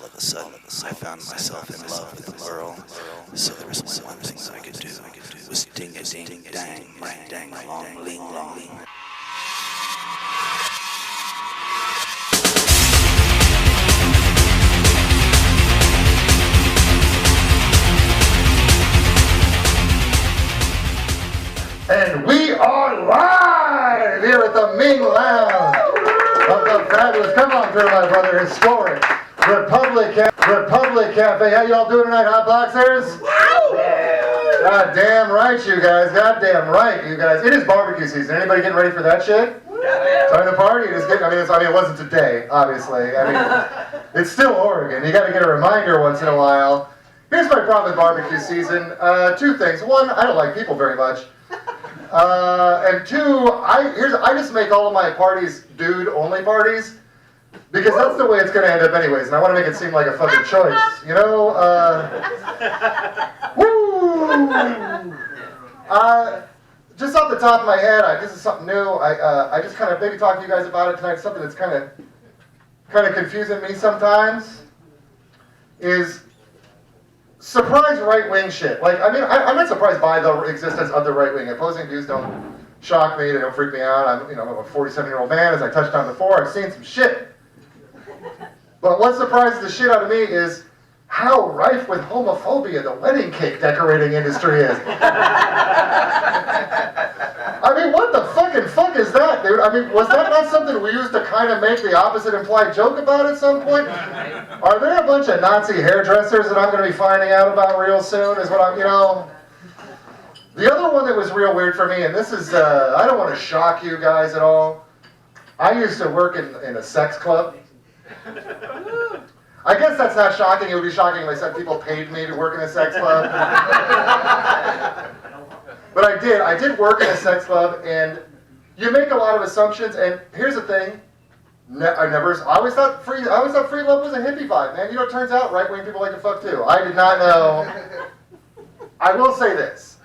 of a sudden, I found myself in love with the girl. So there was one thing I could do, was ding-a-ding-dang, dang-a-long, ling-long. And we are live here at the Ming Lounge of the fabulous, come on through my brother, historic Republic Cafe. How y'all doing tonight, HotBoxers? God damn right, you guys. God damn right, you guys. It is barbecue season. Anybody getting ready for that shit? Time to party? Just getting, it wasn't today, obviously. It's still Oregon. You got to get a reminder once in a while. Here's my problem with barbecue season. Two things. One, I don't like people very much. And two, I just make all of my parties dude-only parties because that's the way it's going to end up anyways, and I want to make it seem like a fucking choice, you know? Woo! Just off the top of my head, this is something new. I just kind of maybe talk to you guys about it tonight. Something that's kind of confusing me sometimes is surprise right-wing shit. I'm not surprised by the existence of the right-wing. Opposing views don't shock me. They don't freak me out. I'm a 47-year-old man, as I touched on before. I've seen some shit. But what surprises the shit out of me is how rife with homophobia the wedding cake decorating industry is. What the fucking fuck is that, dude? Was that not something we used to kind of make the opposite implied joke about at some point? Are there a bunch of Nazi hairdressers that I'm going to be finding out about real soon? Is what The other one that was real weird for me, and this is, I don't want to shock you guys at all. I used to work in a sex club. I guess that's not shocking. It would be shocking if I said people paid me to work in a sex club. But I did work in a sex club, and you make a lot of assumptions, and here's the thing. I always thought free love was a hippie vibe, man. It turns out right-wing people like to fuck too. I did not know. I will say this,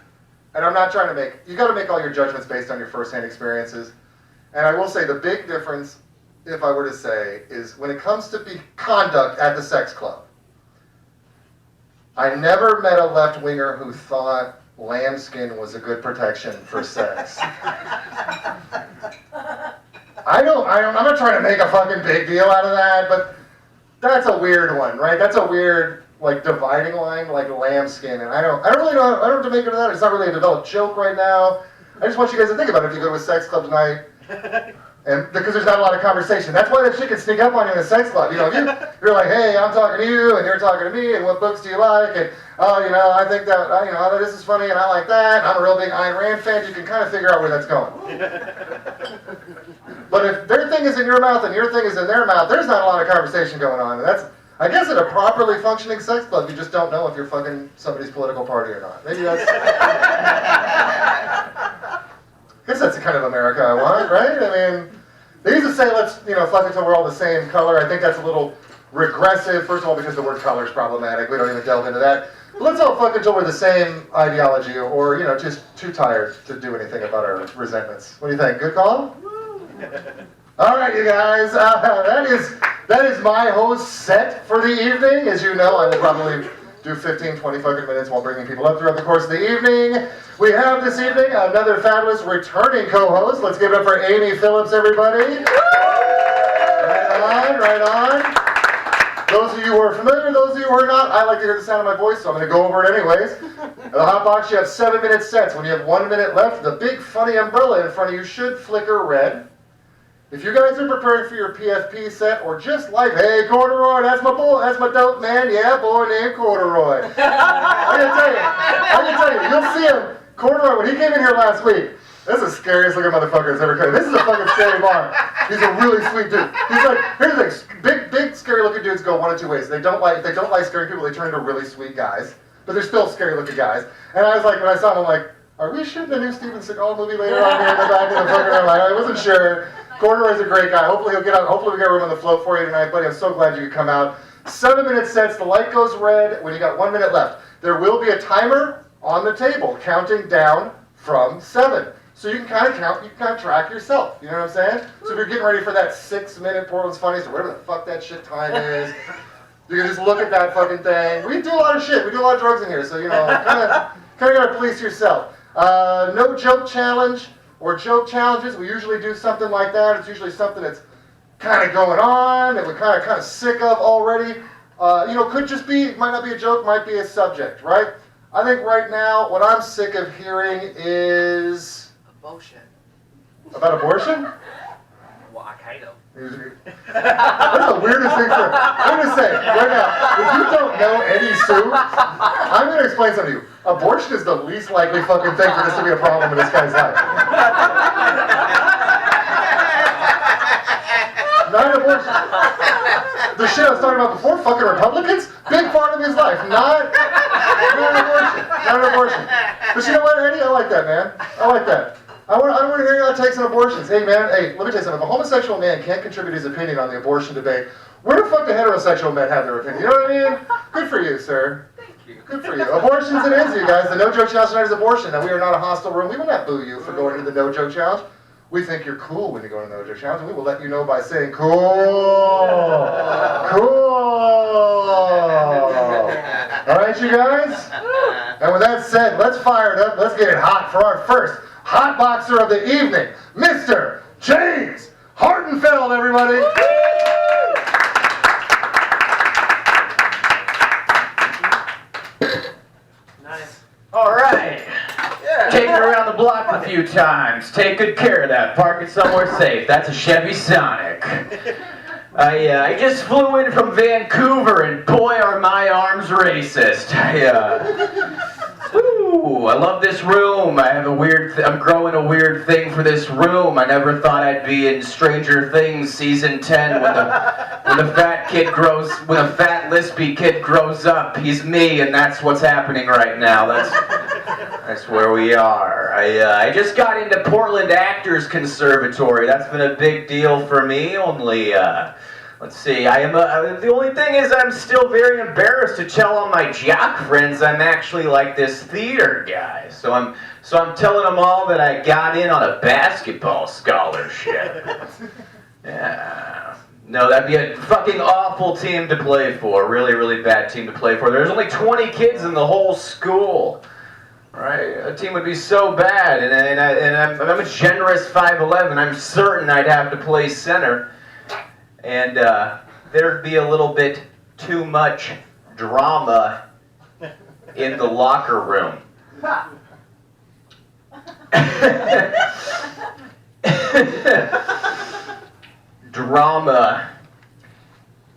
and I'm not trying to you gotta make all your judgments based on your first-hand experiences. And I will say the big difference, if I were to say, is when it comes to conduct at the sex club, I never met a left-winger who thought lambskin was a good protection for sex. I'm not trying to make a fucking big deal out of that, but that's a weird one, right? That's a weird, dividing line, like lambskin, and I don't really know what to make of that. It's not really a developed joke right now. I just want you guys to think about it if you go to a sex club tonight. And because there's not a lot of conversation. That's why that shit can sneak up on you in a sex club. You're like, hey, I'm talking to you, and you're talking to me, and what books do you like? And, I think that, this is funny, and I like that. I'm a real big Ayn Rand fan. You can kind of figure out where that's going. But if their thing is in your mouth and your thing is in their mouth, there's not a lot of conversation going on. And that's, I guess, at a properly functioning sex club, you just don't know if you're fucking somebody's political party or not. Maybe that's... I guess that's the kind of America I want, right? They used to say, let's, fuck until we're all the same color. I think that's a little regressive. First of all, because the word color is problematic. We don't even delve into that. But let's all fuck until we're the same ideology or, just too tired to do anything about our resentments. What do you think? Good call? All right, you guys. That is my host set for the evening. As you know, I will probably do 15, 20 fucking minutes while bringing people up throughout the course of the evening. We have this evening another fabulous returning co-host. Let's give it up for Amy Phillips, everybody. Right on. Those of you who are familiar, those of you who are not, I like to hear the sound of my voice, so I'm going to go over it anyways. At the HotBox, you have 7-minute sets. When you have 1 minute left, the big funny umbrella in front of you should flicker red. If you guys are preparing for your PFP set, or just like, hey, Corduroy, that's my boy, that's my dope man, yeah, boy named Corduroy. I can tell you, you'll see him, Corduroy, when he came in here last week, this is the scariest looking motherfucker that's ever come. This is a fucking scary bar. He's a really sweet dude. He's like, here's the thing, big scary looking dudes go one of two ways. If they don't like scary people, they turn into really sweet guys, but they're still scary looking guys. And I was like, when I saw him, I'm like, are we shooting a new Steven Seagal movie later on here in the back of the fucking airline? I wasn't sure. Corduroy's a great guy. Hopefully we got room on the float for you tonight, buddy. I'm so glad you could come out. 7-minute sets. The light goes red when you got 1 minute left. There will be a timer on the table counting down from 7. So you can kind of count, you can kind of track yourself. You know what I'm saying? So if you're getting ready for that 6-minute Portland's Funniest or whatever the fuck that shit time is, You can just look at that fucking thing. We do a lot of shit. We do a lot of drugs in here, so, you know, kind of gotta police yourself. No joke challenge or joke challenges. We usually do something like that. It's usually something that's kind of going on that we're kind of sick of already. You know, could just be, might not be a joke, might be a subject, right? I think right now, what I'm sick of hearing is... Abortion. About abortion? Well, I kind of. That's the weirdest thing for... I'm going to say, right now, if you don't know Eddie Sue, I'm going to explain something to you. Abortion is the least likely fucking thing for this to be a problem in this guy's life. Not abortion. The shit I was talking about before, fucking Republicans, big part of his life. Not abortion. Not abortion. But you know what, Eddie? I like that, man. I like that. I don't want to hear your takes on abortions. Hey, man, hey, let me tell you something. If a homosexual man can't contribute his opinion on the abortion debate, where the fuck do heterosexual men have their opinion? You know what I mean? Good for you, sir. Thank you. Good for you. Abortions it is, you guys. The No Joke Challenge tonight is abortion. Now, we are not a hostile room. We will not boo you for going into the No Joke Challenge. We think you're cool when you go into the No Joke Challenge, and we will let you know by saying, cool. Cool. All right, you guys? And with that said, let's fire it up. Let's get it hot for our first hot boxer of the evening, Mr. James Hartenfeld, everybody. Nice. All right. Yeah. Take it around the block a few times. Take good care of that. Park it somewhere safe. That's a Chevy Sonic. I just flew in from Vancouver, and boy, are my arms racist. I love this room. I have I'm growing a weird thing for this room. I never thought I'd be in Stranger Things season 10 when a fat lispy kid grows up. He's me, and that's what's happening right now. That's where we are. I just got into Portland Actors Conservatory. That's been a big deal for me. Only let's see. The only thing is I'm still very embarrassed to tell all my jock friends I'm actually like this theater guy. So I'm telling them all that I got in on a basketball scholarship. Yeah. No, that'd be a fucking awful team to play for. Really, really bad team to play for. There's only 20 kids in the whole school. Right? A team would be so bad, and I'm a generous 5'11". I'm certain I'd have to play center. And there'd be a little bit too much drama in the locker room. Drama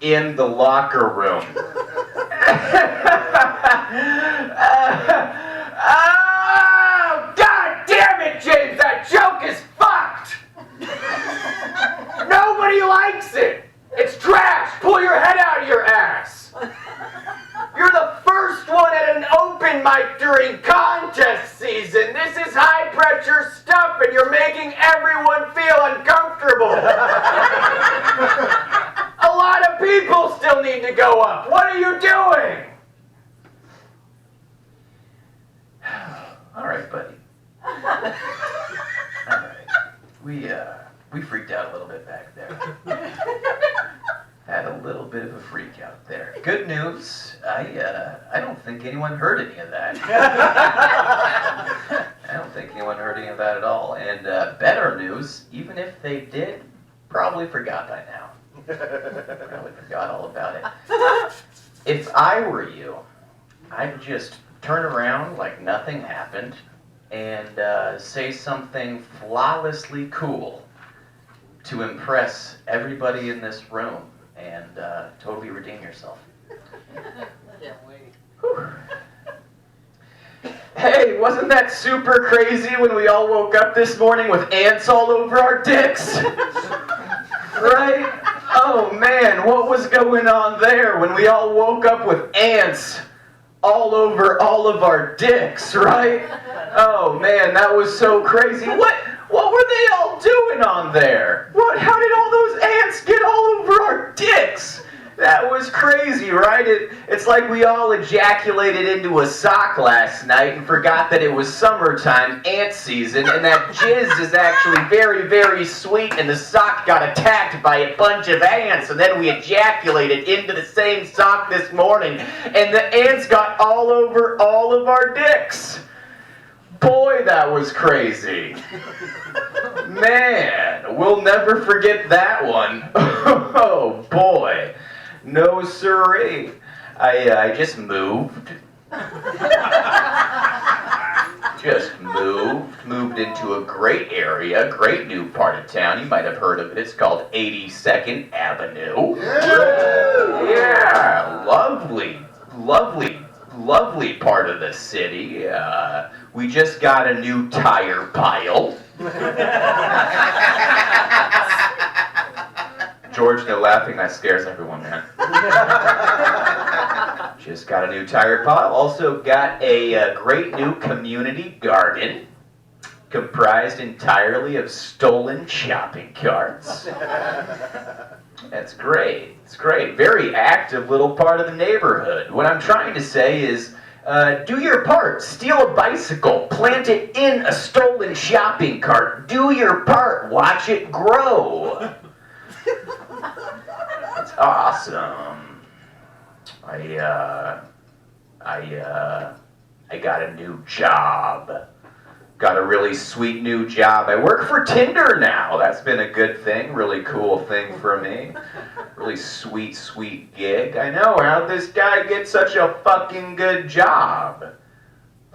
in the locker room. Oh, God damn it, James! That joke is fucked! Nobody likes it! It's trash! Pull your head out of your ass! You're the first one at an open mic during contest season. This is high pressure stuff and you're making everyone feel uncomfortable. A lot of people still need to go up. What are you doing? All right, buddy. All right. We freaked out a little bit back there. Had a little bit of a freak out there. Good news, I don't think anyone heard any of that. I don't think anyone heard any of that at all. And better news, even if they did, probably forgot by now. Probably forgot all about it. If I were you, I'd just turn around like nothing happened and say something flawlessly cool to impress everybody in this room and totally redeem yourself. Can't wait. Whew. Hey, wasn't that super crazy when we all woke up this morning with ants all over our dicks? Right? Oh man, what was going on there when we all woke up with ants all over all of our dicks, right? Oh man, that was so crazy. What were they all doing on there? How did all those ants get all over our dicks? That was crazy, right? It's like we all ejaculated into a sock last night and forgot that it was summertime, ant season, and that jizz is actually very, very sweet, and the sock got attacked by a bunch of ants, and then we ejaculated into the same sock this morning, and the ants got all over all of our dicks. Boy, that was crazy. Man, we'll never forget that one. Oh, boy. No siree. I just moved. Moved into a great area, great new part of town. You might have heard of it. It's called 82nd Avenue. Yeah, lovely part of the city. We just got a new tire pile. George, no laughing, that scares everyone, man. Just got a new tire pile. Also got a great new community garden, comprised entirely of stolen shopping carts. That's great. It's great. Very active little part of the neighborhood. What I'm trying to say is, do your part. Steal a bicycle. Plant it in a stolen shopping cart. Do your part. Watch it grow. It's awesome. I got a new job. Got a really sweet new job. I work for Tinder now. That's been a good thing. Really cool thing for me. Really sweet gig. I know, how'd this guy get such a fucking good job?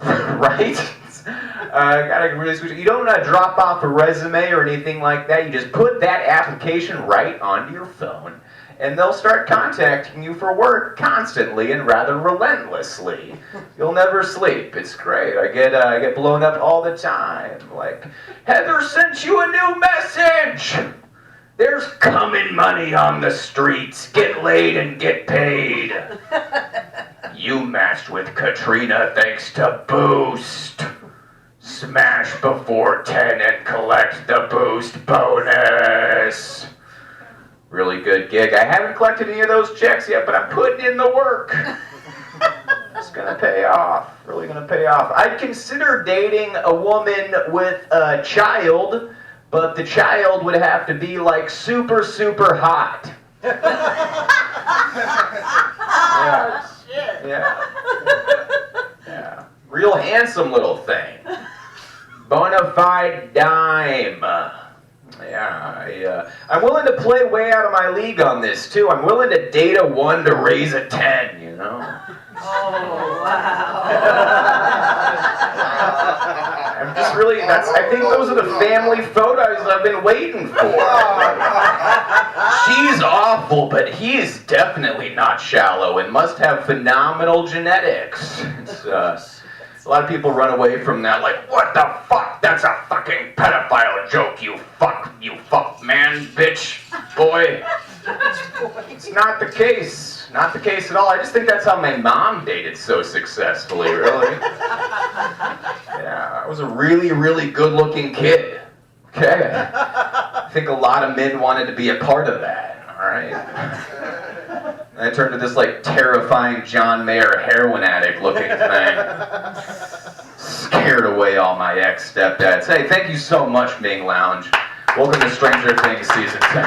Right? Got a really sweet. You don't drop off a resume or anything like that. You just put that application right onto your phone, and they'll start contacting you for work constantly and rather relentlessly. You'll never sleep. It's great. I get blown up all the time. Like, Heather sent you a new message. There's coming money on the streets. Get laid and get paid. You matched with Katrina thanks to Boost. Smash before 10 and collect the Boost bonus. Really good gig. I haven't collected any of those checks yet, but I'm putting in the work. It's gonna pay off. Really gonna pay off. I'd consider dating a woman with a child, but the child would have to be like super hot. Yeah. Oh, shit. Yeah. Real handsome little thing. Bona fide dime. Yeah, I'm willing to play way out of my league on this, too. I'm willing to date a 1 to raise a 10, you know? Oh, wow. I'm just really, I think those are the family photos I've been waiting for. She's awful, but he's definitely not shallow and must have phenomenal genetics. A lot of people run away from that like, what the fuck? That's a fucking pedophile joke, you fuck man, bitch, boy. It's not the case. Not the case at all. I just think that's how my mom dated so successfully, really. Yeah, I was a really good-looking kid. Okay? I think a lot of men wanted to be a part of that, all right? And I turned to this, like, terrifying John Mayer heroin addict-looking thing. Scared away all my ex-stepdads. Hey, thank you so much, Ming Lounge. Welcome to Stranger Things Season 10.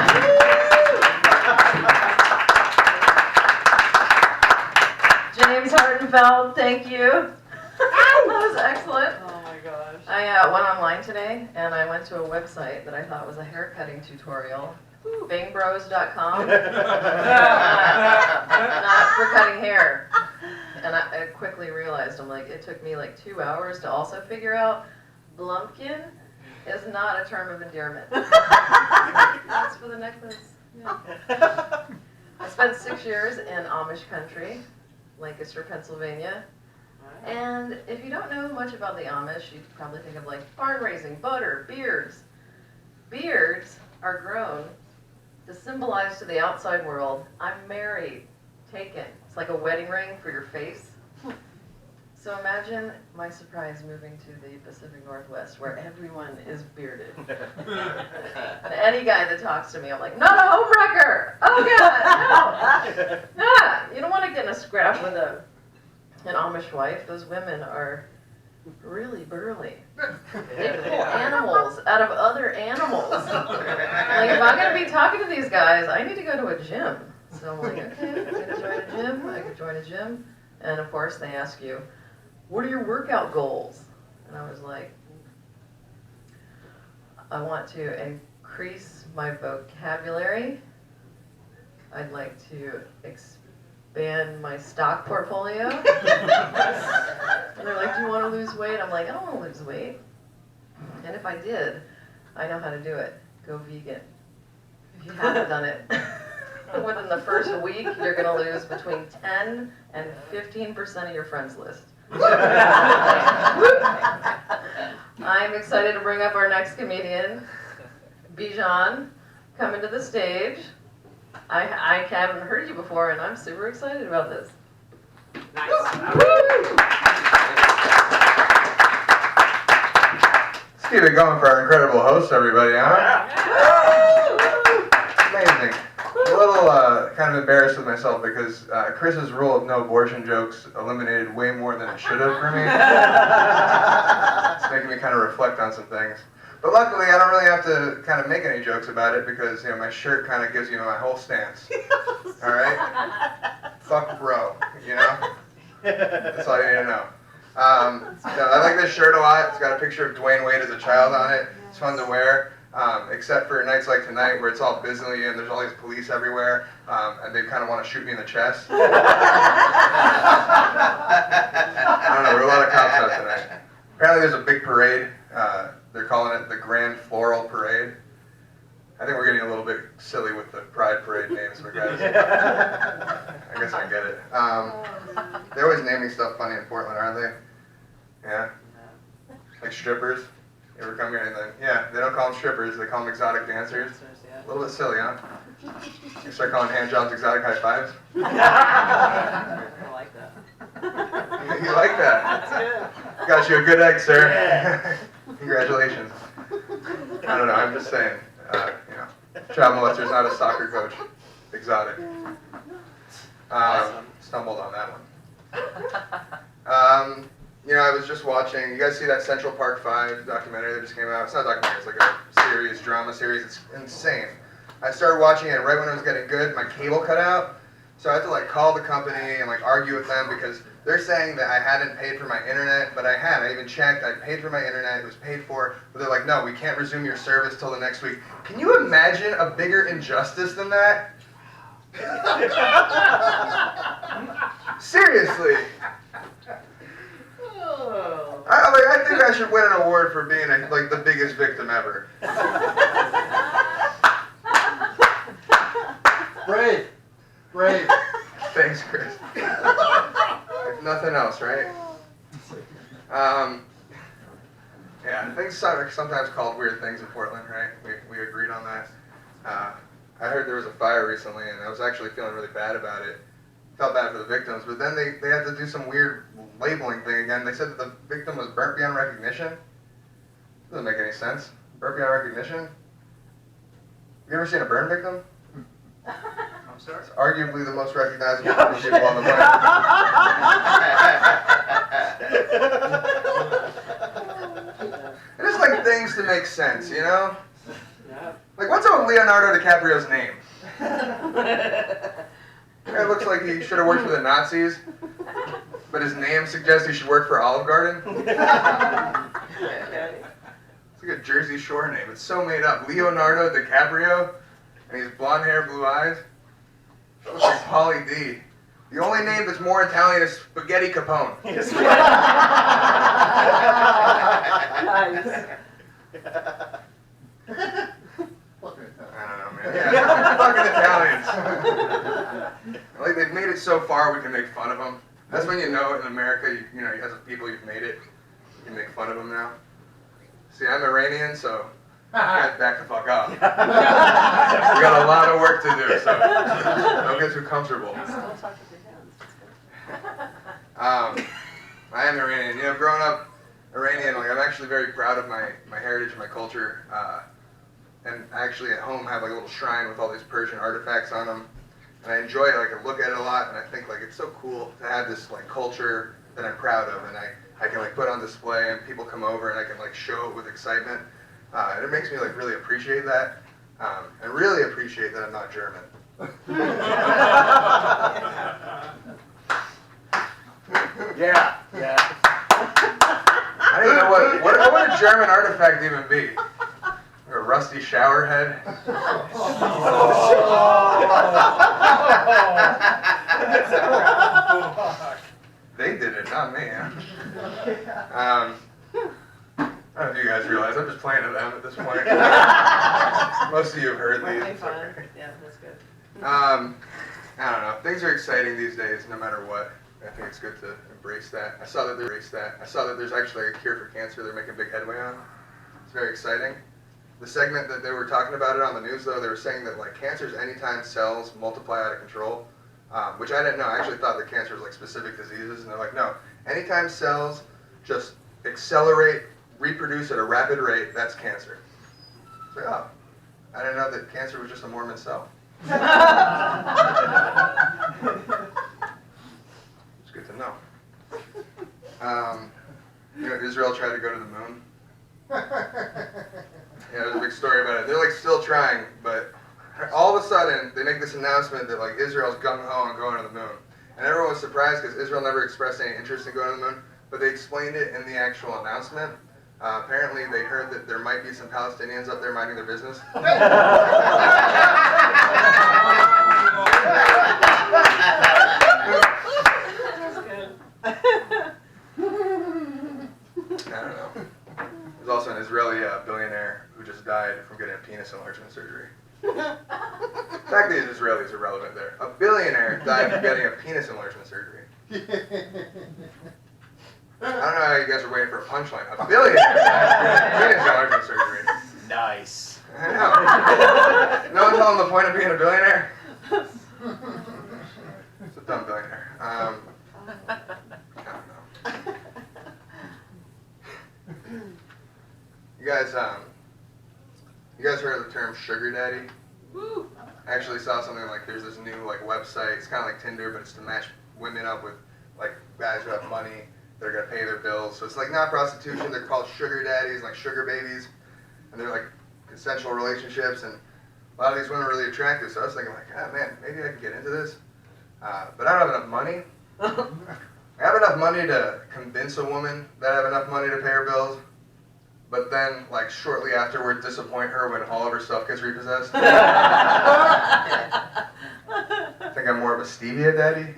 James Hartenfeld, thank you. That was excellent. Oh my gosh. I went online today and I went to a website that I thought was a haircutting tutorial. Bingbros.com. Not for cutting hair. And I quickly realized, I'm like, it took me like 2 hours to also figure out Blumpkin is not a term of endearment. That's for the necklace. Yeah. I spent 6 years in Amish country, Lancaster, Pennsylvania. And if you don't know much about the Amish, you'd probably think of like barn raising, butter, beards. Beards are grown to symbolize to the outside world, I'm married, taken. It's like a wedding ring for your face. And I quit. So imagine my surprise moving to the Pacific Northwest where everyone is bearded. And any guy that talks to me, I'm like, not a homewrecker! Oh God, no! Nah, you don't want to get in a scrap with an Amish wife. Those women are really burly. They pull animals out of other animals. Like, if I'm going to be talking to these guys, I need to go to a gym. So I'm like, okay, I'm going to join a gym. I could join a gym. And of course, they ask you, what are your workout goals? And I was like, I want to increase my vocabulary. I'd like to expand my stock portfolio. And they're like, do you want to lose weight? I'm like, I don't want to lose weight. And if I did, I know how to do it. Go vegan. If you haven't done it, within the first week, you're going to lose between 10 and 15% of your friends list. I'm excited to bring up our next comedian, Bijan, coming to the stage. I haven't heard you before, and I'm super excited about this. Nice. Let's keep it going for our incredible host, everybody, huh? Amazing. A little kind of embarrassed with myself because Chris's rule of no abortion jokes eliminated way more than it should have for me. It's making me kind of reflect on some things. But luckily, I don't really have to kind of make any jokes about it because, you know, my shirt kind of gives you my whole stance. All right? Fuck bro, you know? That's all you need to know. I like this shirt a lot. It's got a picture of Dwayne Wade as a child on it. It's fun to wear. Except for nights like tonight where it's all busy and there's all these police everywhere, and they kind of want to shoot me in the chest. I don't know, there are a lot of cops out tonight. Apparently there's a big parade. They're calling it the Grand Floral Parade. I think we're getting a little bit silly with the Pride Parade names for guys. I guess I get it. They're always naming stuff funny in Portland, aren't they? Yeah? Like strippers? You ever come here and then, yeah, they don't call them strippers, they call them exotic dancers. A little bit silly, huh? You start calling hand jobs exotic high fives? I like that. You like that? That's good. Got you a good egg, sir. Congratulations. I don't know, I'm just saying, you know, child molester's not a soccer coach. Exotic. Stumbled on that one. You know, I was just watching, you guys see that Central Park 5 documentary that just came out? It's not a documentary, it's like a series, drama series. It's insane. I started watching it right when it was getting good, my cable cut out. So I had to like call the company and like argue with them because they're saying that I hadn't paid for my internet, but I had. I even checked, I paid for my internet, it was paid for, but they're like, no, we can't resume your service till the next week. Can you imagine a bigger injustice than that? Seriously. I think I should win an award for being like the biggest victim ever. Brave. Brave. Thanks, Chris. If nothing else, right? Yeah, things are sometimes called weird things in Portland, right? We agreed on that. I heard there was a fire recently, and I was actually feeling really bad about it. Felt bad for the victims, but then they had to do some weird labeling thing again. They said that the victim was burnt beyond recognition. Doesn't make any sense. Burnt beyond recognition? You ever seen a burn victim? I'm sorry. It's arguably the most recognizable group of people on the planet. And it's like things to make sense, you know? Like, what's up with Leonardo DiCaprio's name? It looks like he should have worked for the Nazis, but his name suggests he should work for Olive Garden. It's like a Jersey Shore name. It's so made up. Leonardo DiCaprio, and he's blonde hair, blue eyes. That looks like Pauly D. The only name that's more Italian is Spaghetti Capone. Nice. I don't know, man. Yeah, fucking Italians. Like, they've made it so far we can make fun of them. That's when you know in America, you know, as a people, you've made it. You can make fun of them now. See, I'm Iranian, so guys, back the fuck up. We got a lot of work to do, so don't get too comfortable. Still talk with your hands. That's good. I I am Iranian. You know, growing up Iranian, like I'm actually very proud of my heritage and my culture. And I actually at home have like a little shrine with all these Persian artifacts on them. And I enjoy it, like I look at it a lot, and I think like it's so cool to have this like culture that I'm proud of, and I can like put on display, and people come over and I can like show it with excitement. And it makes me like really appreciate that, and really appreciate that I'm not German. Yeah. I don't even know what would a German artifact even be? A rusty shower head? They did it, not me. I don't know if you guys realize, I'm just playing to them at this point. Most of you have heard these. It's fun. Yeah, that's good. I don't know. Things are exciting these days, no matter what. I think it's good to embrace that. I saw that there's actually a cure for cancer they're making big headway on. It's very exciting. The segment that they were talking about it on the news, though, they were saying that like cancer is anytime cells multiply out of control, which I didn't know. I actually thought that cancer was like specific diseases, and they're like, no, anytime cells just accelerate, reproduce at a rapid rate, that's cancer. It's like, oh, I didn't know that cancer was just a Mormon cell. It's good to know. You know, Israel tried to go to the moon. Yeah, there's a big story about it. They're like still trying, but all of a sudden they make this announcement that like Israel's gung-ho on going to the moon. And everyone was surprised because Israel never expressed any interest in going to the moon, but they explained it in the actual announcement. Apparently they heard that there might be some Palestinians up there minding their business. I don't know. There's also an Israeli billionaire who just died from getting a penis enlargement surgery. The fact that he's Israeli is irrelevant there. A billionaire died from getting a penis enlargement surgery. I don't know how you guys are waiting for a punchline. A billionaire died from penis enlargement surgery. Nice. I know. No one told him the point of being a billionaire? It's a dumb billionaire. I don't know. You guys heard of the term sugar daddy? Woo! I actually saw something like there's this new like website. It's kind of like Tinder, but it's to match women up with like guys who have money. They're gonna pay their bills. So it's like not prostitution. They're called sugar daddies, like sugar babies, and they're like consensual relationships. And a lot of these women are really attractive. So I was thinking like, ah, man, maybe I can get into this. But I don't have enough money. I have enough money to convince a woman that I have enough money to pay her bills, but then, like, shortly afterward, disappoint her when all of her stuff gets repossessed. I think I'm more of a stevia daddy.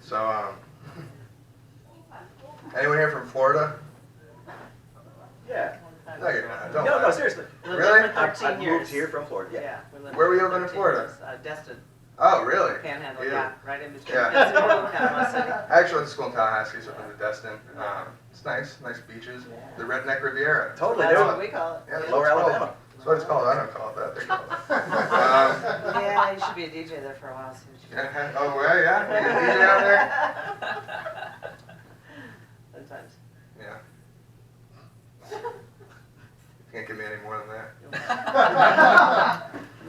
So, anyone here from Florida? Yeah. No, you're not. Don't No, lie. seriously. Lived Really? there for 13 I years. moved here from Florida. Yeah. Yeah. We lived Where were you there living in 13 Florida? years. Destin, Oh, really? Panhandle, Yeah. yeah, right in between. Yeah. Destin and Panama City. I actually went to school in Tallahassee, so I've been to Destin. It's nice beaches. The Redneck Riviera. Totally. That's Dude. what we call it. Yeah, that's Lower what it's called. Alabama. That's what it's called. I don't call it that. They call it that. Yeah, you should be a DJ there for a while. See what you Oh, well, yeah. You can DJ out there? Sometimes. Yeah. Can't give me any more than that.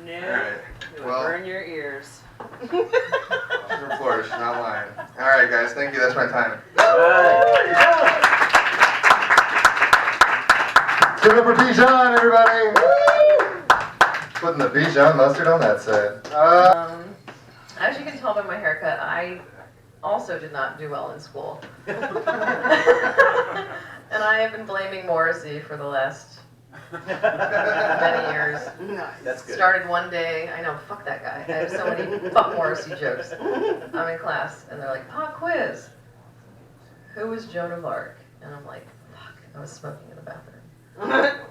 No. All right. It would Well, burn your ears. she's from Florida. She's not lying. All right, guys. Thank you. That's my time. Give it up for Bijan, everybody. Putting the Bijan mustard on that side. As you can tell by my haircut, I also did not do well in school. And I have been blaming Morrissey for the last many years. That's good. Started one day, I know, fuck that guy. I have so many fuck Morrissey jokes. I'm in class, and they're like, pop quiz. Who was Joan of Arc? And I'm like, fuck, I was smoking in the bathroom.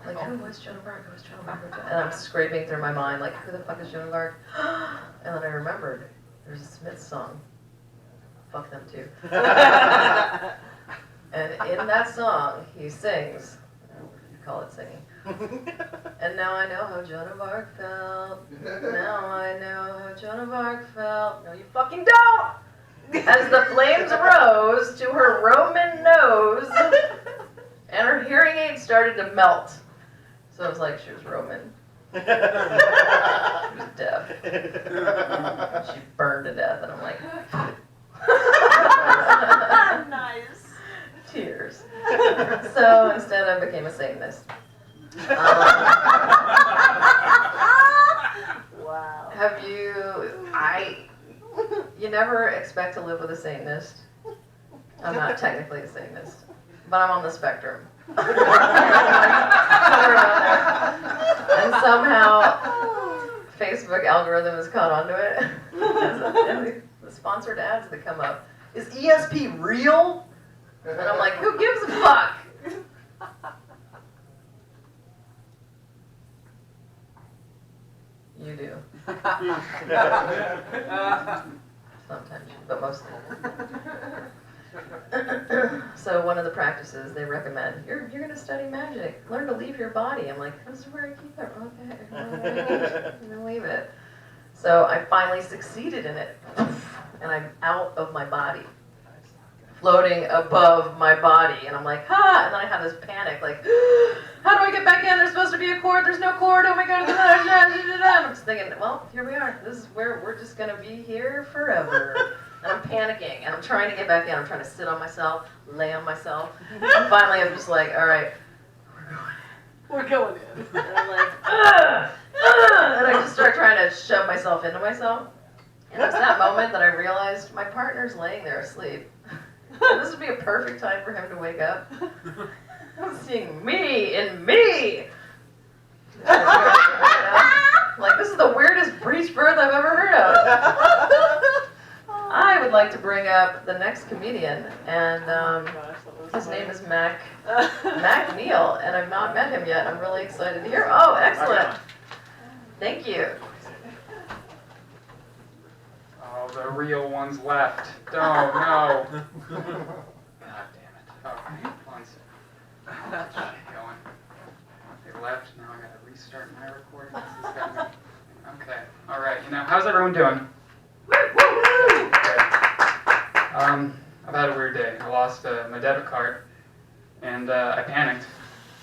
Like, who was Joan of Arc? Who was Joan of Arc? And I'm scraping through my mind, like, who the fuck is Joan of Arc? And then I remembered, there's a Smiths song. Fuck them too. And in that song, he sings, you call it singing, And now I know how Joan of Arc felt. Now I know how Joan of Arc felt. No, you fucking don't! As the flames rose to her Roman nose, and her hearing aid started to melt. So it was like she was Roman. She was deaf. She burned to death, and I'm like, Nice. tears. So instead I became a Satanist. Wow. Have you, you never expect to live with a Satanist. I'm not technically a Satanist, but I'm on the spectrum. And somehow, Facebook algorithm has caught onto it. And the sponsored ads that come up. Is ESP real? And I'm like, who gives a fuck? You do. Sometimes, but mostly. So one of the practices they recommend, you're going to study magic. Learn to leave your body. I'm like, this is where I keep it. Okay, I'm going to leave it. So I finally succeeded in it. And I'm out of my body. Floating above my body. And I'm like, ha! And then I have this panic, like, how do I get back in? There's supposed to be a cord. There's no cord. Oh my God. And I'm just thinking, well, here we are. This is where we're just going to be here forever. And I'm panicking. And I'm trying to get back in. I'm trying to sit on myself, lay on myself. And finally, I'm just like, all right, We're going in. and I'm like, ugh, ugh, and I just start trying to shove myself into myself. And it's that moment that I realized my partner's laying there asleep. This would be a perfect time for him to wake up. I'm seeing me in me. Like, this is the weirdest breech birth I've ever heard of. I would like to bring up the next comedian, and his name is Mac Neal, and I've not met him yet. I'm really excited to hear. Oh, excellent. Thank you. Oh, the real one's left. Oh, no. God damn it. Okay, one second. Get going. They left. Now I gotta restart my recording. This is gonna be... Okay. All right. How's everyone doing? I've had a weird day. I lost my debit card, and I panicked,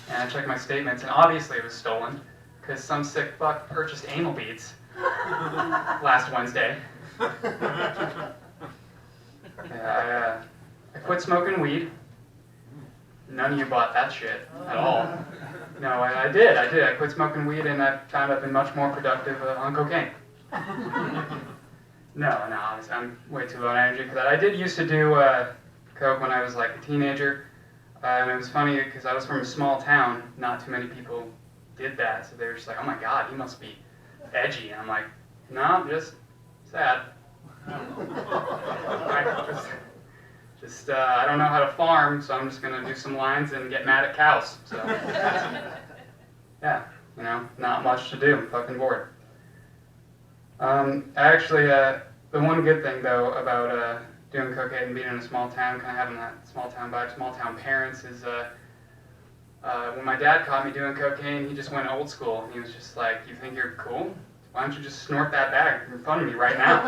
and I checked my statements, and obviously it was stolen, because some sick fuck purchased anal beads last Wednesday. Yeah, I quit smoking weed. None of you bought that shit at all. No, I did. I quit smoking weed, and I found I've been much more productive on cocaine. No, obviously I'm way too low in energy for that. I did used to do coke when I was like a teenager, and it was funny because I was from a small town. Not too many people did that, so they were just like, "Oh my God, he must be edgy." And I'm like, "No, I'm just sad. I don't know how to farm, so I'm just gonna do some lines and get mad at cows." So yeah, not much to do. I'm fucking bored. Actually, the one good thing though about doing cocaine and being in a small town, kind of having that small town vibe, small town parents, is when my dad caught me doing cocaine, he just went old school. He was just like, "You think you're cool? Why don't you just snort that bag in front of me right now?"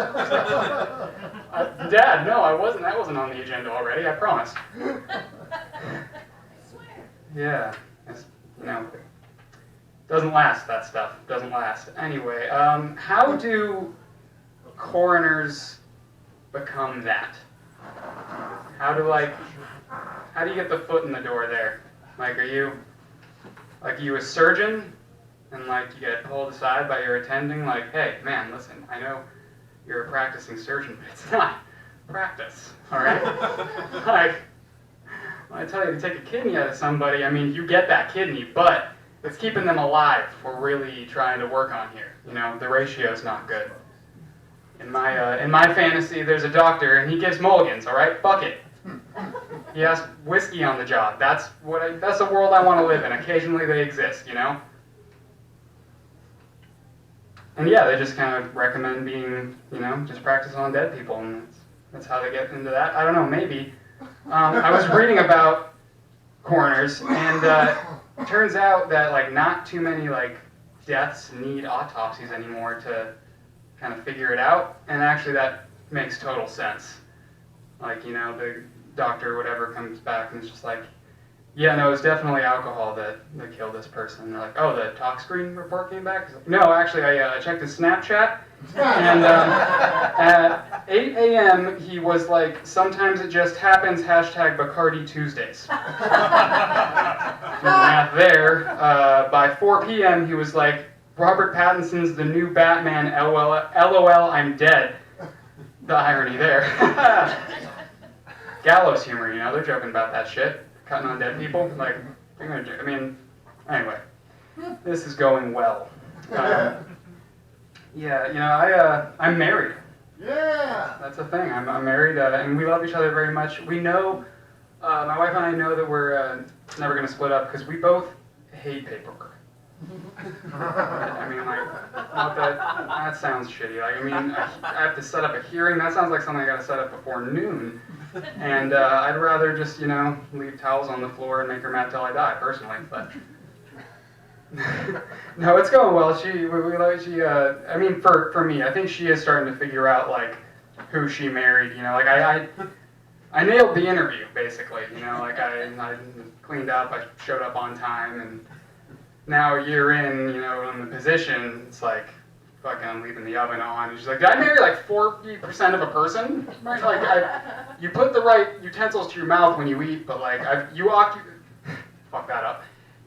Dad, no, I wasn't. That wasn't on the agenda already. I promise. Yeah, it's, doesn't last, that stuff. Doesn't last. Anyway, how do coroners become that? How do you get the foot in the door there? Like, are you a surgeon? And you get pulled aside by your attending, like, "Hey, man, listen, I know you're a practicing surgeon, but it's not practice, all right?" When I tell you to take a kidney out of somebody, I mean, you get that kidney, but it's keeping them alive we're really trying to work on here. The ratio's not good. In my fantasy, there's a doctor, and he gives mulligans, all right? Fuck it. He has whiskey on the job. That's the world I want to live in. Occasionally they exist, And yeah, they just kind of recommend being, just practice on dead people, and that's how they get into that. I don't know, maybe. I was reading about coroners, and it turns out that like not too many like deaths need autopsies anymore to kind of figure it out, and actually that makes total sense. Like, you know, the doctor or whatever comes back and it's just like, yeah, no, it's definitely alcohol that killed this person. And they're like, oh, the tox screen report came back? He's like, no, actually, I checked his Snapchat, and at 8 a.m. he was like, sometimes it just happens, hashtag Bacardi Tuesdays. Do the math there. By 4 p.m. he was like, Robert Pattinson's the new Batman, LOL, I'm dead. The irony there. Gallows humor, you know, they're joking about that shit. Cutting on dead people. Like, they're gonna do, I mean, anyway. This is going well. Yeah, you know, I'm married. Yeah! That's the thing. I'm married, and we love each other very much. We know, my wife and I know that we're never going to split up because we both hate paperwork. I mean, like, not that sounds shitty. Like, I mean, I have to set up a hearing. That sounds like something I got to set up before noon. And I'd rather just, you know, leave towels on the floor and make her mad till I die, personally. But no, it's going well. I mean, for me, I think she is starting to figure out like who she married. You know, like I nailed the interview basically. You know, like I cleaned up, I showed up on time, and now a year in, you know, in the position, it's like, fucking, I'm leaving the oven on. And she's like, did I marry like 40% of a person? Right? Like, you put the right utensils to your mouth when you eat, but like, fuck that up.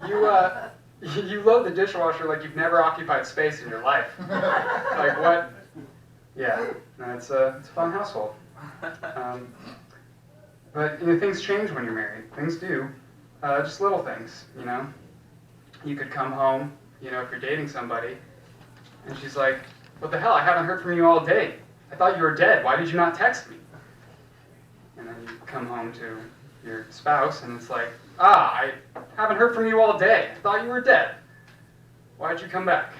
You load the dishwasher like you've never occupied space in your life. Like, what? Yeah, no, it's a fun household. But, you know, things change when you're married. Things do. Just little things, you know? You could come home, you know, if you're dating somebody, and she's like, what the hell, I haven't heard from you all day. I thought you were dead. Why did you not text me? And then you come home to your spouse, and it's like, I haven't heard from you all day. I thought you were dead. Why did you come back?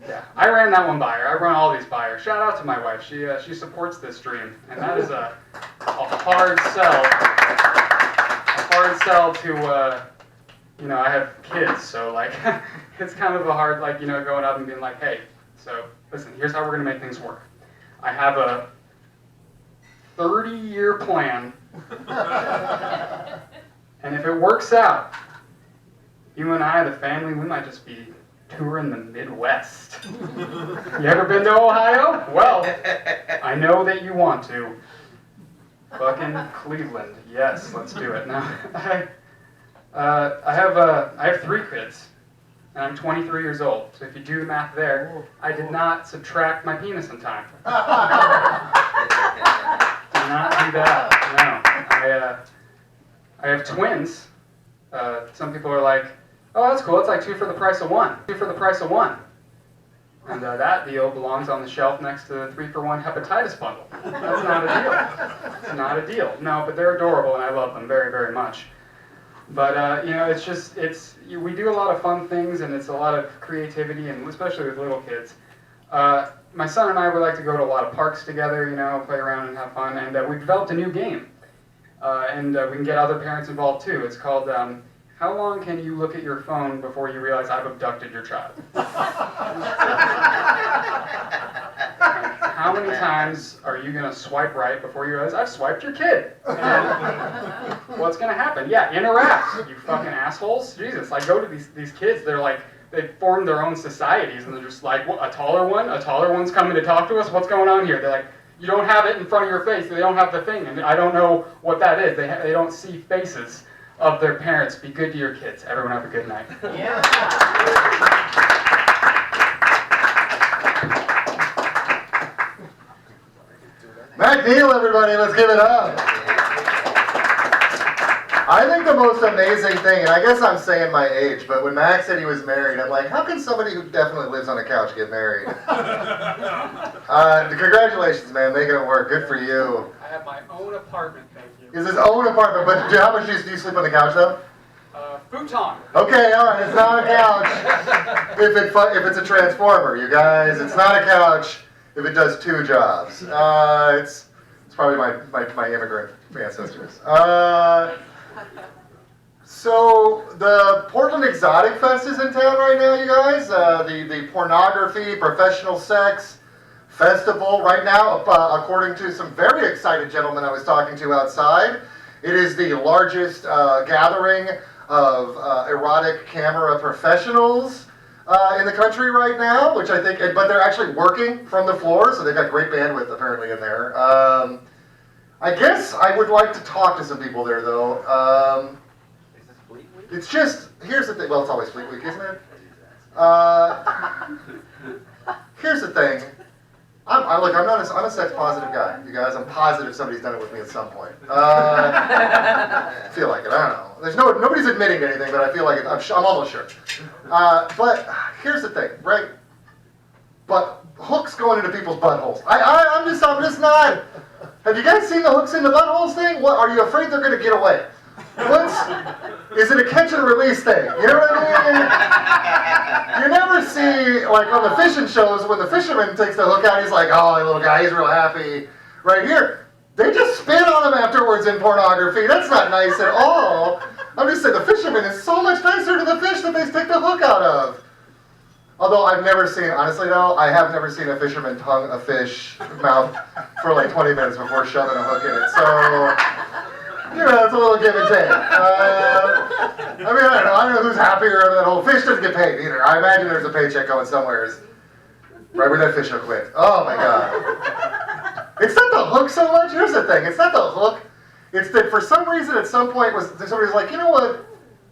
Yeah, I ran that one by her. I run all these by her. Shout out to my wife. She supports this dream, and that is a hard sell. Hard sell to, you know, I have kids, so like, it's kind of a hard, like, you know, going up and being like, hey, so listen, here's how we're gonna make things work. I have a 30-year plan, and if it works out, you and I, the family, we might just be touring the Midwest. You ever been to Ohio? Well, I know that you want to. Fucking Cleveland. Yes, let's do it. Now, I have 3 kids, and I'm 23 years old. So if you do the math there, I did not subtract my penis in time. Do not do that. No. I have twins. Some people are like, oh, that's cool. It's like 2 for the price of 1. 2 for the price of 1. And that deal belongs on the shelf next to the 3-for-1 hepatitis bundle. That's not a deal. It's not a deal. No, but they're adorable, and I love them very, very much. But, you know, we do a lot of fun things, and it's a lot of creativity, and especially with little kids. My son and I would like to go to a lot of parks together, you know, play around and have fun, and we developed a new game. And we can get other parents involved, too. It's called... how long can you look at your phone before you realize I've abducted your child? How many times are you going to swipe right before you realize I've swiped your kid? And what's going to happen? Yeah, interact, you fucking assholes. Jesus, I go to these kids, they're like, they form their own societies, and they're just like, what, a taller one's coming to talk to us? What's going on here? They're like, you don't have it in front of your face. They don't have the thing, and I don't know what that is. They don't see faces of their parents. Be good to your kids. Everyone have a good night. Yeah. Mac Neal, everybody, let's give it up. I think the most amazing thing, and I guess I'm saying my age, but when Mac said he was married, I'm like, how can somebody who definitely lives on a couch get married? Congratulations, man, making it work. Good for you. I have my own apartment, thank you. Is his own apartment, but how much do you sleep on the couch, though? Futon. Okay, all right, it's not a couch if it's a transformer, you guys. It's not a couch if it does 2 jobs. It's It's probably my immigrant ancestors. So the Portland Exotic Fest is in town right now, you guys. The pornography, professional sex festival right now, according to some very excited gentlemen I was talking to outside. It is the largest gathering of erotic camera professionals in the country right now, which I think, but they're actually working from the floor, so they've got great bandwidth apparently in there. I guess I would like to talk to some people there though. It's just, here's the thing, well, it's always Fleet Week, isn't it? Here's the thing. I'm a sex positive guy, you guys. I'm positive somebody's done it with me at some point. I feel like it, I don't know. Nobody's admitting to anything, but I feel like it, I'm almost sure. But here's the thing, right? But hooks going into people's buttholes. I'm just not. Have you guys seen the hooks in the buttholes thing? What, are you afraid they're gonna get away? Is it a catch and release thing? You know what I mean? You never see, like on the fishing shows, when the fisherman takes the hook out, he's like, oh, little guy, he's real happy. Right here, they just spit on him afterwards in pornography. That's not nice at all. I'm just saying, the fisherman is so much nicer to the fish that they take the hook out of. Although I've never seen, honestly though, I have never seen a fisherman tongue a fish mouth for like 20 minutes before shoving a hook in it. So, you know, it's a little give and take. I mean, I don't know who's happier that whole fish doesn't get paid either. I imagine there's a paycheck going somewhere. Right where that fish hook went. Oh my God. It's not the hook so much. Here's the thing. It's not the hook. It's that for some reason at some point somebody was like, you know what?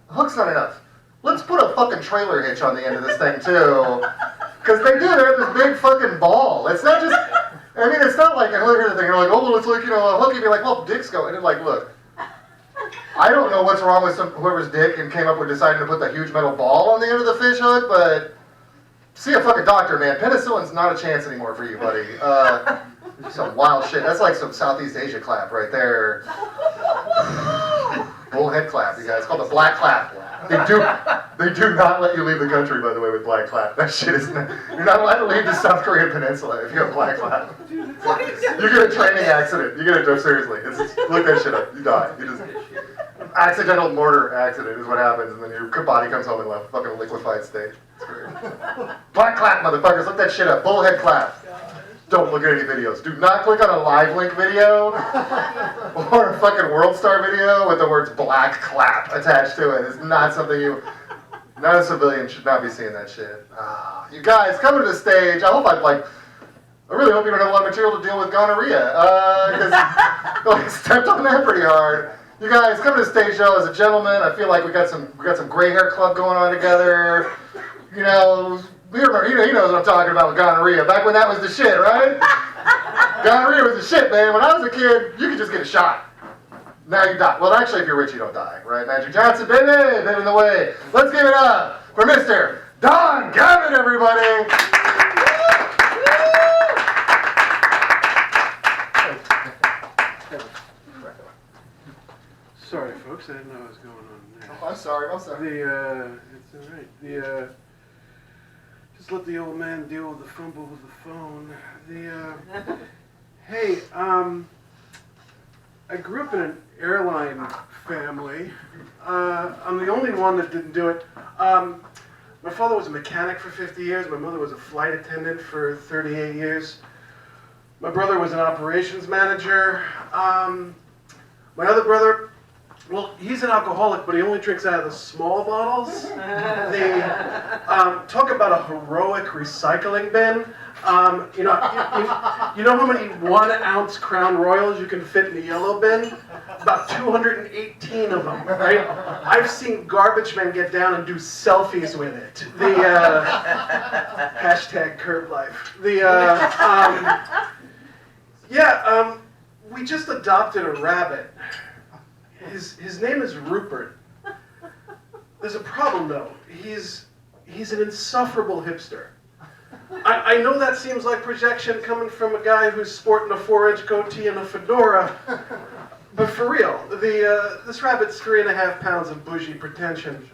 Hook's not enough. Let's put a fucking trailer hitch on the end of this thing too. Because they do. They have this big fucking ball. It's not just, I mean, it's not like, and look at the thing. You're like, oh, well, it's like, you know, a hook. You'd be like, well, dick's going. And like, look. I don't know what's wrong with whoever's dick and came up with deciding to put the huge metal ball on the end of the fish hook, but see a fucking doctor, man. Penicillin's not a chance anymore for you, buddy. Some wild shit. That's like some Southeast Asia clap right there. Bullhead clap, you guys. It's called the black clap. They do not let you leave the country, by the way, with black clap. That shit is not, you're not allowed to leave the South Korean peninsula if you have black clap. You get a training accident. You get it, seriously. Look that shit up. You die. You just, accidental mortar accident is what happens, and then your body comes home in a fucking liquefied state. It's great. Black clap, motherfuckers. Look that shit up. Bullhead clap. Don't look at any videos. Do not click on a live link video or a fucking World Star video with the words black clap attached to it. It's not something not a civilian should not be seeing that shit. You guys, coming to the stage. I really hope you don't have a lot of material to deal with gonorrhea. Because I stepped on that pretty hard. You guys, coming to the stage though, as a gentleman, I feel like we got some gray hair club going on together. You know, he knows what I'm talking about with gonorrhea. Back when that was the shit, right? Gonorrhea was the shit, man. When I was a kid, you could just get a shot. Now you die. Well, actually, if you're rich, you don't die, right? Magic Johnson, baby, paving the way. Let's give it up for Mr. Don Gavin, everybody. Sorry, folks. I didn't know what was going on there. Oh, I'm sorry. It's all right. Just let the old man deal with the fumble with the phone. Hey, I grew up in an airline family. I'm the only one that didn't do it. My father was a mechanic for 50 years. My mother was a flight attendant for 38 years. My brother was an operations manager. My other brother, well, he's an alcoholic, but he only drinks out of the small bottles. Talk about a heroic recycling bin. You know how many 1 ounce Crown Royals you can fit in the yellow bin? About 218 of them, right? I've seen garbage men get down and do selfies with it. Hashtag curb life. We just adopted a rabbit. His name is Rupert. There's a problem though. He's an insufferable hipster. I know that seems like projection coming from a guy who's sporting a 4-inch goatee and a fedora, but for real, this rabbit's 3.5 pounds of bougie pretension.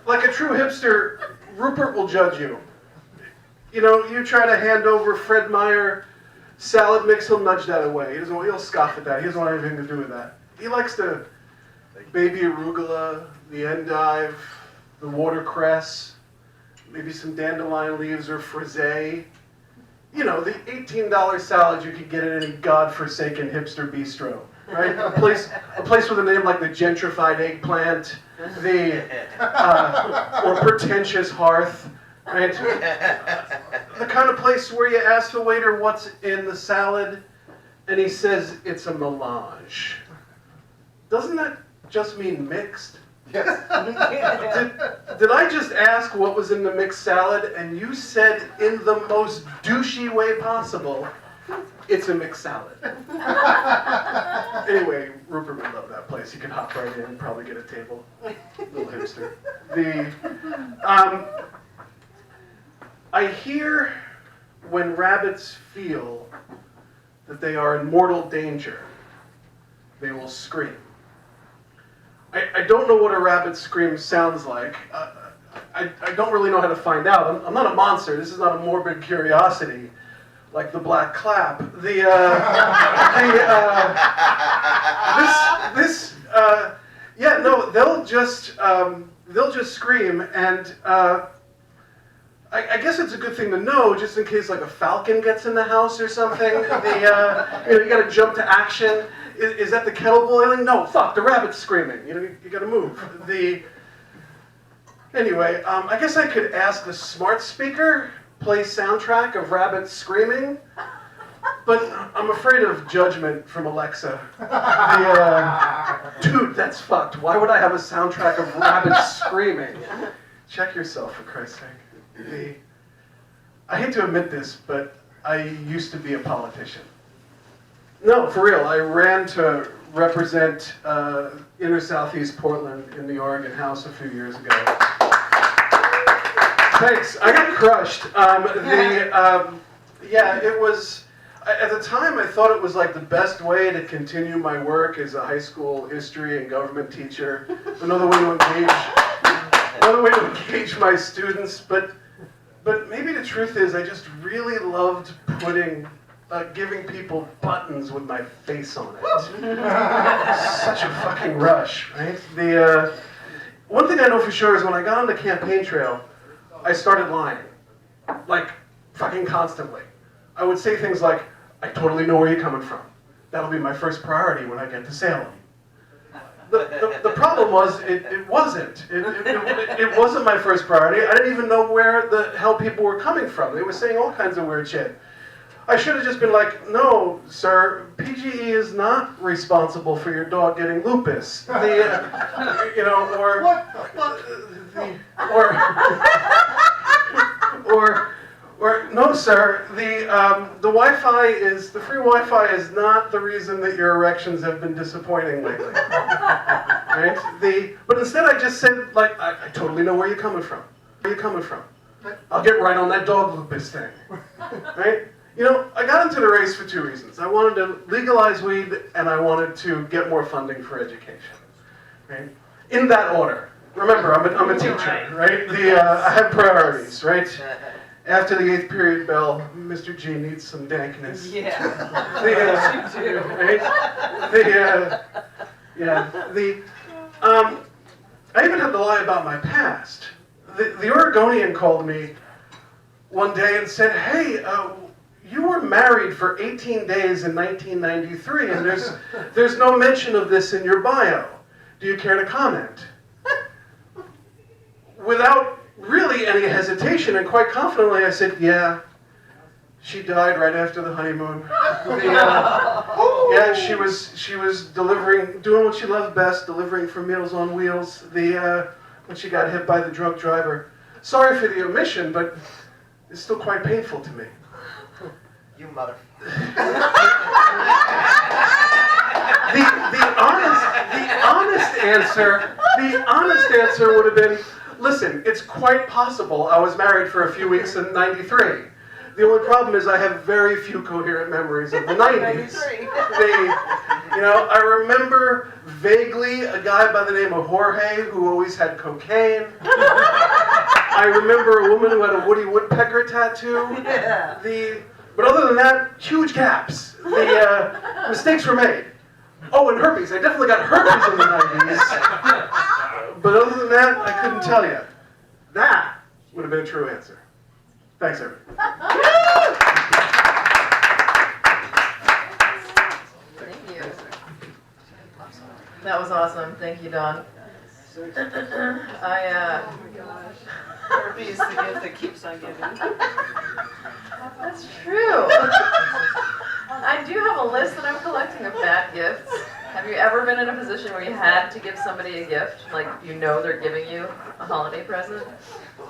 Like a true hipster, Rupert will judge you. You know, you try to hand over Fred Meyer salad mix, he'll nudge that away. He'll scoff at that. He doesn't want anything to do with that. He likes the baby arugula, the endive, the watercress, maybe some dandelion leaves or frisee. You know, the $18 salad you could get at any godforsaken hipster bistro, right? A place with a name like the gentrified eggplant, or pretentious hearth, right? The kind of place where you ask the waiter what's in the salad, and he says it's a melange. Doesn't that just mean mixed? Yes. Did I just ask what was in the mixed salad, and you said in the most douchey way possible, it's a mixed salad. Anyway, Rupert would love that place. He could hop right in and probably get a table. Little hipster. I hear when rabbits feel that they are in mortal danger, they will scream. I don't know what a rabbit scream sounds like. I don't really know how to find out. I'm not a monster. This is not a morbid curiosity like the black clap. They'll just scream, and I guess it's a good thing to know, just in case like a falcon gets in the house or something. You got to jump to action. Is that the kettle boiling? No, fuck, the rabbit's screaming. You got to move. Anyway, I guess I could ask the smart speaker play soundtrack of rabbits screaming, but I'm afraid of judgment from Alexa. Dude, that's fucked. Why would I have a soundtrack of rabbits screaming? Check yourself, for Christ's sake. I hate to admit this, but I used to be a politician. No, for real. I ran to represent inner southeast Portland in the Oregon House a few years ago. Thanks. I got crushed. It was, at the time I thought it was like the best way to continue my work as a high school history and government teacher. Another way to engage my students, but maybe the truth is I just really loved giving people buttons with my face on it. Such a fucking rush, right? One thing I know for sure is when I got on the campaign trail, I started lying. Like, fucking constantly. I would say things like, I totally know where you're coming from. That'll be my first priority when I get to Salem. The problem was, it wasn't. It wasn't my first priority. I didn't even know where the hell people were coming from. They were saying all kinds of weird shit. I should have just been like, no, sir, PGE is not responsible for your dog getting lupus. Or no, sir, the free Wi-Fi is not the reason that your erections have been disappointing lately. Right? But instead I just said, like, I totally know where you're coming from. Where you're coming from. I'll get right on that dog lupus thing. Right? I got into the race for two reasons. I wanted to legalize weed, and I wanted to get more funding for education. Right? In that order. Remember, I'm a teacher, right? I have priorities, right? After the 8th period bell, Mr. G needs some dankness. Yeah. You do. Right? I even had to lie about my past. The Oregonian called me one day and said, hey, you were married for 18 days in 1993, and there's no mention of this in your bio. Do you care to comment? Without really any hesitation, and quite confidently, I said, yeah. She died right after the honeymoon. She was doing what she loved best, delivering for Meals on Wheels, when she got hit by the drunk driver. Sorry for the omission, but it's still quite painful to me. You motherfucker. The honest answer would have been, listen, it's quite possible I was married for a few weeks in '93. The only problem is I have very few coherent memories of the 90s. I remember vaguely a guy by the name of Jorge who always had cocaine. I remember a woman who had a Woody Woodpecker tattoo. Yeah. But other than that, huge gaps. The mistakes were made. Oh, and herpes. I definitely got herpes in the 90s. But other than that, I couldn't tell you. That would have been a true answer. Thanks, everybody. Thank you. That was awesome. Thank you, Don. Herpes, the gift that keeps on giving. That's true. I do have a list that I'm collecting of bad gifts. Have you ever been in a position where you had to give somebody a gift? Like, you know they're giving you a holiday present?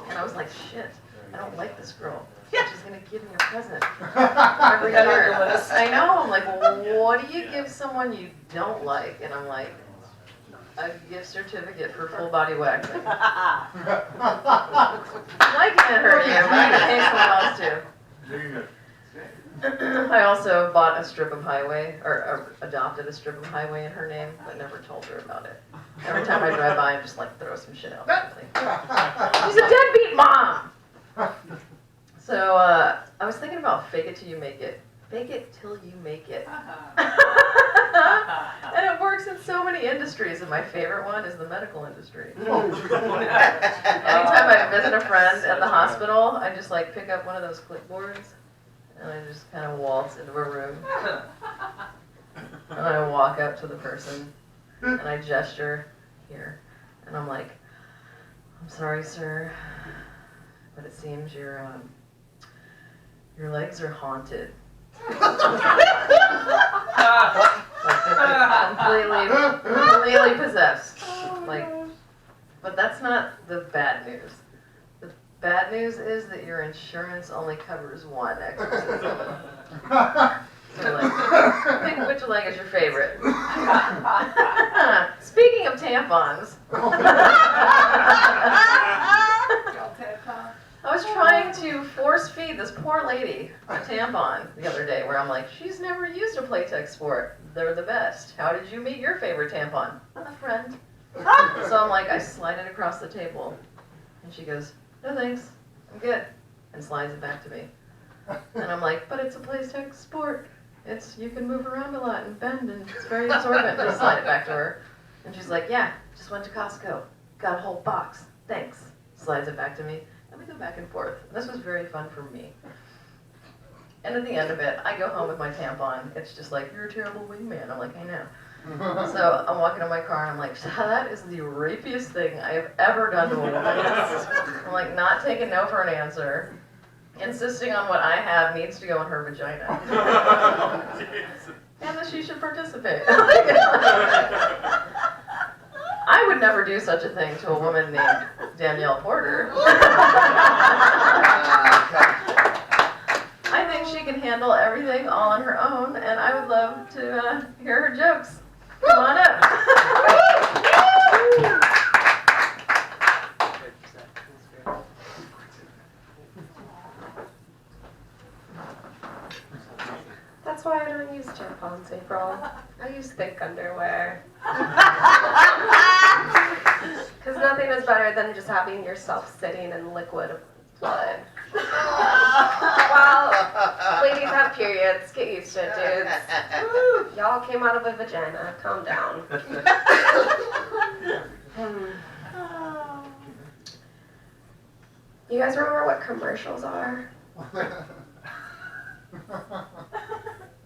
And I was like, shit, I don't like this girl. She's gonna give me a present every year. I know, I'm like, well, what do you give someone you don't like? And I'm like, a gift certificate for full body waxing. I can't hurt you, but I can pay someone else too. I also bought a strip of highway, or adopted a strip of highway in her name, but never told her about it. Every time I drive by, I just like throw some shit out. Like, she's a deadbeat mom! So, I was thinking about fake it till you make it. Fake it till you make it. And it works in so many industries, and my favorite one is the medical industry. Anytime I visit a friend at the hospital, I just like pick up one of those clipboards, and I just kind of waltz into a room. And I walk up to the person, and I gesture here, and I'm like, I'm sorry, sir, but it seems your legs are haunted. completely possessed. Like, but that's not the bad news. The bad news is that your insurance only covers one exorcism. So like, pick which leg is your favorite. Speaking of tampons. I was trying to force feed this poor lady a tampon the other day where I'm like, she's never used a Playtex sport. They're the best. How did you meet your favorite tampon? A friend. So I'm like, I slide it across the table. And she goes, no thanks, I'm good. And slides it back to me. And I'm like, but it's a Playtex sport. You can move around a lot and bend and it's very absorbent. Just slide it back to her. And she's like, yeah, just went to Costco. Got a whole box. Thanks. Slides it back to me. And we go back and forth. This was very fun for me. And at the end of it, I go home with my tampon. It's just like, you're a terrible wingman. I'm like, I know. So I'm walking to my car and I'm like, that is the rapiest thing I have ever done to a woman. I'm like, not taking no for an answer. Insisting on what I have needs to go in her vagina. And that she should participate. I would never do such a thing to a woman named Danielle Porter. I think she can handle everything all on her own, and I would love to hear her jokes. Come on up. That's why I don't use tampons, April. I use thick underwear. Because nothing is better than just having yourself sitting in liquid blood. Well, ladies have periods. Get used to it, dudes. Woo, y'all came out of a vagina. Calm down. You guys remember what commercials are?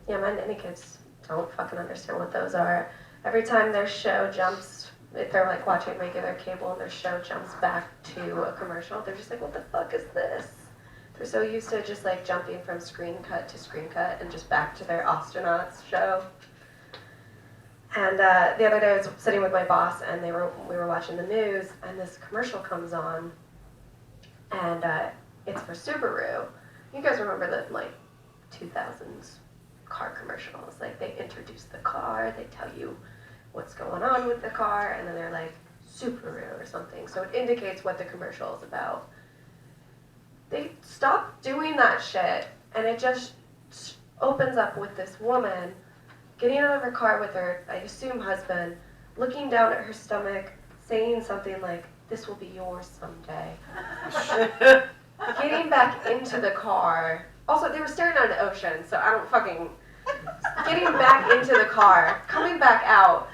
Yeah, my nanny kids don't fucking understand what those are. Every time their show jumps, if they're like watching regular cable and their show jumps back to a commercial, they're just like, what the fuck is this? They're so used to just like jumping from screen cut to screen cut and just back to their astronauts show. And the other day I was sitting with my boss and we were watching the news and this commercial comes on and it's for Subaru. You guys remember the like 2000s car commercials? Like they introduce the car, they tell you what's going on with the car, and then they're like Subaru or something. So it indicates what the commercial is about. They stopped doing that shit, and it just opens up with this woman getting out of her car with her, I assume, husband, looking down at her stomach, saying something like, "This will be yours someday." Getting back into the car Also, they were staring at an ocean, so I don't fucking... Getting back into the car, coming back out,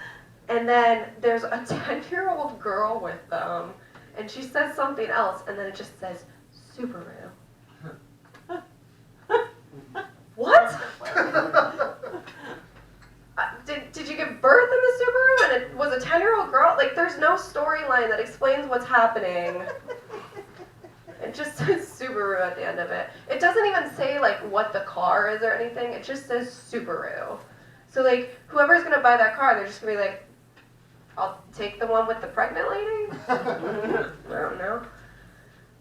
and then there's a 10-year-old girl with them, and she says something else, and then it just says, Subaru. What? Did you give birth in the Subaru and it was a 10-year-old girl? Like, there's no storyline that explains what's happening. It just says Subaru at the end of it. It doesn't even say, like, what the car is or anything. It just says Subaru. So, like, whoever's going to buy that car, they're just going to be like, I'll take the one with the pregnant lady? I don't know.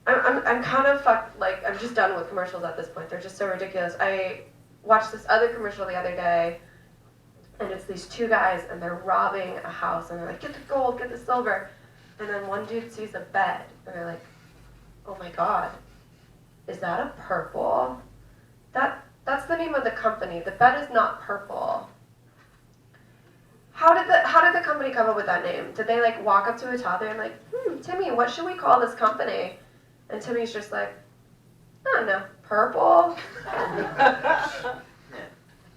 I'm kind of fucked, like, I'm just done with commercials at this point. They're just so ridiculous. I watched this other commercial the other day, and it's these two guys, and they're robbing a house, and they're like, get the gold, get the silver. And then one dude sees a bed, and they're like, oh my god, is that a purple? That's the name of the company. The bed is not purple. How did the company come up with that name? Did they like walk up to a toddler and like, Timmy, what should we call this company? And Timmy's just like, I don't know, purple?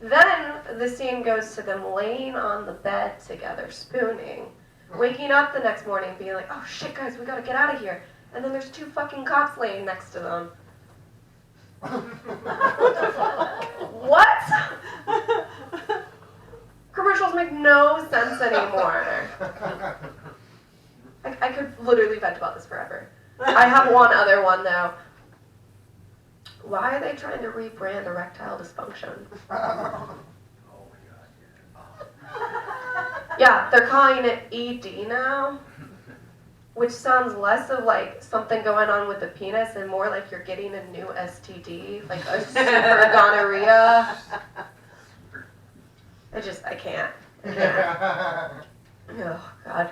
Then the scene goes to them laying on the bed together, spooning, waking up the next morning being like, oh shit guys, we gotta get out of here. And then there's two fucking cops laying next to them. What? Commercials make no sense anymore. I could literally vent about this forever. I have one other one though. Why are they trying to rebrand erectile dysfunction? Yeah, they're calling it ED now, which sounds less of like something going on with the penis and more like you're getting a new STD, like a super gonorrhea. I can't. Oh, God.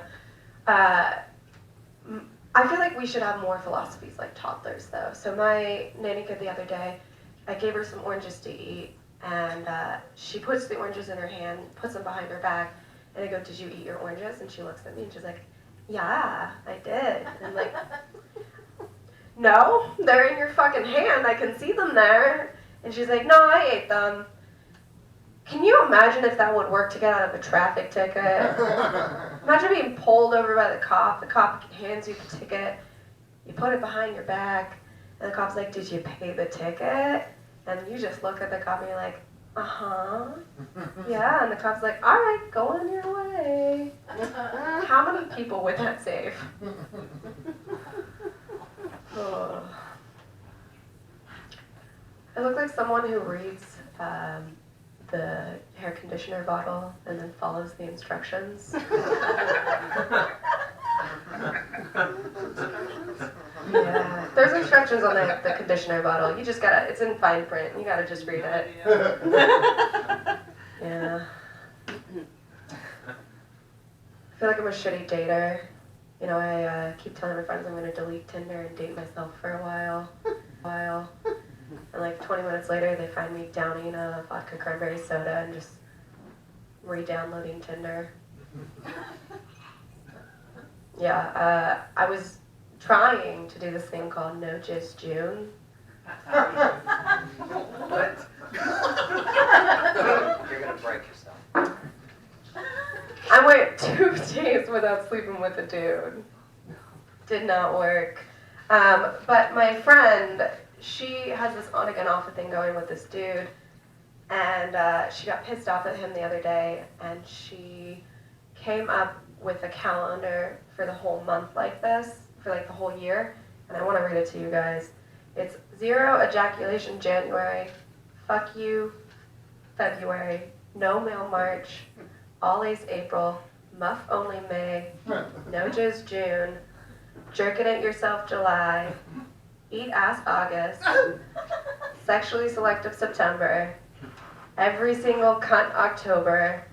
I feel like we should have more philosophies like toddlers, though. So my nanny kid the other day, I gave her some oranges to eat, and she puts the oranges in her hand, puts them behind her back, and I go, did you eat your oranges? And she looks at me, and she's like, yeah, I did. And I'm like, no, they're in your fucking hand. I can see them there. And she's like, no, I ate them. Can you imagine if that would work to get out of a traffic ticket? Imagine being pulled over by the cop. The cop hands you the ticket. You put it behind your back. And the cop's like, did you pay the ticket? And you just look at the cop and you're like, uh-huh. Yeah. And the cop's like, all right, go on your way. How many people would that save? Oh. I look like someone who reads the hair conditioner bottle and then follows the instructions. Yeah, there's instructions on the conditioner bottle. You just gotta, it's in fine print. You gotta just read it. Yeah. I feel like I'm a shitty dater. You know, I keep telling my friends I'm gonna delete Tinder and date myself for a while. And like 20 minutes later, they find me downing a vodka cranberry soda and just re-downloading Tinder. Yeah, I was trying to do this thing called No Jizz June. What? You're gonna break yourself. I went 2 days without sleeping with a dude. Did not work. But my friend, she has this on again off thing going with this dude, and she got pissed off at him the other day, and she came up with a calendar for the whole month like this, for like the whole year, and I want to read it to you guys. It's 0 ejaculation January, fuck you February, no mail March, always April, muff only May, no jizz June, jerking it yourself July, eat ass August, sexually selective September, every single cunt October,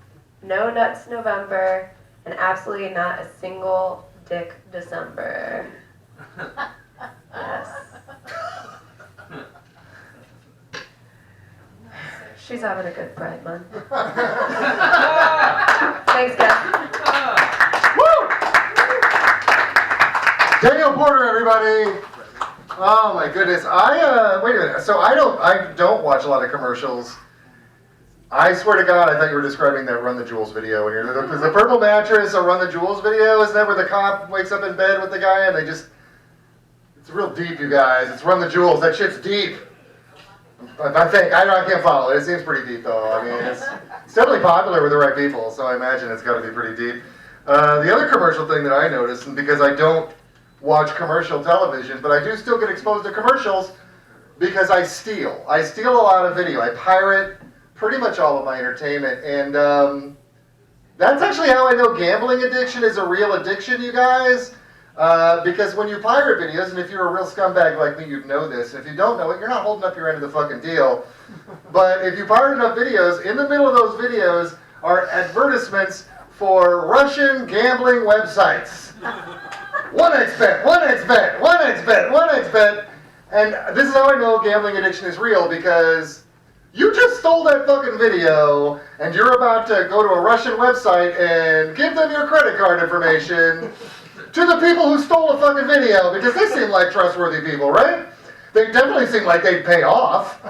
no nuts November, and absolutely not a single dick December. Yes. She's having a good Pride Month. Thanks, guys. Woo! Daniel Porter, everybody. Oh my goodness. Wait a minute. So I don't watch a lot of commercials. I swear to God, I thought you were describing that Run the Jewels video. Is the purple mattress a Run the Jewels video? Isn't that where the cop wakes up in bed with the guy and they just... It's real deep, you guys. It's Run the Jewels. That shit's deep. I think. I can't follow it. It seems pretty deep, though. I mean, it's definitely popular with the right people, so I imagine it's got to be pretty deep. The other commercial thing that I noticed, and because I don't watch commercial television, but I do still get exposed to commercials because I steal. I steal a lot of video. I pirate pretty much all of my entertainment, and that's actually how I know gambling addiction is a real addiction, you guys. Because when you pirate videos, and if you're a real scumbag like me, you'd know this. If you don't know it, you're not holding up your end of the fucking deal. But if you pirate enough videos, in the middle of those videos are advertisements for Russian gambling websites. 1xBet, 1xBet, 1xBet, 1xBet. And this is how I know gambling addiction is real, because you just stole that fucking video, and you're about to go to a Russian website and give them your credit card information to the people who stole the fucking video, because they seem like trustworthy people, right? They definitely seem like they'd pay off.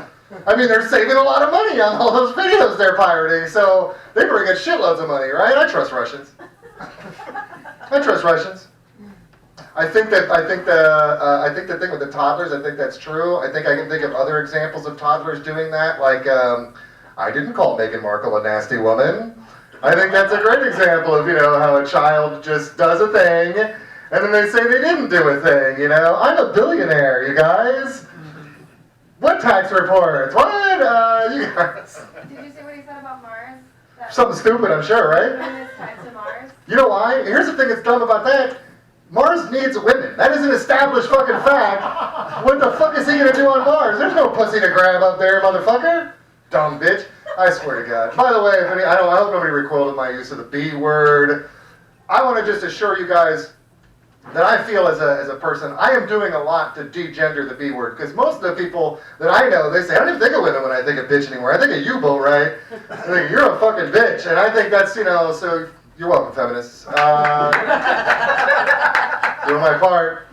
I mean, they're saving a lot of money on all those videos they're pirating, so they bring in shitloads of money, right? I trust Russians. I trust Russians. I think the thing with the toddlers, I think that's true. I think I can think of other examples of toddlers doing that, like, I didn't call Meghan Markle a nasty woman. I think that's a great example of, how a child just does a thing, and then they say they didn't do a thing, I'm a billionaire, you guys. What tax reports? What? You guys. Did you see what he said about Mars? Something stupid, I'm sure, right? Women is tied to Mars. You know why? Here's the thing that's dumb about that. Mars needs women. That is an established fucking fact. What the fuck is he gonna do on Mars? There's no pussy to grab up there, motherfucker. Dumb bitch. I swear to God. By the way, I hope nobody recoiled my use of the B word. I want to just assure you guys that I feel as a person, I am doing a lot to de-gender the B word, because most of the people that I know, they say, I don't even think of women when I think of bitch anymore. I think of you, Bo, right? I think you're a fucking bitch, and I think that's, so you're welcome, feminists. Doing my part.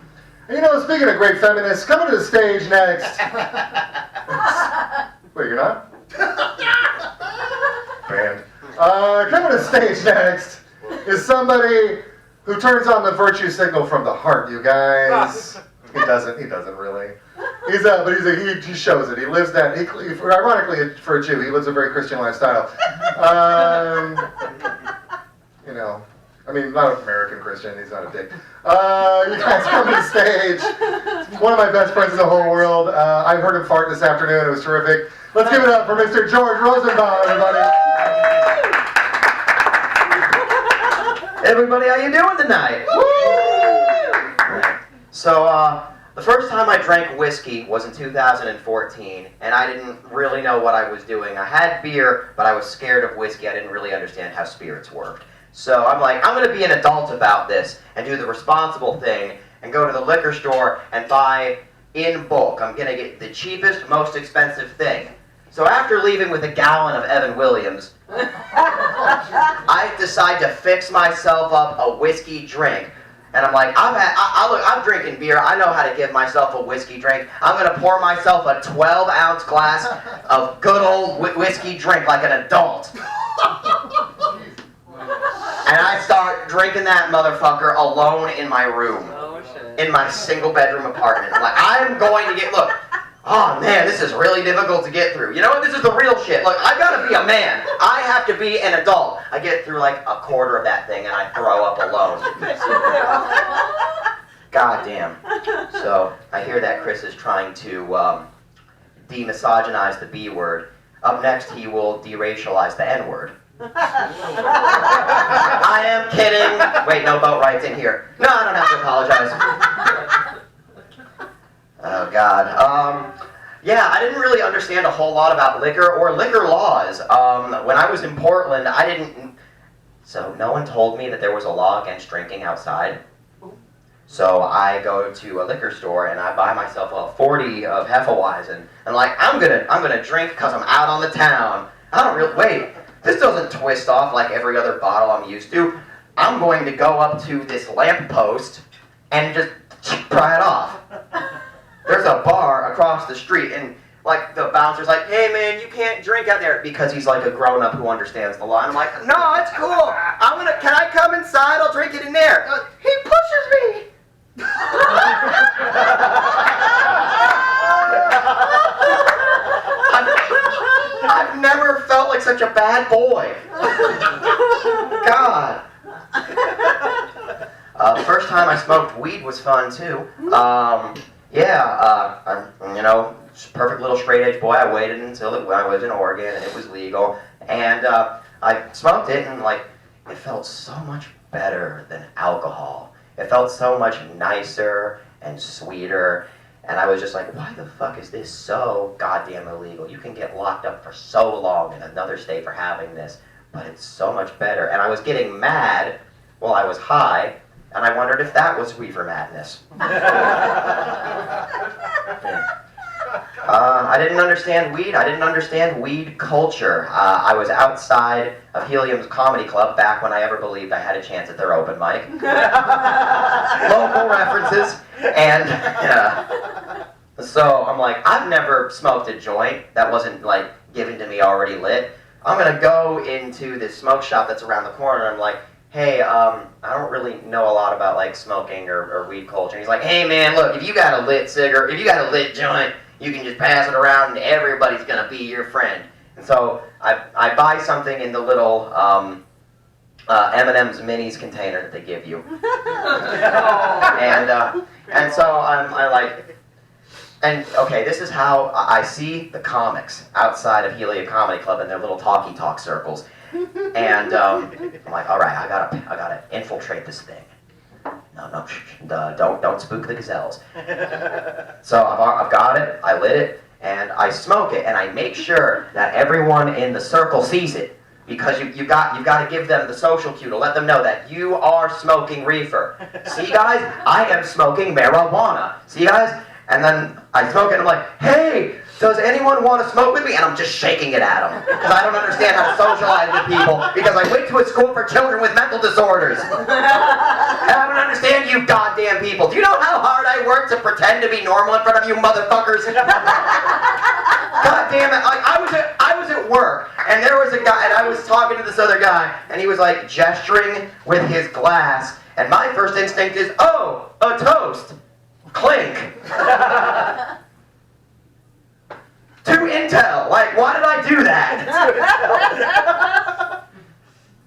And, speaking of great feminists, coming to the stage next. Wait, you're not? Banned. Coming to the stage next is somebody who turns on the virtue signal from the heart, you guys. He doesn't really. But he shows it. He lives that, ironically for a Jew, he lives a very Christian lifestyle. Not an American Christian, he's not a dick. You guys come to the stage. One of my best friends in the whole world. I heard him fart this afternoon, it was terrific. Let's give it up for Mr. George Rosenbaum, everybody. Everybody, how you doing tonight? So, the first time I drank whiskey was in 2014, and I didn't really know what I was doing. I had beer, but I was scared of whiskey. I didn't really understand how spirits worked. So I'm like, I'm going to be an adult about this and do the responsible thing and go to the liquor store and buy in bulk. I'm going to get the cheapest, most expensive thing. So after leaving with a gallon of Evan Williams, I decide to fix myself up a whiskey drink. And I'm like, I'm drinking beer. I know how to give myself a whiskey drink. I'm going to pour myself a 12-ounce glass of good old whiskey drink like an adult. And I start drinking that motherfucker alone in my room. In my single-bedroom apartment. I'm like, I'm going to get, look, oh man, this is really difficult to get through. You know what? This is the real shit. Look, I've got to be a man. I have to be an adult. I get through like a quarter of that thing and I throw up alone. God damn. So, I hear that Chris is trying to demisogynize the B word. Up next, he will deracialize the N word. I am kidding. Wait, no boat rights in here. No, I don't have to apologize. Oh, God. Yeah, I didn't really understand a whole lot about liquor or liquor laws. When I was in Portland, I didn't... So no one told me that there was a law against drinking outside. So I go to a liquor store and I buy myself a 40 of Hefeweizen. And I'm like, I'm gonna drink because I'm out on the town. I don't really... Wait, this doesn't twist off like every other bottle I'm used to. I'm going to go up to this lamppost and just pry it off. there's a bar across the street, and like the bouncer's like, hey man, you can't drink out there, because he's like a grown-up who understands the law. And I'm like, no, it's cool. Can I come inside? I'll drink it in there. He pushes me. I've never felt like such a bad boy. God. The first time I smoked weed was fun too. Perfect little straight edge boy. I waited until I was in Oregon and it was legal, and I smoked it, and like it felt so much better than alcohol. It felt so much nicer and sweeter, and I was just like, why the fuck is this so goddamn illegal? You can get locked up for so long in another state for having this, but it's so much better. And I was getting mad while I was high, and I wondered if that was reefer madness. I didn't understand weed. I didn't understand weed culture. I was outside of Helium's comedy club back when I ever believed I had a chance at their open mic. Local references. And so I'm like, I've never smoked a joint that wasn't like given to me already lit. I'm going to go into this smoke shop that's around the corner, and I'm like, hey, I don't really know a lot about like smoking or weed culture. And he's like, hey man, look, if you got a lit cigarette, if you got a lit joint, you can just pass it around and everybody's gonna be your friend. And so I buy something in the little M&M's minis container that they give you. And so I like, and okay, this is how I see the comics outside of Helium Comedy Club in their little talkie talk circles. And I'm like, all right, I gotta infiltrate this thing. No, don't spook the gazelles. So I've got it, I lit it, and I smoke it, and I make sure that everyone in the circle sees it, because you've got to give them the social cue to let them know that you are smoking reefer. See guys, I am smoking marijuana. See guys? And then I smoke it, and I'm like, hey, does anyone want to smoke with me? And I'm just shaking it at them, because I don't understand how to socialize with people, because I went to a school for children with mental disorders. And I don't understand you goddamn people. Do you know how hard I work to pretend to be normal in front of you motherfuckers? God damn it. Like, I was at work, and there was a guy, and I was talking to this other guy, and he was like gesturing with his glass, and my first instinct is, oh, a toast. Clink. To Intel. Like, why did I do that?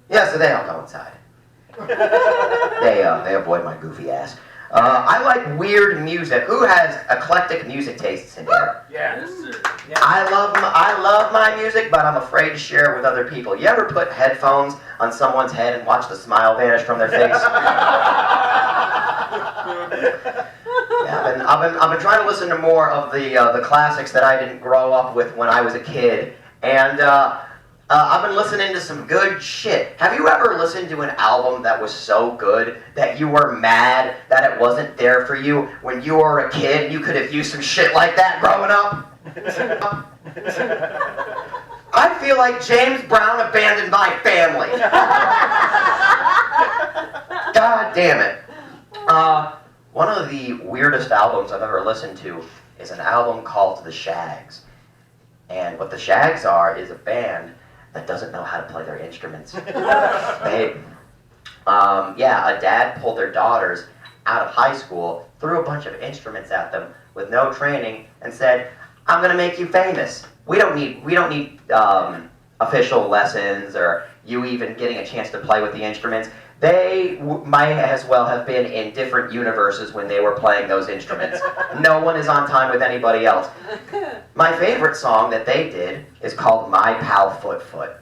Yeah, so they all go inside. They avoid my goofy ass. I like weird music. Who has eclectic music tastes in here? Yes. Yeah. I love my music, but I'm afraid to share it with other people. You ever put headphones on someone's head and watch the smile vanish from their face? Yeah, I've been trying to listen to more of the classics that I didn't grow up with when I was a kid, and I've been listening to some good shit. Have you ever listened to an album that was so good that you were mad that it wasn't there for you when you were a kid and you could have used some shit like that growing up? I feel like James Brown abandoned my family. God damn it. One of the weirdest albums I've ever listened to is an album called The Shags. And what The Shags are is a band that doesn't know how to play their instruments. A dad pulled their daughters out of high school, threw a bunch of instruments at them with no training, and said, I'm gonna make you famous. We don't need official lessons or you even getting a chance to play with the instruments. They might as well have been in different universes when they were playing those instruments. No one is on time with anybody else. My favorite song that they did is called My Pal Foot Foot.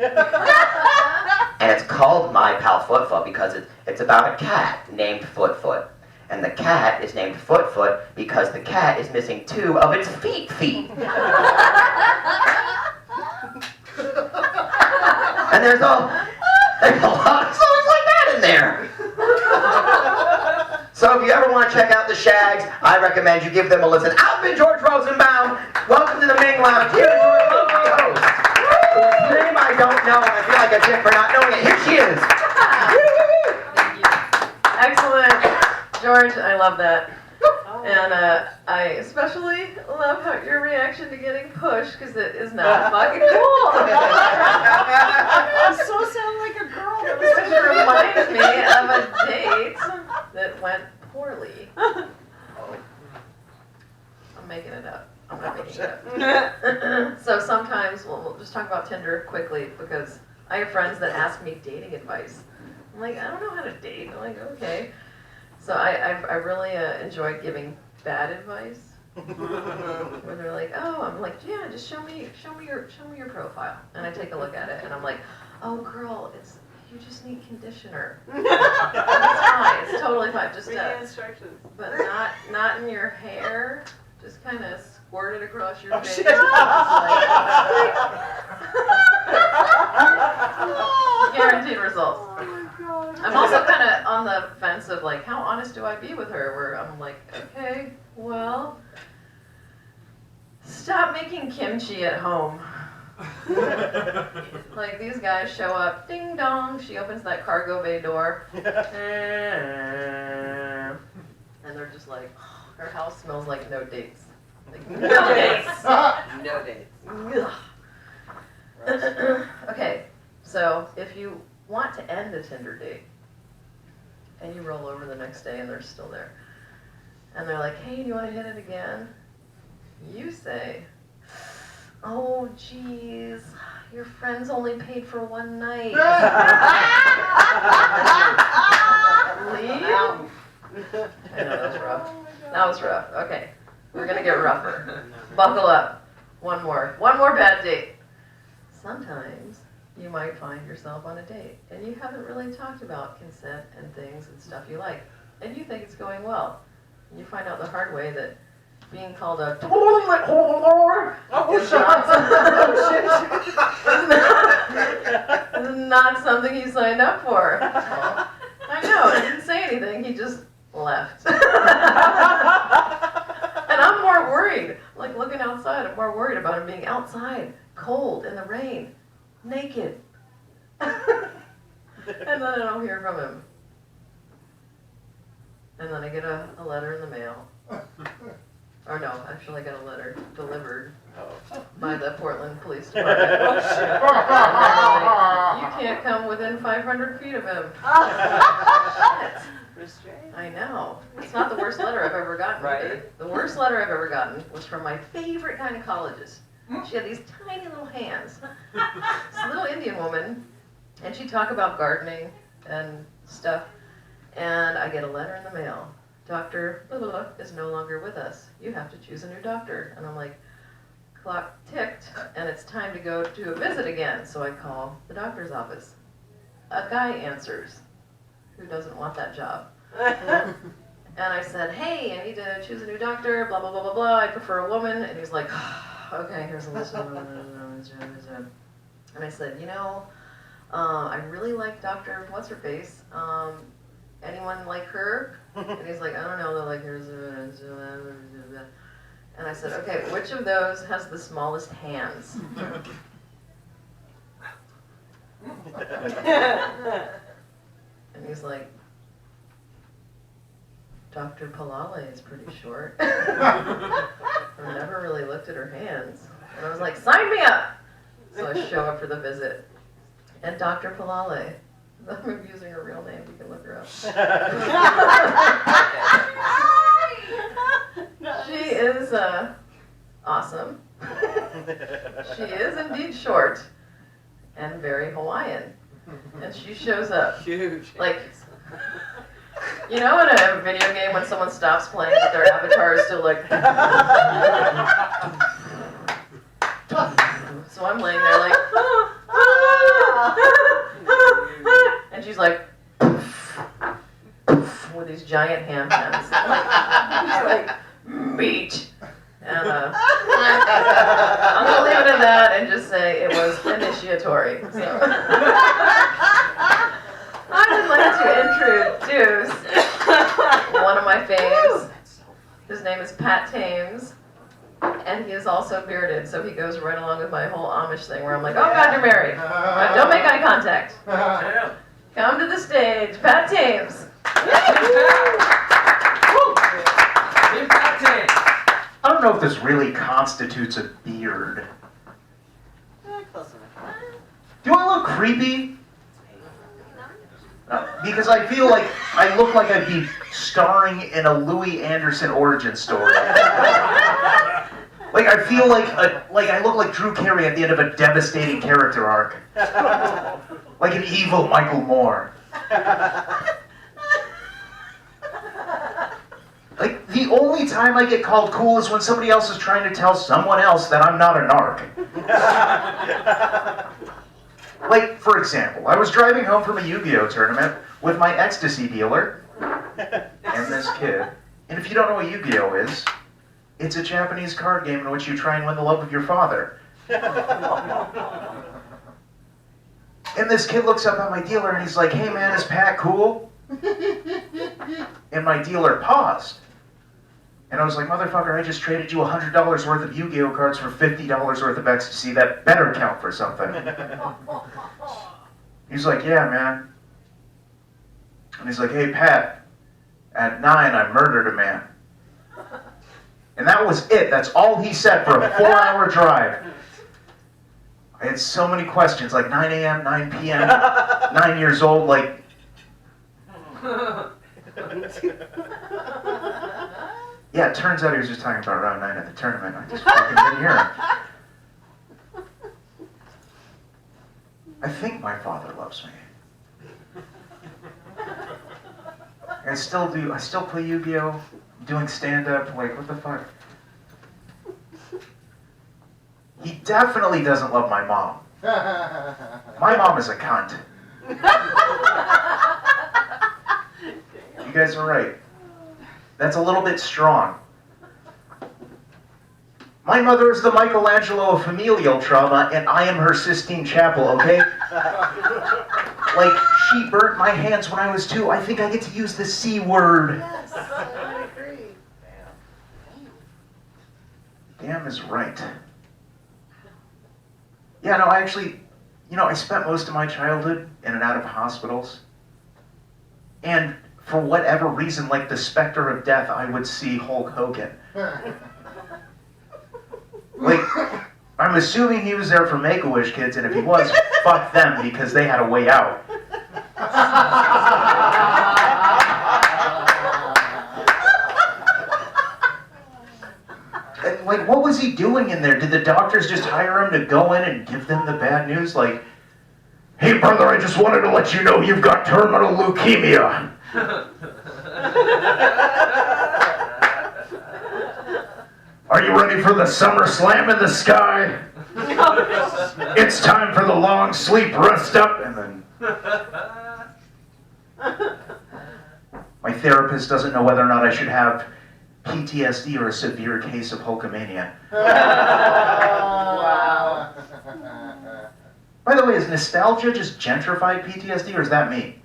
And it's called My Pal Foot Foot because it's about a cat named Foot Foot. And the cat is named Foot Foot because the cat is missing 2 of its feet. And there's a lot of songs like that in there. So if you ever want to check out the Shags, I recommend you give them a listen. I've been George Rosenbaum. Welcome to the Ming Lounge. Here is your lovely host, whose name I don't know, and I feel like a dick for not knowing it. Here she is. Excellent. George, I love that. And I especially love how your reaction to getting pushed, because it is not fucking cool. You so sound like a girl that was Which reminds me of a date that went poorly. I'm making it up. I'm not making it up. So sometimes we'll just talk about Tinder quickly, because I have friends that ask me dating advice. I'm like, I don't know how to date. I'm like, okay. So I really enjoy giving bad advice. Where they're like, oh, I'm like, yeah, just show me your profile, and I take a look at it, and I'm like, oh, girl, you just need conditioner. It's fine. It's totally fine. Just instructions. but not in your hair. Just kind of squirt it across your face. Shit. Guaranteed results. Oh my God. I'm also kind of on the fence of like, how honest do I be with her? Where I'm like, okay, well, stop making kimchi at home. Like, these guys show up, ding dong, she opens that cargo bay door, and they're just like, her house smells like no dates. Like, no dates. No dates. Ugh. Okay, so if you want to end a Tinder date, and you roll over the next day and they're still there, and they're like, hey, do you want to hit it again? You say, oh, geez, your friends only paid for one night. Leave? I know, that was rough. That was rough. Okay, we're gonna get rougher. Buckle up. One more bad date. Sometimes you might find yourself on a date and you haven't really talked about consent and things and stuff you like, and you think it's going well. And you find out the hard way that being called a is not something you signed up for. I know, he didn't say anything, he just left. And I'm more worried, like looking outside, I'm more worried about him being outside, cold, in the rain, naked. And then I don't hear from him. And then I get a letter in the mail. Or no, actually I got a letter delivered by the Portland Police Department. You can't come within 500 feet of him. Shit. I know. It's not the worst letter I've ever gotten. Right. The worst letter I've ever gotten was from my favorite gynecologist. She had these tiny little hands. This little Indian woman, and she'd talk about gardening and stuff. And I get a letter in the mail. Dr. blah, blah, blah is no longer with us. You have to choose a new doctor. And I'm like, clock ticked, and it's time to go to a visit again. So I call the doctor's office. A guy answers, who doesn't want that job. And I said, hey, I need to choose a new doctor, blah, blah, blah, blah, blah. I prefer a woman. And he's like, okay, here's a list of and I said, you know, I really like Dr. What's-Her-Face. Anyone like her? And he's like, I don't know, they're like, here's and I said, okay, which of those has the smallest hands? And he's like, Dr. Palale is pretty short. I've never really looked at her hands. And I was like, sign me up! So I show up for the visit. And Dr. Palale, I'm using her real name, you can look her up. She is awesome. She is indeed short and very Hawaiian. And she shows up. Huge. Like, you know in a video game when someone stops playing but their avatar is still like... So I'm laying there like... And she's like... with these giant ham pens. She's like, meat. And I'm gonna leave it at that and just say it was initiatory. So. I would like to introduce one of my faves. His name is Pat Thames, and he is also bearded, so he goes right along with my whole Amish thing where I'm like, oh God, you're married. Don't make eye contact. Come to the stage, Pat Thames. don't know if this really constitutes a beard. Close enough. Do I look creepy? Because I feel like I look like I'd be starring in a Louis Anderson origin story. Like I feel like I look like Drew Carey at the end of a devastating character arc. Like an evil Michael Moore. Like the only time I get called cool is when somebody else is trying to tell someone else that I'm not a narc. Like, for example, I was driving home from a Yu-Gi-Oh tournament with my ecstasy dealer and this kid. And if you don't know what Yu-Gi-Oh is, it's a Japanese card game in which you try and win the love of your father. And this kid looks up at my dealer and he's like, "Hey man, is Pat cool?" And my dealer paused. And I was like, "Motherfucker, I just traded you $100 worth of Yu-Gi-Oh cards for $50 worth of ecstasy. That better count for something." He's like, "Yeah, man." And he's like, "Hey, Pat, at 9, I murdered a man." And that was it. That's all he said for a 4-hour drive. I had so many questions, like 9 a.m., 9 p.m., 9 years old, like... Yeah, it turns out he was just talking about round 9 at the tournament. I just fucking didn't hear him. I think my father loves me. I still play Yu-Gi-Oh! I'm doing stand-up, like, what the fuck? He definitely doesn't love my mom. My mom is a cunt. You guys are right. That's a little bit strong. My mother is the Michelangelo of familial trauma, and I am her Sistine Chapel, okay? Like, she burnt my hands when I was 2. I think I get to use the C word. Yes, I agree. Damn is right. Yeah, no, I actually, I spent most of my childhood in and out of hospitals. And for whatever reason, like the specter of death, I would see Hulk Hogan. Like, I'm assuming he was there for Make-A-Wish kids, and if he was, fuck them, because they had a way out. And, like, what was he doing in there? Did the doctors just hire him to go in and give them the bad news? Like, "Hey brother, I just wanted to let you know you've got terminal leukemia." "Are you ready for the summer slam in the sky? It's time for the long sleep, rest up." And then my therapist doesn't know whether or not I should have PTSD or a severe case of Hulkamania. Wow. By the way, is nostalgia just gentrified PTSD, or is that me?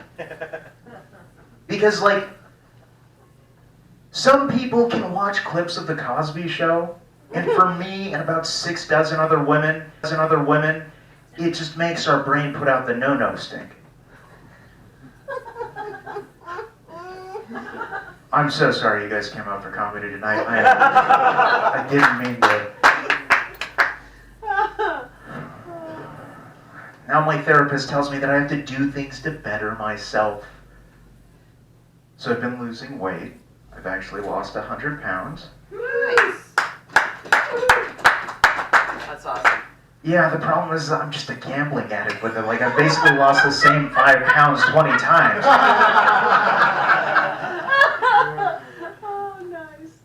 Because, like, some people can watch clips of The Cosby Show, and for me and about 6 dozen other women, it just makes our brain put out the no-no stink. I'm so sorry you guys came out for comedy tonight. I didn't mean to. Now my therapist tells me that I have to do things to better myself. So I've been losing weight. I've actually lost 100 pounds. Nice. That's awesome. Yeah, the problem is I'm just a gambling addict with it. Like, I basically lost the same 5 pounds 20 times. Oh, nice.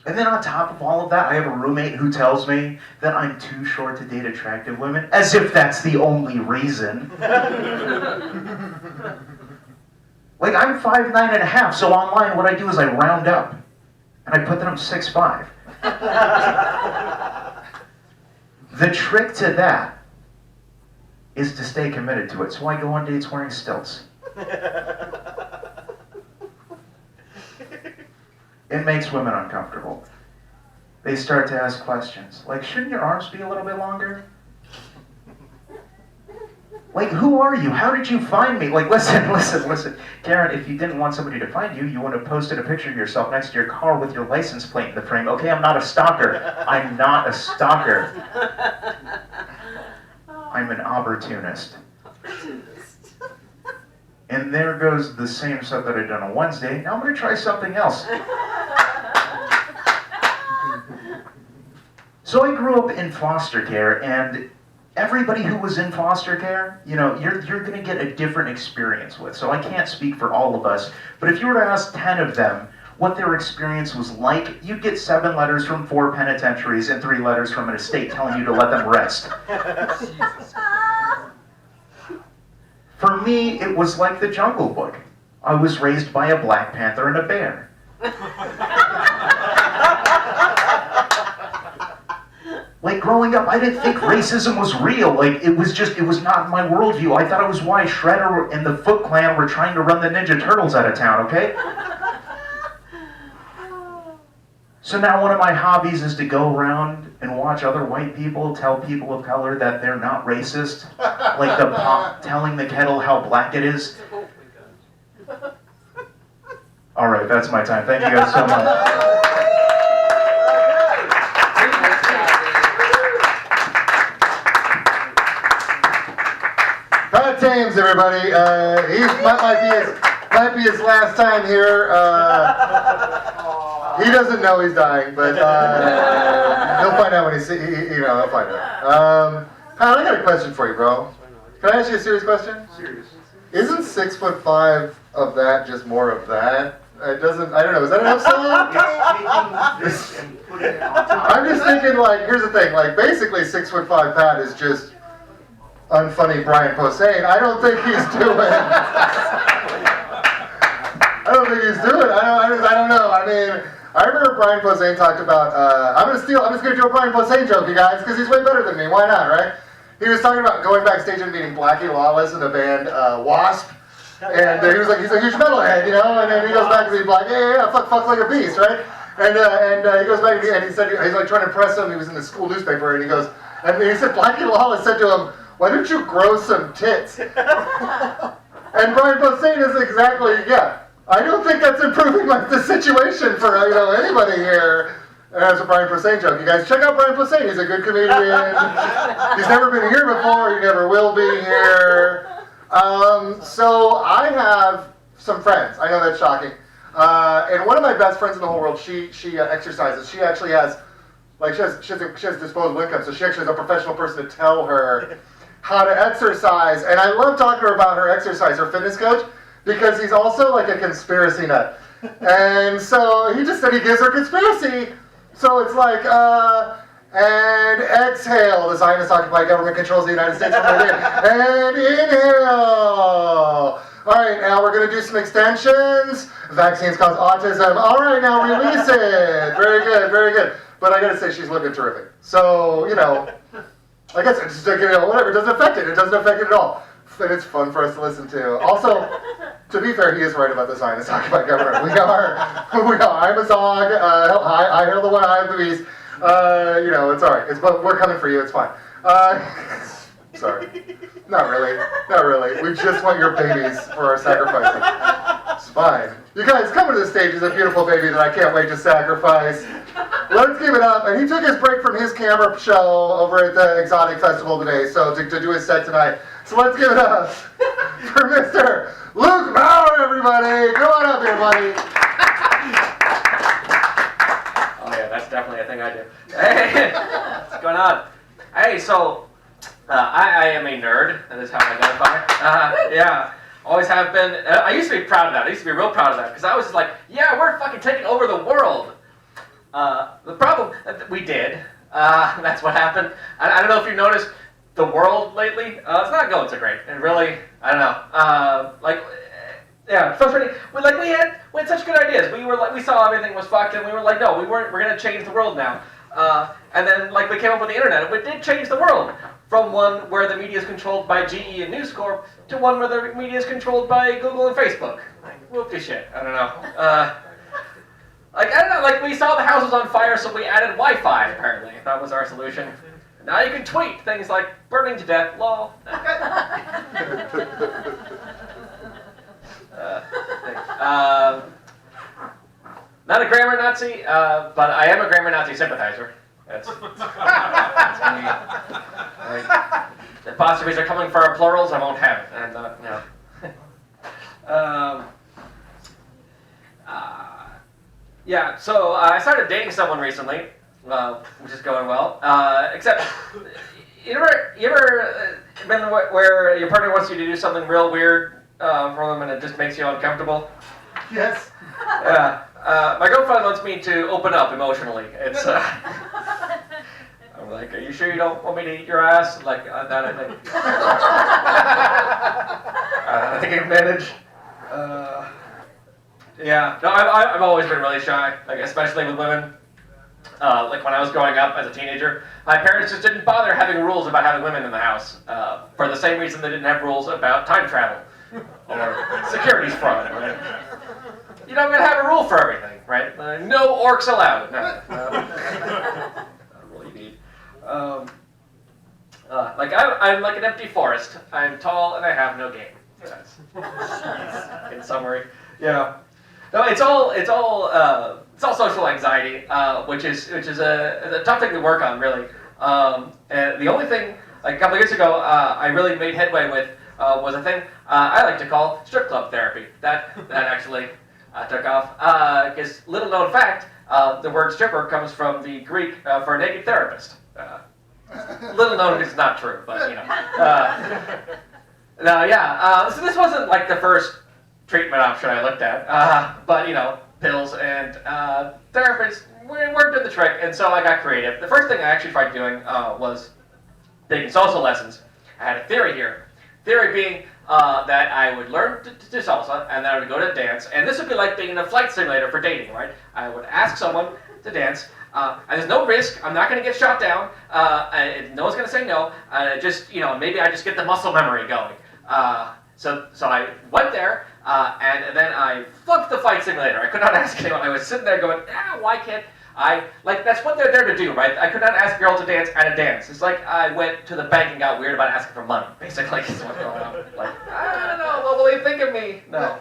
And then on top of all of that, I have a roommate who tells me that I'm too short to date attractive women, as if that's the only reason. Like, I'm 5'9.5", so online what I do is I round up, and I put that I'm 6'5". The trick to that is to stay committed to it, so I go on dates wearing stilts. It makes women uncomfortable. They start to ask questions, like, "Shouldn't your arms be a little bit longer?" Like, who are you? How did you find me? Like, listen. Karen, if you didn't want somebody to find you, you would have posted a picture of yourself next to your car with your license plate in the frame. Okay, I'm not a stalker. I'm not a stalker. I'm an opportunist. And there goes the same stuff that I'd done on Wednesday. Now I'm going to try something else. So I grew up in foster care, and everybody who was in foster care, you know, you're going to get a different experience with. So I can't speak for all of us, but if you were to ask 10 of them what their experience was like, you'd get 7 letters from 4 penitentiaries and 3 letters from an estate telling you to let them rest. For me, it was like the Jungle Book. I was raised by a Black Panther and a bear. Like, growing up, I didn't think racism was real. Like, it was not my worldview. I thought it was why Shredder and the Foot Clan were trying to run the Ninja Turtles out of town, okay? So now one of my hobbies is to go around and watch other white people tell people of color that they're not racist. Like the pot telling the kettle how black it is. All right, that's my time. Thank you guys so much. Pat Thames, everybody. He might be his last time here. He doesn't know he's dying, but he'll find out when he'll find out. Pat, I got a question for you, bro. Can I ask you a serious question? Serious. Isn't 6'5" of that just more of that? It doesn't. I don't know. Is that enough song? It's taking this and putting it on top. I'm just thinking, like, here's the thing. Like, basically, 6'5" Pat is just unfunny Brian Posehn. I don't think he's doing. I don't know. I mean, I remember Brian Posehn talked about. I'm just gonna do a Brian Posehn joke, you guys, because he's way better than me. Why not, right? He was talking about going backstage and meeting Blackie Lawless in the band Wasp, and he was like, he's a huge metalhead, you know. And then he goes back to being like, yeah, fuck like a beast, right? And he goes back and he said he's like trying to impress him. He was in the school newspaper, and he goes, and he said Blackie Lawless said to him, "Why don't you grow some tits?" And Brian Posehn is exactly, yeah. I don't think that's improving the situation for anybody here. And that's a Brian Posehn joke. You guys check out Brian Posehn. He's a good comedian. He's never been here before. He never will be here. So I have some friends. I know that's shocking. And one of my best friends in the whole world, she exercises. She actually has, she has disposable income. So she actually has a professional person to tell her how to exercise. And I love talking to her about her exercise, her fitness coach, because he's also like a conspiracy nut. And so he just said he gives her conspiracy. So it's like, and exhale, the Zionist-occupied government controls the United States from within. And inhale. All right, now we're going to do some extensions. Vaccines cause autism. All right, now release it. Very good, very good. But I got to say, she's looking terrific. So, I guess it's just, whatever. It doesn't affect it. It doesn't affect it at all. And it's fun for us to listen to. Also, to be fair, he is right about the Zionist-occupied government. We are. I'm a Zog. I hail the one eye of the beast. It's all right. But we're coming for you. It's fine. Sorry. Not really. We just want your babies for our sacrifices. It's fine. You guys, coming to the stage is a beautiful baby that I can't wait to sacrifice. Let's give it up. And he took his break from his camera show over at the Exotic Festival today, so to do his set tonight. So let's give it up for Mr. Luke Bauer, everybody. Come on up here, buddy. Oh yeah, that's definitely a thing I do. Hey, what's going on? Hey, so I am a nerd. That is how I identify. Yeah, always have been. I used to be proud of that. I used to be real proud of that because I was just like, yeah, we're fucking taking over the world. The problem we did. That's what happened. I don't know if you noticed. The world lately, it's not going so great. And really, I don't know. Frustrating. We had such good ideas. We saw everything was fucked, and we were like, no, we're gonna change the world now. And then we came up with the internet. It did change the world from one where the media is controlled by GE and News Corp to one where the media is controlled by Google and Facebook. Whoopty shit. I don't know. I don't know. We saw the house was on fire, so we added Wi-Fi. Apparently, that was our solution. Now you can tweet things like burning to death, lol. Not a grammar Nazi, but I am a grammar Nazi sympathizer. That's me. The apostrophes are coming for our plurals, I won't have it. And, yeah, so I started dating someone recently, which is going well. Except, you ever been where your partner wants you to do something real weird for them and it just makes you uncomfortable? Yes. Yeah. My girlfriend wants me to open up emotionally. It's. I'm like, are you sure you don't want me to eat your ass? Like that, I think. I think I can manage. Yeah. No, I've always been really shy, like especially with women. Like when I was growing up as a teenager, my parents just didn't bother having rules about having women in the house. For the same reason they didn't have rules about time travel or securities fraud. Right? You don't gotta have a rule for everything, right? No orcs allowed. No. Not a rule you need. Like I'm like an empty forest. I'm tall and I have no game. That's, in summary, yeah. No, it's all social anxiety, which is a tough thing to work on, really. And the only thing, like a couple of years ago, I really made headway with was a thing I like to call strip club therapy. That actually took off. Because little known fact, the word stripper comes from the Greek for a naked therapist. Little known it's not true, but you know. No, yeah. So this wasn't like the first treatment option I looked at, but you know, pills and therapists weren't doing the trick, and so I got creative. The first thing I actually tried doing was taking salsa lessons. I had a theory here. Theory being that I would learn to do salsa, and then I would go to dance, and this would be like being in a flight simulator for dating, right? I would ask someone to dance, and there's no risk. I'm not going to get shot down. And no one's going to say no. Just, you know, maybe I just get the muscle memory going. So I went there, and then I flunked the flight simulator. I could not ask anyone. I was sitting there going, why can't I? Like, that's what they're there to do, right? I could not ask a girl to dance at a dance. It's like I went to the bank and got weird about asking for money, basically. Is what's going on. Like, I don't know, what will they think of me? No.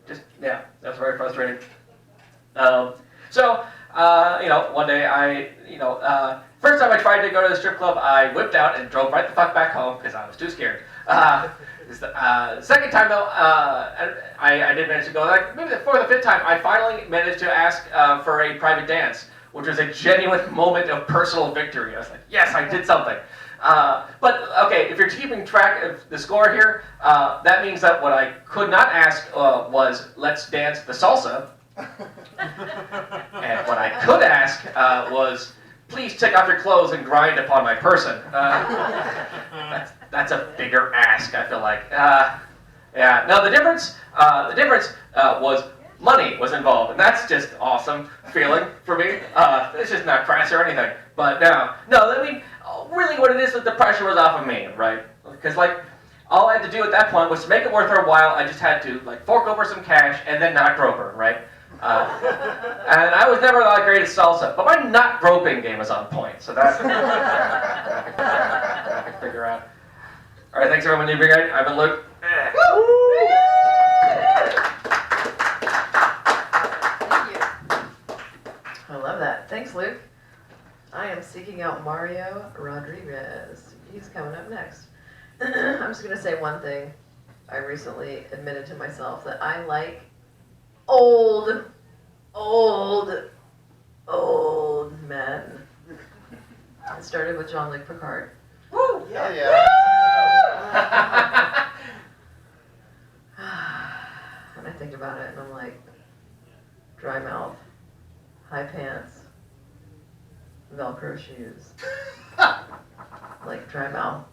Just, yeah, that's very frustrating. You know, one day first time I tried to go to the strip club, I whipped out and drove right the fuck back home because I was too scared. Second time though, I did manage to go. Like maybe the fourth or fifth time, I finally managed to ask for a private dance, which was a genuine moment of personal victory. I was like, yes, I did something. But okay, if you're keeping track of the score here, that means that what I could not ask was, let's dance the salsa. And what I could ask was, please take off your clothes and grind upon my person. That's a bigger ask, I feel like. Yeah. No, the difference was money was involved, and that's just awesome feeling for me. It's just not crass or anything. But no. I mean, really, what it is the pressure was off of me, right? Because like, all I had to do at that point was to make it worth her while. I just had to like fork over some cash and then not grope her, right? And I was never the greatest salsa, but my not groping game was on point, so that's I can figure out. All right, thanks everyone. I've been Luke. Thank you. I love that. Thanks, Luke. I am seeking out Mario Rodriguez. He's coming up next. I'm just going to say one thing. I recently admitted to myself that I like old men. It started with Jean-Luc Picard. Woo! Yeah. When I think about it, and I'm like, dry mouth, high pants, Velcro shoes, like dry mouth.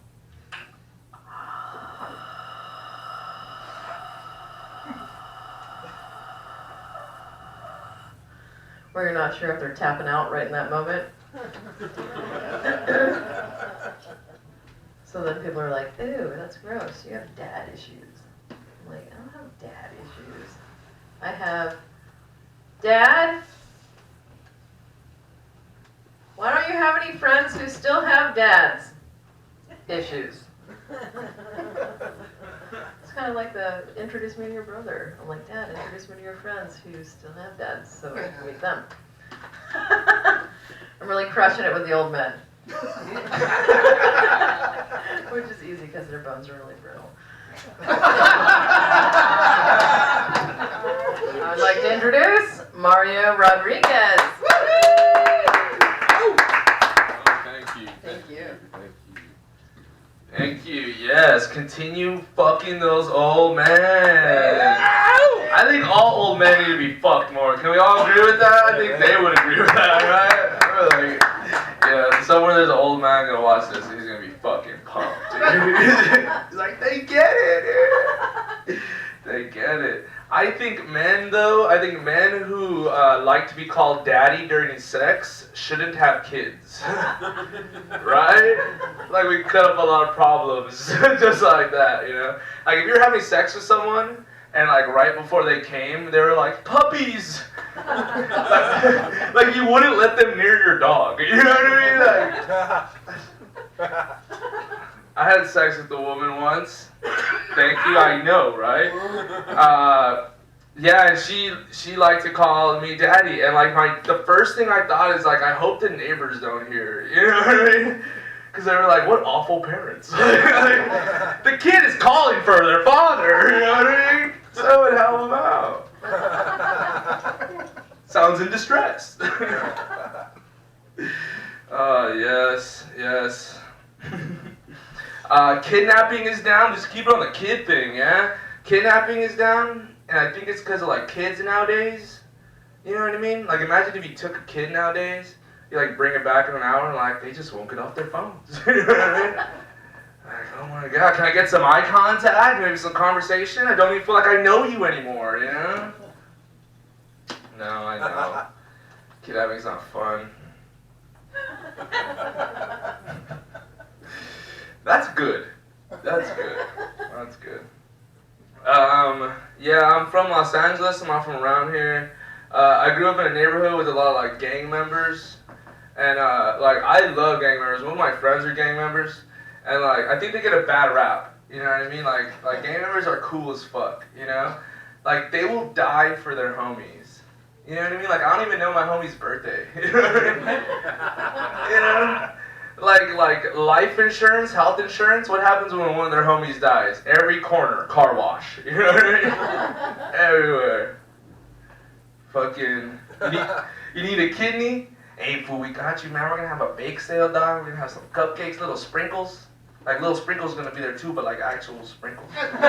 Where you're not sure if they're tapping out right in that moment. So then people are like, ew, that's gross. You have dad issues. I'm like, I don't have dad issues. I have, Dad? Why don't you have any friends who still have dads issues? It's kind of like the introduce me to your brother. I'm like, Dad, introduce me to your friends who still have dads so I can meet them. I'm really crushing it with the old men. Which is easy because their bones are really brittle. I'd like to introduce Mario Rodriguez. Thank you. Thank you. Thank you. Yes, continue fucking those old men. I think all old men need to be fucked more. Can we all agree with that? I think they would agree with that, right? Really? Yeah, somewhere there's an old man gonna watch this and he's gonna be fucking pumped. He's like, they get it, dude. They get it. I think men who like to be called daddy during sex shouldn't have kids. Right? Like we cut up a lot of problems just like that, you know? Like if you're having sex with someone and like right before they came, they were like, puppies! like you wouldn't let them near your dog. You know what I mean? Like, I had sex with a woman once. Thank you, I know, right? Yeah, and she liked to call me daddy, and like the first thing I thought is like, I hope the neighbors don't hear, you know what I mean? Because they were like, what awful parents. Like, the kid is calling for their father, you know what I mean? So it help him out. Sounds in distress. Yes. Kidnapping is down. Just keep it on the kid thing, yeah? Kidnapping is down, and I think it's because of like kids nowadays. You know what I mean? Like imagine if you took a kid nowadays, you like bring it back in an hour, and like they just won't get off their phones. You know what I mean? Like, oh my god, can I get some eye contact? Maybe some conversation? I don't even feel like I know you anymore, you know? No, I know. Kidnapping's not fun. That's good. That's good. Yeah, I'm from Los Angeles. I'm not from around here. I grew up in a neighborhood with a lot of like gang members, and like I love gang members. One of my friends are gang members, and like I think they get a bad rap. You know what I mean? Like gang members are cool as fuck. You know, like they will die for their homies. You know what I mean? Like I don't even know my homie's birthday. You know what I mean? You know? Like life insurance, health insurance, what happens when one of their homies dies? Every corner, car wash. You know what I mean? Everywhere. Fucking, you need a kidney? Hey fool, we got you, man. We're gonna have a bake sale, dog. We're gonna have some cupcakes, little sprinkles. Like little sprinkles gonna be there too, but like actual sprinkles. Cupcakes.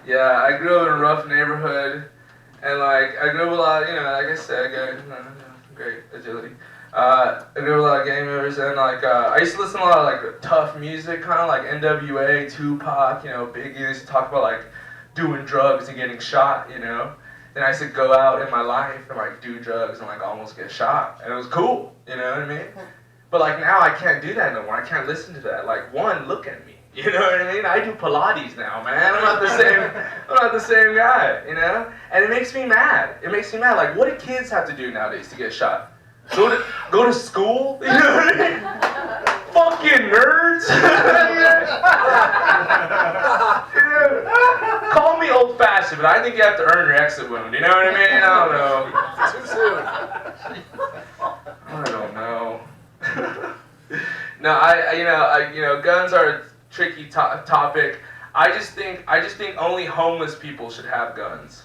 Yeah, I grew up in a rough neighborhood. And like, I grew up with a lot of, you know, like I said, great agility. I grew up with a lot of gang members, and like, I used to listen to a lot of like tough music, kind of like NWA, Tupac, you know, Biggie. They used to talk about like doing drugs and getting shot, you know. Then I used to go out in my life and like do drugs and like almost get shot, and it was cool, you know what I mean? But like now I can't do that no more. I can't listen to that. Like one, look at me. You know what I mean? I do Pilates now, man. I'm not the same guy, you know? And it makes me mad. Like, what do kids have to do nowadays to get shot? Go to school? You know what I mean? Fucking nerds. Yeah. Call me old-fashioned, but I think you have to earn your exit wound. You know what I mean? I don't know. No, guns are a tricky topic. I just think only homeless people should have guns.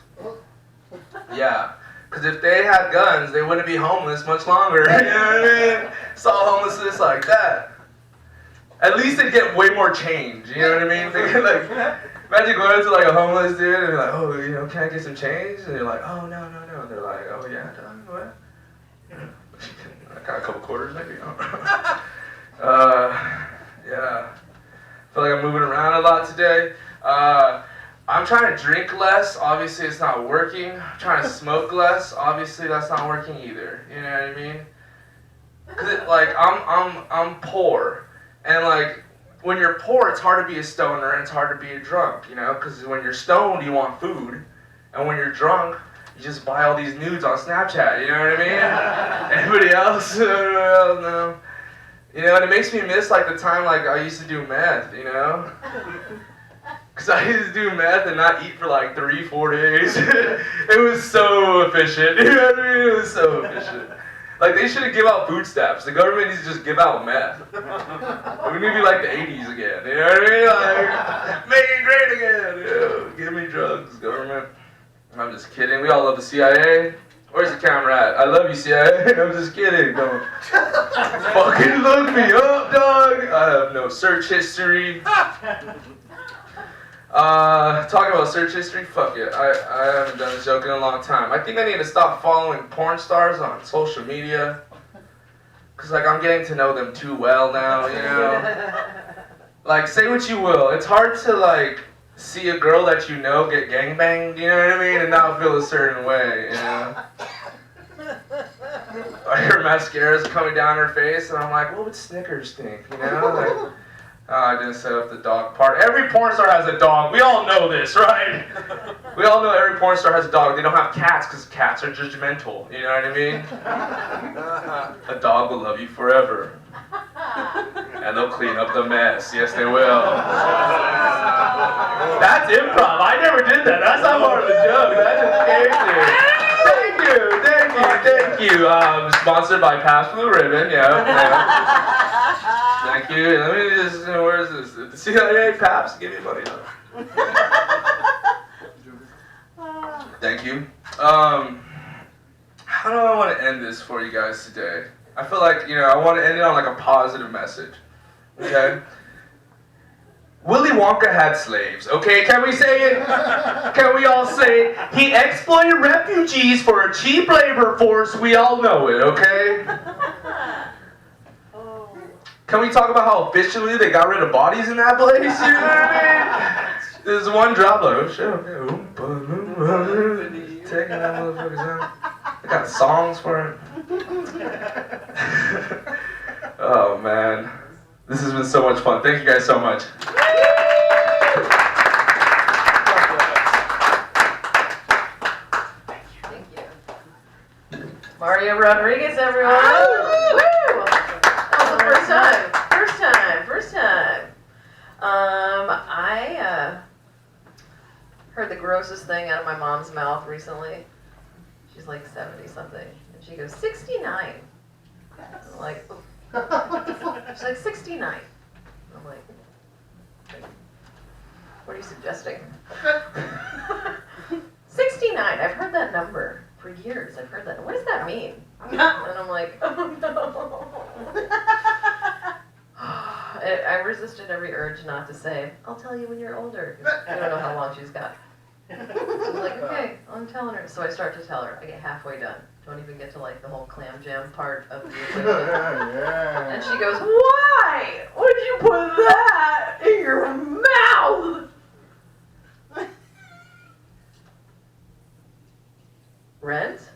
Yeah, because if they had guns, they wouldn't be homeless much longer. You know what I mean? Saw homelessness like that. At least they'd get way more change. You know what I mean? They could, like, imagine going to like a homeless dude and be like, oh, you know, can I get some change? And you're like, oh no. And they're like, oh yeah, what? I got a couple quarters maybe. Yeah. I feel like I'm moving around a lot today. I'm trying to drink less. Obviously, it's not working. I'm trying to smoke less. Obviously, that's not working either. You know what I mean? Cause I'm poor, and like when you're poor, it's hard to be a stoner and it's hard to be a drunk. You know, because when you're stoned, you want food, And when you're drunk, you just buy all these nudes on Snapchat, you know what I mean? Everybody else, no. You know, and it makes me miss like the time like I used to do meth, you know? Cause I used to do meth and not eat for like 3-4 days. It was so efficient, you know what I mean? It was so efficient. Like they should have give out food stamps. The government needs to just give out meth. We need to be like the 80s again, you know what I mean? Like, make it great again, you know? Give me drugs, government. I'm just kidding. We all love the CIA. Where's the camera at? I love you, CIA. I'm just kidding. Don't fucking look me up, dog. I have no search history. Talking about search history, fuck it. I haven't done this joke in a long time. I think I need to stop following porn stars on social media. Cause like I'm getting to know them too well now, you know? Like say what you will, it's hard to like see a girl that you know get gangbanged, you know what I mean? And not feel a certain way, you know? Her mascara's coming down her face and I'm like, what would Snickers think, you know? Like, oh, I didn't set up the dog part. Every porn star has a dog. We all know this, right? We all know every porn star has a dog. They don't have cats because cats are judgmental. You know what I mean? A dog will love you forever. And they'll clean up the mess. Yes, they will. That's improv. I never did that. That's not part of the joke. That just came to. Thank you. Sponsored by Pass Blue Ribbon. Yeah. Thank you. Let me just, where is this? The CIA, Paps, give me money. Thank you. How do I want to end this for you guys today? I feel like, I want to end it on like a positive message. Okay? Willy Wonka had slaves, okay? Can we say it? Can we all say it? He exploited refugees for a cheap labor force. We all know it, okay? Can we talk about how efficiently they got rid of bodies in that place? You know what I mean? There's one drop like, oh shit, okay. Taking that motherfucker's out. They got songs for it. Oh man. This has been so much fun. Thank you guys so much. Thank you. Mario Rodriguez, everyone. Woo! First time. I heard the grossest thing out of my mom's mouth recently. She's like 70 something, and she goes 69. I'm like, she's like 69. I'm like, what are you suggesting? 69. I've heard that number for years. I've heard that. What does that mean? And I'm like, oh no. I resisted every urge not to say, I'll tell you when you're older. I don't know how long she's got. So I was like, okay, I'm telling her. So I start to tell her. I get halfway done. Don't even get to like the whole clam jam part of the equation. And she goes, why would you put that in your mouth? Rent?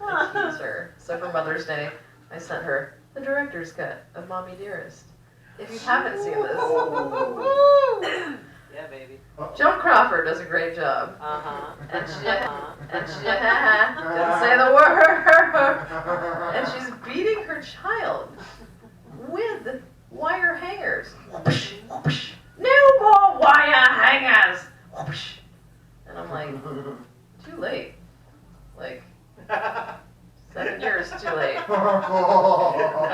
I tease her. So for Mother's Day, I sent her the director's cut of Mommy Dearest. If you haven't seen this, yeah, baby. Joan Crawford does a great job. And she didn't say the word. And she's beating her child with wire hangers. No more wire hangers. And I'm like, too late. Like, 7 years too late. And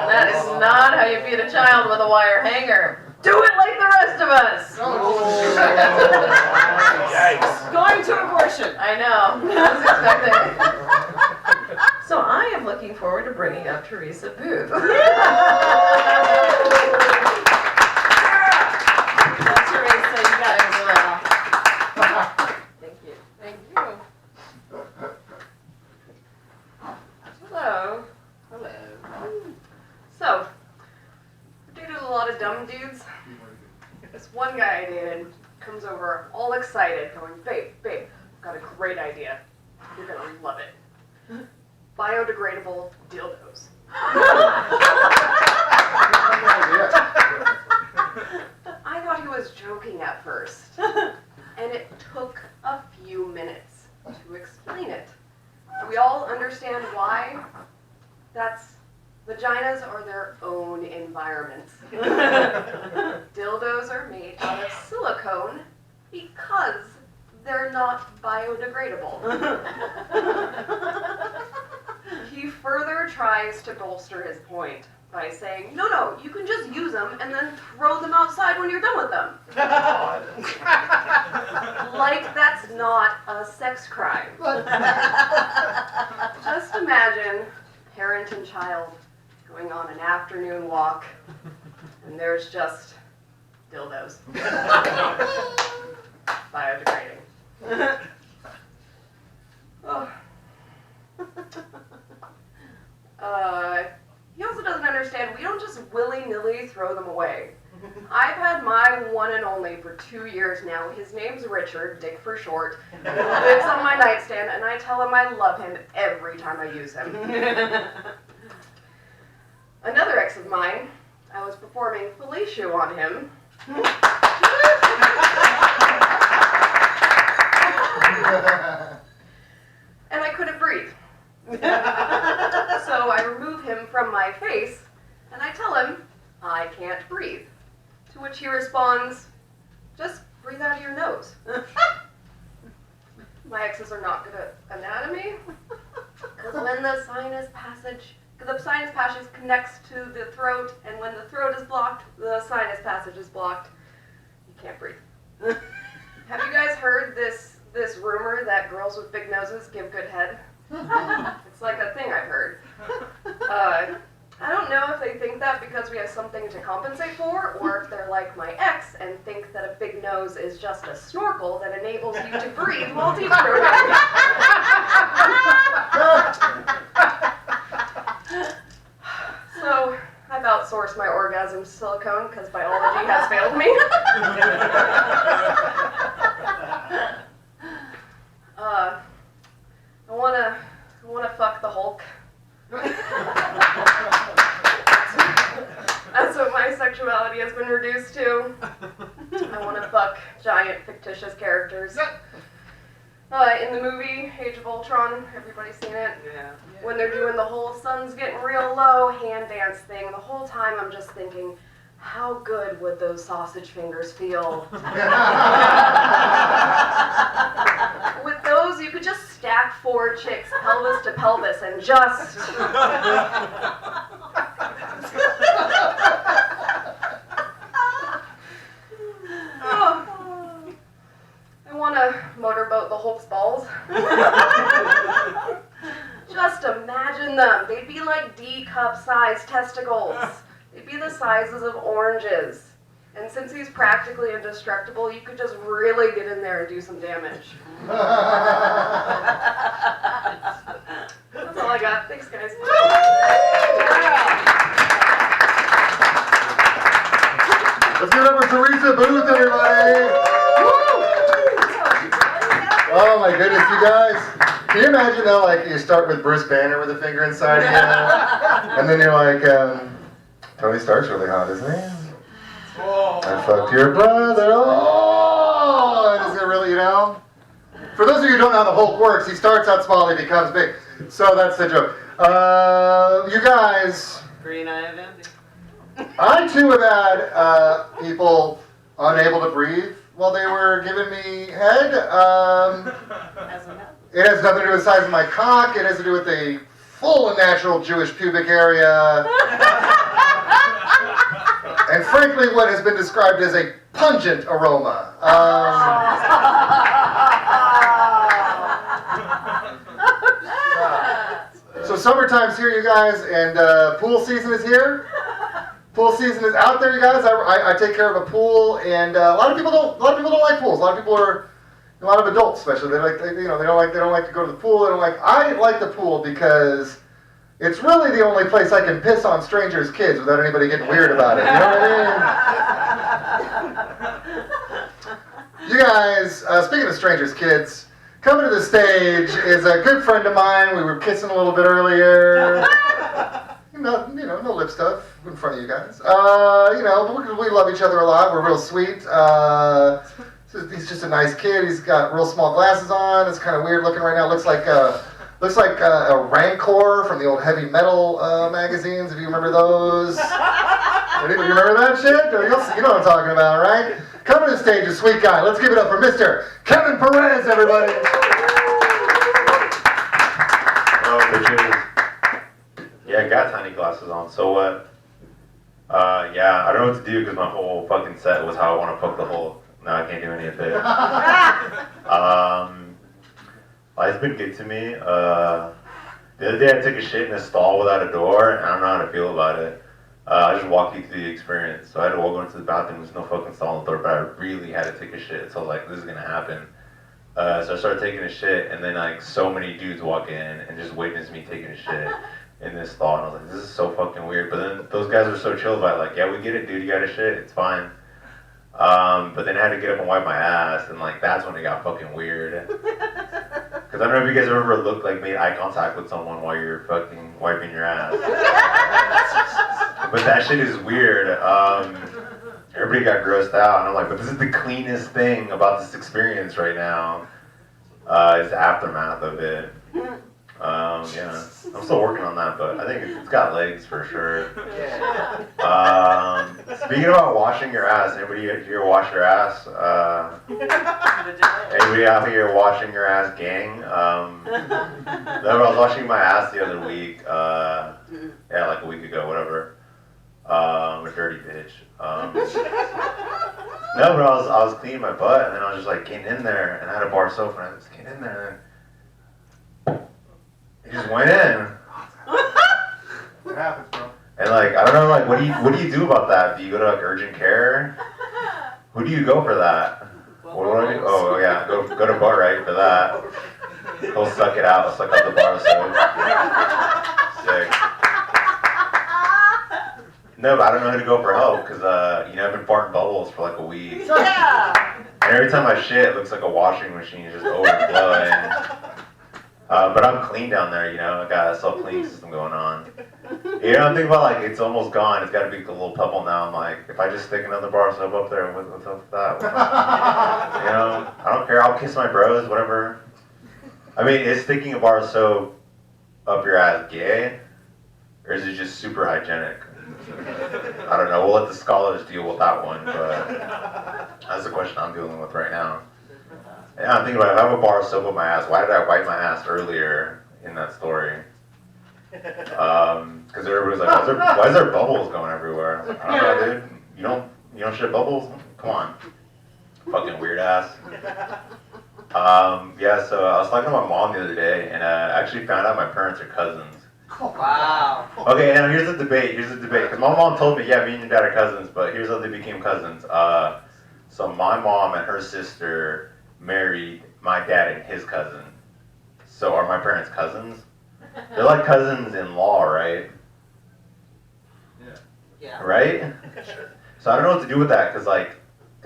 that is not how you beat a child with a wire hanger. Do it like the rest of us. Yikes. Going to abortion. I know. I was expecting. So I am looking forward to bringing up Teresa Booth. Teresa, you got it well. Thank you. Thank you. Hello. Hello. So, I dated a lot of dumb dudes. This one guy I dated comes over all excited, going, babe, got a great idea. You're gonna love it. Biodegradable dildos. I thought he was joking at first. environments. Dildos are made out of silicone because they're not biodegradable. He further tries to bolster his point by saying, no, you can just use them and then throw them outside when you're done with them. Like that's not a sex crime. Just imagine parent and child going on an afternoon walk, and there's just dildos. Biodegrading. Oh. He also doesn't understand we don't just willy-nilly throw them away. I've had my one and only for 2 years now. His name's Richard, Dick for short. He lives on my nightstand, and I tell him I love him every time I use him. Another ex of mine, I was performing fellatio on him. And I couldn't breathe. So I remove him from my face, and I tell him, I can't breathe. To which he responds, just breathe out of your nose. My exes are not good at anatomy, because when the sinus passage connects to the throat, and when the throat is blocked, the sinus passage is blocked. You can't breathe. Have you guys heard this rumor that girls with big noses give good head? It's like a thing I've heard. I don't know if they think that because we have something to compensate for, or if they're like my ex and think that a big nose is just a snorkel that enables you to breathe while deep throating. So I've outsourced my orgasm to silicone because biology has failed me. I wanna fuck the Hulk. That's what my sexuality has been reduced to. I wanna fuck giant fictitious characters. In the movie Age of Ultron, everybody's seen it? Yeah. When they're doing the whole sun's getting real low hand dance thing, the whole time I'm just thinking, how good would those sausage fingers feel? With those, you could just stack 4 chicks pelvis to pelvis and just... Oh. I want to motorboat the Hulk's balls. Just imagine them. They'd be like D-cup-sized testicles. They'd be the sizes of oranges. And since he's practically indestructible, you could just really get in there and do some damage. That's all I got. Thanks, guys. Let's give it up for Teresa Booth, everybody. Oh my goodness, you guys. Can you imagine though, like you start with Bruce Banner with a finger inside you, and then you're like, Tony Stark's really hot, isn't he? I fucked your brother. Oh, and is it really, For those of you who don't know how the Hulk works, he starts out small, he becomes big. So that's the joke. You guys. Green Eye of Envy. I too have had people unable to breathe while they were giving me head. It has nothing to do with the size of my cock. It has to do with a full and natural Jewish pubic area. And frankly, what has been described as a pungent aroma. So summertime's here, you guys, and pool season is here. Pool season is out there, you guys. I take care of a pool, and a lot of people don't like pools. A lot of adults, especially, they don't like to go to the pool. I like the pool because it's really the only place I can piss on strangers' kids without anybody getting weird about it. You know what I mean? You guys, speaking of strangers' kids, coming to the stage is a good friend of mine. We were kissing a little bit earlier. No lip stuff in front of you guys. We love each other a lot. We're real sweet. He's just a nice kid. He's got real small glasses on. It's kind of weird looking right now. Looks like a Rancor from the old heavy metal magazines, if you remember those. Anybody remember that shit? You know what I'm talking about, right? Coming to the stage, a sweet guy. Let's give it up for Mr. Kevin Perez, everybody. Oh, bitches. Yeah, I got tiny glasses on, so what? Yeah, I don't know what to do because my whole fucking set was how I want to poke the hole. No, I can't do any of it. Life's been good to me. The other day I took a shit in a stall without a door, and I don't know how to feel about it. I just walked you through the experience. So I had to walk into the bathroom, there's no fucking stall on the door, but I really had to take a shit. So I was like, this is gonna happen. So I started taking a shit, and then like so many dudes walk in and just witness me taking a shit in this stall, and I was like, this is so fucking weird. But then those guys were so chill about it, like, yeah, we get it, dude, you got a shit, it's fine. But then I had to get up and wipe my ass, and like that's when it got fucking weird. Cause I don't know if you guys have ever looked like made eye contact with someone while you're fucking wiping your ass. But that shit is weird. Everybody got grossed out, and I'm like, but this is the cleanest thing about this experience right now. Is the aftermath of it. Yeah, I'm still working on that, but I think it's got legs for sure. Speaking about washing your ass, anybody here wash your ass? Anybody out here washing your ass, gang? No, but I was washing my ass the other week. Yeah, like a week ago, whatever. I'm a dirty bitch. No, but I was cleaning my butt, and then I was just like getting in there, and I had a bar of soap, and I was getting in there, and it just went in. What happens, bro? And like, I don't know, like, what do you do about that? Do you go to like urgent care? Who do you go for that? What do I do? Oh yeah, go to Bar Right for that. He'll suck it out. He'll suck out the bar of soap. Sick. No, but I don't know who to go for help because you know, I've been farting bubbles for like a week. Yeah. And every time I shit, it looks like a washing machine just overflowing. But I'm clean down there, you know. I got a self-cleaning system going on. You know, I'm thinking about like it's almost gone. It's got to be a little pebble now. I'm like, if I just stick another bar of soap up there, what's up with that? You know, I don't care. I'll kiss my bros, whatever. I mean, is sticking a bar of soap up your ass gay, or is it just super hygienic? I don't know. We'll let the scholars deal with that one, but that's the question I'm dealing with right now. Yeah, I'm thinking about it. If I have a bar of soap up my ass, why did I wipe my ass earlier in that story? Because everybody's like, why is there bubbles going everywhere? I was like, I don't know, dude. You don't shit bubbles? Come on. Fucking weird ass. Yeah, so I was talking to my mom the other day, and I actually found out my parents are cousins. Wow. Okay, now here's the debate. Because my mom told me, yeah, me and your dad are cousins, but here's how they became cousins. So my mom and her sister married my dad and his cousin. So are my parents cousins? They're like cousins in law, right? Yeah. Right? So I don't know what to do with that, because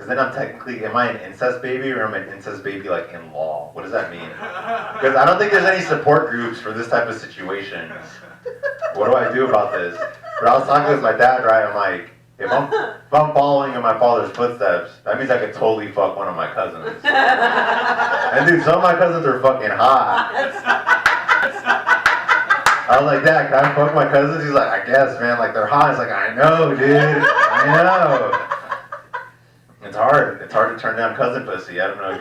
then I'm technically, am I an incest baby or am I an incest baby like in law? What does that mean? Because I don't think there's any support groups for this type of situation. What do I do about this? But I was talking with my dad, right? I'm like, if I'm following in my father's footsteps, that means I could totally fuck one of my cousins. And dude, some of my cousins are fucking hot. I was like, Dad, can I fuck my cousins? He's like, I guess, man. Like, they're hot. He's like, I know, dude. I know. It's hard. It's hard to turn down cousin pussy. I don't know if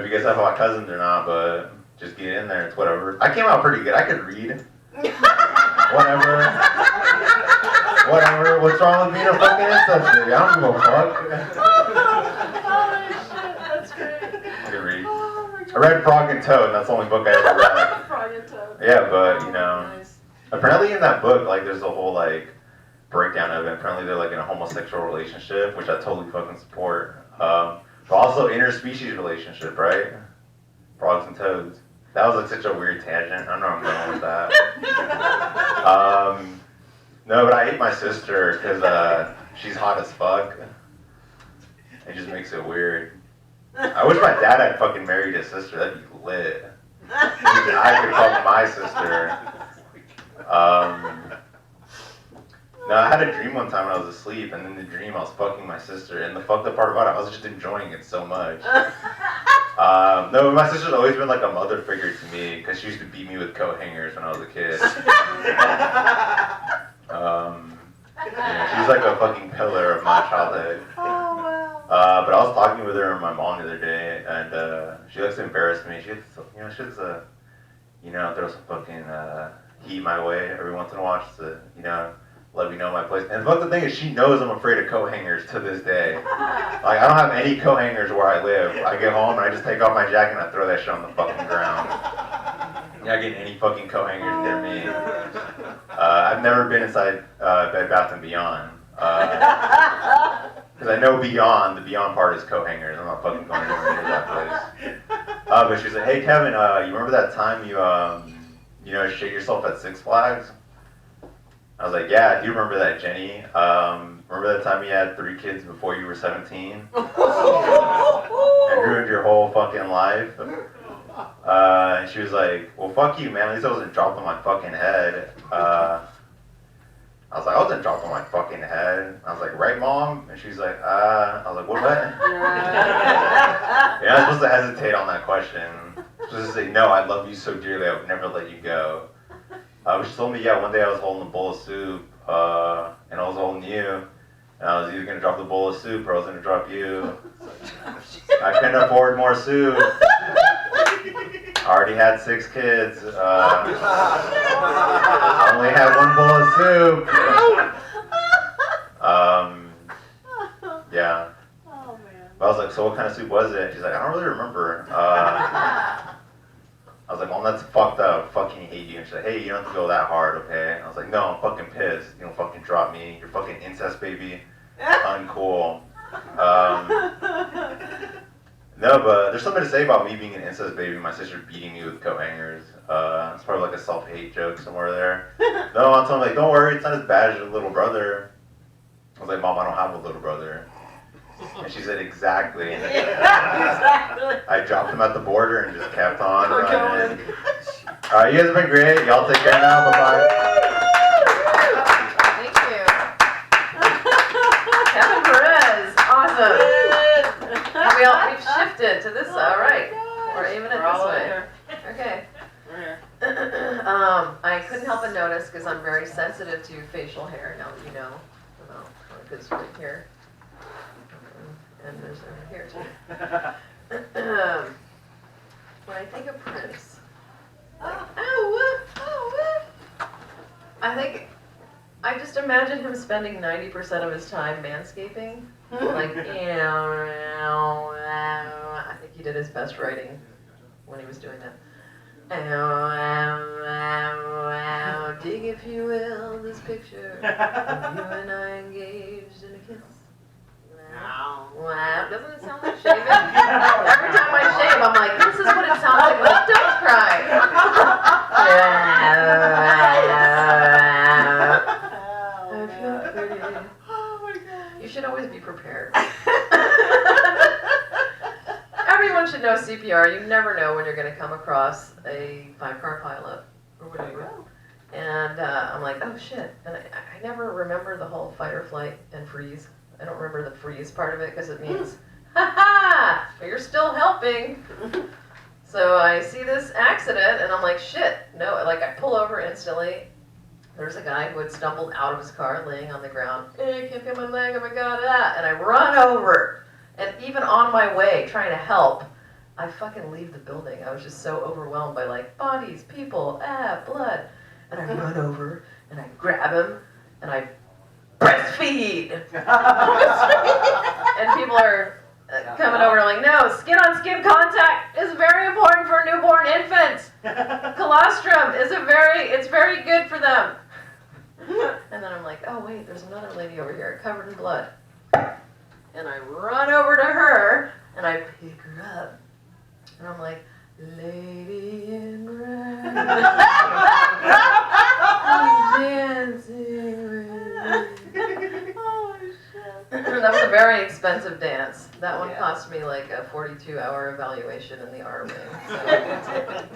you guys have hot cousins or not, but just get in there. It's whatever. I came out pretty good. I could read. Whatever. What's wrong with being a fucking incest baby? I don't give a fuck. That's great. I could read. I read Frog and Toad, and that's the only book I ever read. Frog and Toad. Yeah, but, you know, apparently in that book, like, there's a whole, like, breakdown of it. Apparently they're, like, in a homosexual relationship, which I totally fucking support. But also interspecies relationship, right? Frogs and toads. That was, like, such a weird tangent. I don't know where I'm going with that. No, but I hate my sister because she's hot as fuck. It just makes it weird. I wish my dad had fucking married his sister. That'd be lit. I could fuck my sister. No, I had a dream one time when I was asleep, and in the dream I was fucking my sister, and the fucked up part about it, I was just enjoying it so much. No, my sister's always been like a mother figure to me, because she used to beat me with coat hangers when I was a kid. like a fucking pillar of my childhood. But I was talking with her and my mom the other day, and she likes to embarrass me. She likes to, throw some fucking heat my way every once in a while, just to, let me know my place. And the fucking thing is, she knows I'm afraid of coat hangers to this day. Like, I don't have any coat hangers where I live. I get home and I just take off my jacket and I throw that shit on the fucking ground. You're not getting any fucking coat hangers near me. I've never been inside Bed Bath & Beyond. Because I know the Beyond part is coat hangers. I'm not fucking going anywhere near that place. But she's like, hey Kevin, you remember that time you shit yourself at Six Flags? I was like, yeah, I do remember that, Jenny. Remember that time you had 3 kids before you were 17? And ruined your whole fucking life? And she was like, well, fuck you, man. At least I wasn't dropped on my fucking head. I was like, I wasn't dropped on my fucking head. I was like, right, Mom? And she's like, I was like, what? Yeah, I was supposed to hesitate on that question. I was supposed to say, no, I love you so dearly, I would never let you go. She told me, yeah, one day I was holding a bowl of soup, and I was holding you, and I was either going to drop the bowl of soup or I was going to drop you. I couldn't afford more soup. I already had 6 kids. I only had 1 bowl of soup. Yeah. But I was like, so what kind of soup was it? She's like, I don't really remember. I was like, Mom, that's fucked up. I fucking hate you. And she's like, hey, you don't have to go that hard, okay? And I was like, no, I'm fucking pissed. You don't fucking drop me. You're fucking incest baby. Uncool. No, but there's something to say about me being an incest baby. My sister beating me with coat hangers. It's probably like a self-hate joke somewhere there. No, I'm telling her, like, don't worry, it's not as bad as your little brother. I was like, Mom, I don't have a little brother. And she said, exactly. I dropped him at the border and just kept on running. Alright, you guys have been great. Y'all take care now. Bye-bye. Thank you. Kevin Perez, awesome. We've shifted to this, alright. We're aiming it this way. Okay. I couldn't help but notice, because I'm very sensitive to facial hair, now that you know about this right here. And there's over here too. When I think of Prince, I just imagine him spending 90% of his time manscaping. Like, I think he did his best writing when he was doing that. Dig, if you will, this picture of you and I engaged in a kiss. Wow, doesn't it sound like shaving? Every time I shave, I'm like, this is what it sounds like when dogs cry. I feel pretty. You should always be prepared. Everyone should know CPR. You never know when you're going to come across a 5-car pileup or whatever. And I'm like, oh shit. And I never remember the whole fight or flight and freeze. I don't remember the freeze part of it because it means, ha, but you're still helping. So I see this accident and I'm like, shit, no, like I pull over instantly. There's a guy who had stumbled out of his car laying on the ground. Hey, I can't feel my leg, oh my God, ah. And I run over. And even on my way, trying to help, I fucking leave the building. I was just so overwhelmed by like bodies, people, blood. And I run over and I grab him and I breastfeed. And people are coming over like, no, skin-on-skin contact is very important for newborn infants. Colostrum is it's very good for them. And then I'm like, oh wait, there's another lady over here covered in blood. And I run over to her and I pick her up. And I'm like, lady in red, dancing with me. Oh, shit. That was a very expensive dance. That one cost me like a 42-hour evaluation in the R wing. So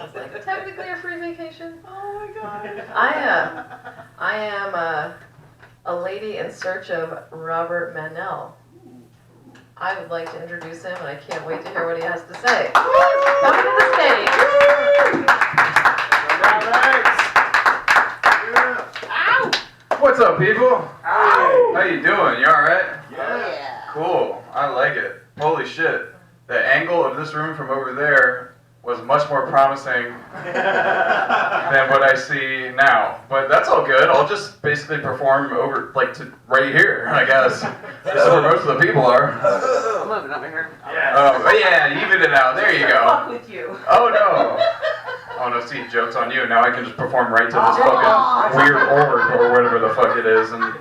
it's like technically a free vacation. Oh my God. I am a lady in search of Robert Manel. I would like to introduce him, and I can't wait to hear what he has to say. Coming to the stage. Ow! What's up, people? How you doing? You alright? Yeah. Cool. I like it. Holy shit. The angle of this room from over there was much more promising than what I see now. But that's all good. I'll just basically perform over, like, to right here, I guess. This is where most of the people are. I'm moving over here. Oh, yeah, even it out. There you go. Fuck with you. Oh, no. Oh, no, see, joke's on you. Now I can just perform right to this fucking weird orb or whatever the fuck it is and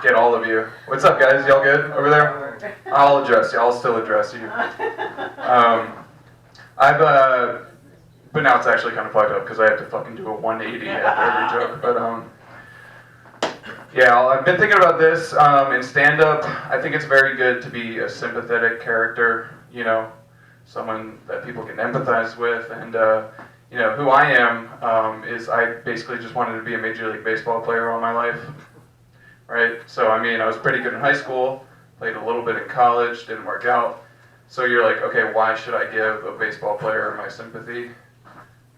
get all of you. What's up, guys? Y'all good over there? I'll address you. I'll still address you. But now it's actually kind of fucked up because I have to fucking do a 180 after every joke. But, yeah, I've been thinking about this in stand-up. I think it's very good to be a sympathetic character, you know, someone that people can empathize with. And, you know, who I am is I basically just wanted to be a Major League Baseball player all my life, right? So, I mean, I was pretty good in high school, played a little bit in college, didn't work out. So you're like, okay, why should I give a baseball player my sympathy?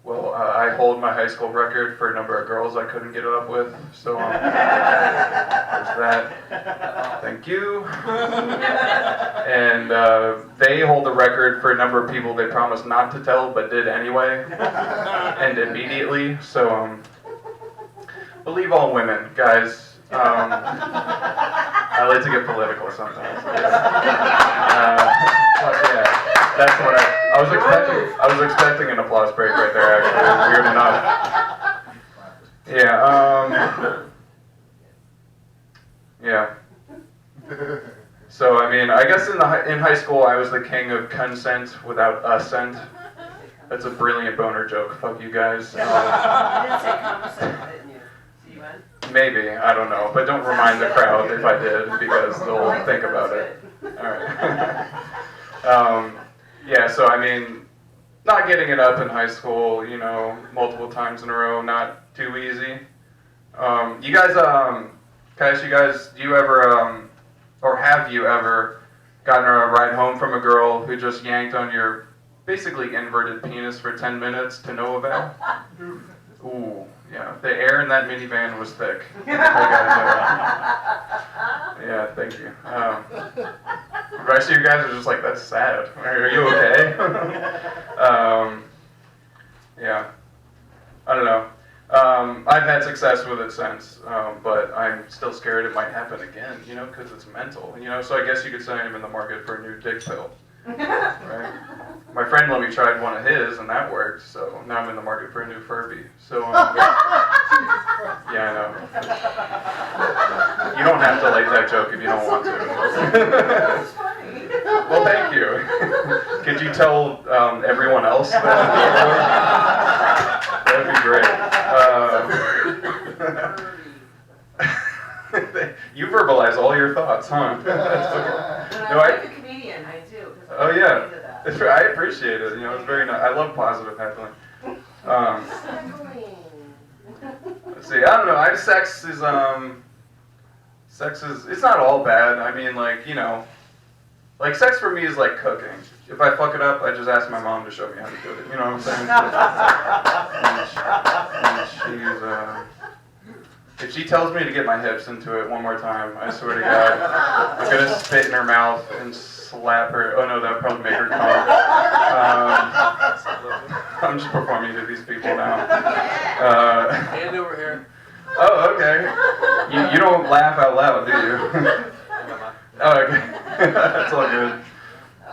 Well, I hold my high school record for a number of girls I couldn't get it up with, so there's that. Thank you. And they hold the record for a number of people they promised not to tell, but did anyway, and immediately. So believe all women, guys. I like to get political sometimes. But yeah, that's what I was expecting. I was expecting an applause break right there. Actually, weird enough. Yeah. So I mean, I guess in high school I was the king of consent without assent. That's a brilliant boner joke. Fuck you guys. You didn't say consent, didn't you? C-U-N? Maybe, I don't know, but don't remind the crowd if I did because they'll think about it. All right. Yeah, so I mean, not getting it up in high school, you know, multiple times in a row, not too easy. You guys, do you ever, or have you ever gotten a ride home from a girl who just yanked on your basically inverted penis for 10 minutes to no avail? Ooh, yeah, the air in that minivan was thick. Yeah, thank you. The rest of you guys are just like, that's sad. Are you okay? Yeah, I don't know. I've had success with it since, but I'm still scared it might happen again, you know, because it's mental, you know, so I guess you could say I'm in the market for a new dick pill, right? My friend let me try one of his, and that worked, so now I'm in the market for a new Furby, so, yeah, I know. You don't have to like that joke if you don't want to. Well, thank you. Could you tell everyone else that? That'd be great. You verbalize all your thoughts, huh? That's okay. I'm like a comedian, I do. Oh yeah, it's right. I appreciate it. You know, it's very nice. I love positive heckling. Let's see. I don't know. Sex is it's not all bad. I mean, like, you know, like sex for me is like cooking. If I fuck it up, I just ask my mom to show me how to do it. You know what I'm saying? If she tells me to get my hips into it one more time, I swear to God, I'm gonna spit in her mouth and slap her. Oh no, that would probably make her come. I'm just performing to these people now. Hand over here. Oh, okay. You don't laugh out loud, do you? Oh, okay. That's all good.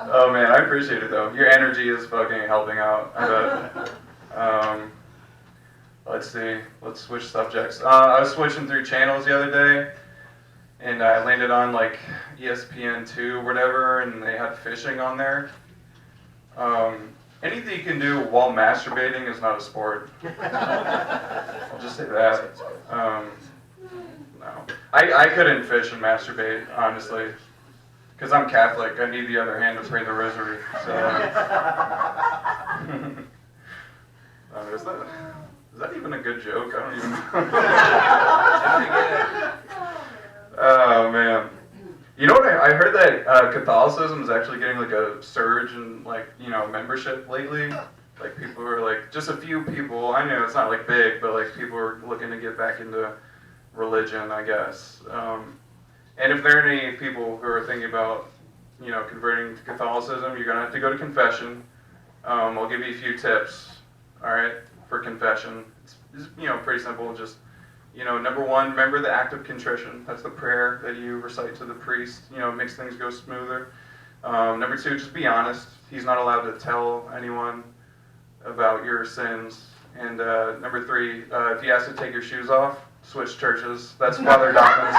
Oh man, I appreciate it though. Your energy is fucking helping out, I bet. Let's see. Let's switch subjects. I was switching through channels the other day, and I landed on like ESPN2 or whatever, and they had fishing on there. Anything you can do while masturbating is not a sport. I'll just say that. No. I couldn't fish and masturbate, honestly. Because I'm Catholic, I need the other hand to pray the rosary. So, is that even a good joke? I don't even know. Oh man. You know what? I heard that Catholicism is actually getting like a surge in like, you know, membership lately. Like people are like, just a few people. I know it's not like big, but like people are looking to get back into religion, I guess. And if there are any people who are thinking about, converting to Catholicism, you're gonna have to go to confession. I'll give you a few tips, all right, for confession. It's pretty simple. Just, number one, remember the act of contrition. That's the prayer that you recite to the priest. Makes things go smoother. Number two, just be honest. He's not allowed to tell anyone about your sins. And number three, if he has to take your shoes off, switch churches. That's Father Dawkins.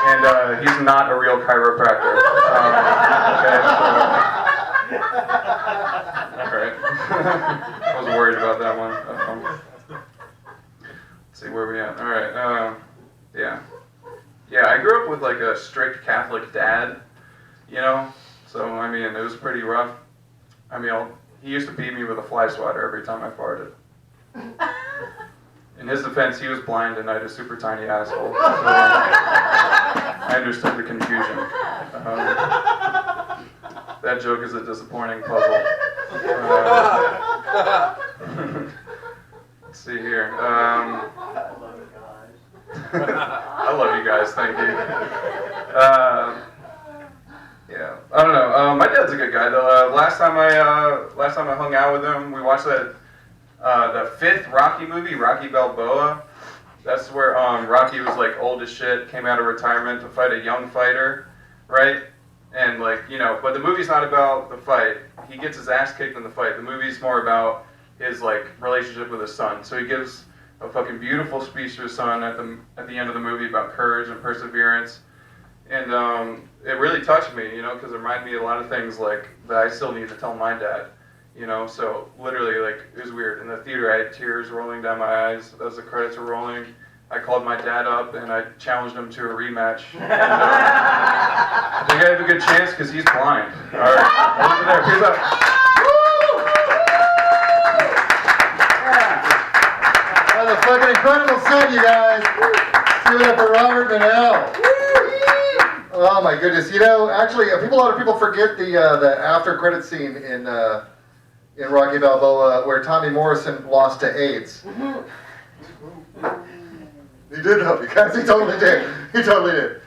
And he's not a real chiropractor. Okay, all right. I was worried about that one. Let's see where we at. All right. Yeah. I grew up with like a strict Catholic dad. So I mean, it was pretty rough. I mean, he used to beat me with a fly swatter every time I farted. In his defense, he was blind and I had a super tiny asshole. So I understood the confusion. That joke is a disappointing puzzle. Let's see here. I love you guys. Thank you. Yeah, I don't know. My dad's a good guy though. Last time I hung out with him, we watched the 5th Rocky movie, Rocky Balboa. That's where Rocky was like old as shit, came out of retirement to fight a young fighter, right? And but the movie's not about the fight. He gets his ass kicked in the fight. The movie's more about his relationship with his son. So he gives a fucking beautiful speech to his son at the end of the movie about courage and perseverance. And it really touched me, because it reminded me of a lot of things that I still need to tell my dad, So literally, it was weird. In the theater, I had tears rolling down my eyes as the credits were rolling. I called my dad up and I challenged him to a rematch. And, I think I have a good chance because he's blind. All right, I'll leave it there. Peace out. That was a fucking incredible set, you guys. Give it up for Robert Manel. Oh my goodness! Actually, a lot of people forget the after credit scene in Rocky Balboa where Tommy Morrison lost to AIDS. He did know, you guys. He totally did. He totally did.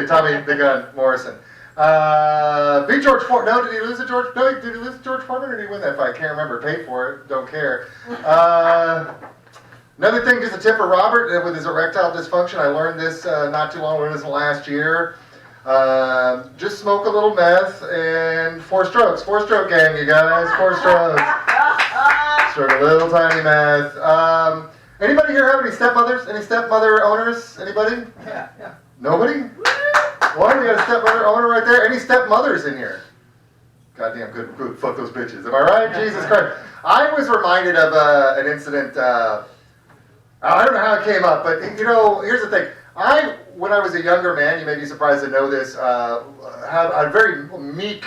Tommy the Gun Morrison. Beat George Foreman. No, did he lose to George? No, did he lose to George Foreman or did he win that fight? Can't remember. Paid for it. Don't care. Another thing, just a tip for Robert with his erectile dysfunction. I learned this not too long. I learned this last year. Just smoke a little meth and 4 strokes. 4-stroke gang, you guys. 4 strokes. Stroke a little tiny meth. Anybody here have any stepmothers? Any stepmother owners? Anybody? Yeah. Nobody? Well, we got a stepmother owner right there. Any stepmothers in here? Goddamn good. Fuck those bitches. Am I right? Jesus Christ. I was reminded of an incident. I don't know how it came up, but here's the thing. When I was a younger man, you may be surprised to know this, had a very meek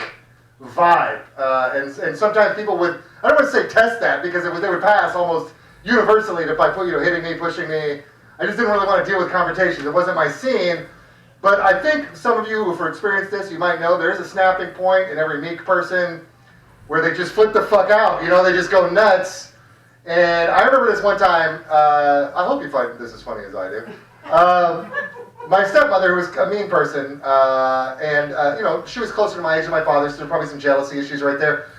vibe. And sometimes people would, I don't want to say test that, because they would pass almost universally by hitting me, pushing me. I just didn't really want to deal with confrontations. It wasn't my scene. But I think some of you who've experienced this, you might know there's a snapping point in every meek person where they just flip the fuck out. They just go nuts. And I remember this one time, I hope you find this as funny as I do. My stepmother was a mean person, and she was closer to my age than my father, so there's probably some jealousy issues right there.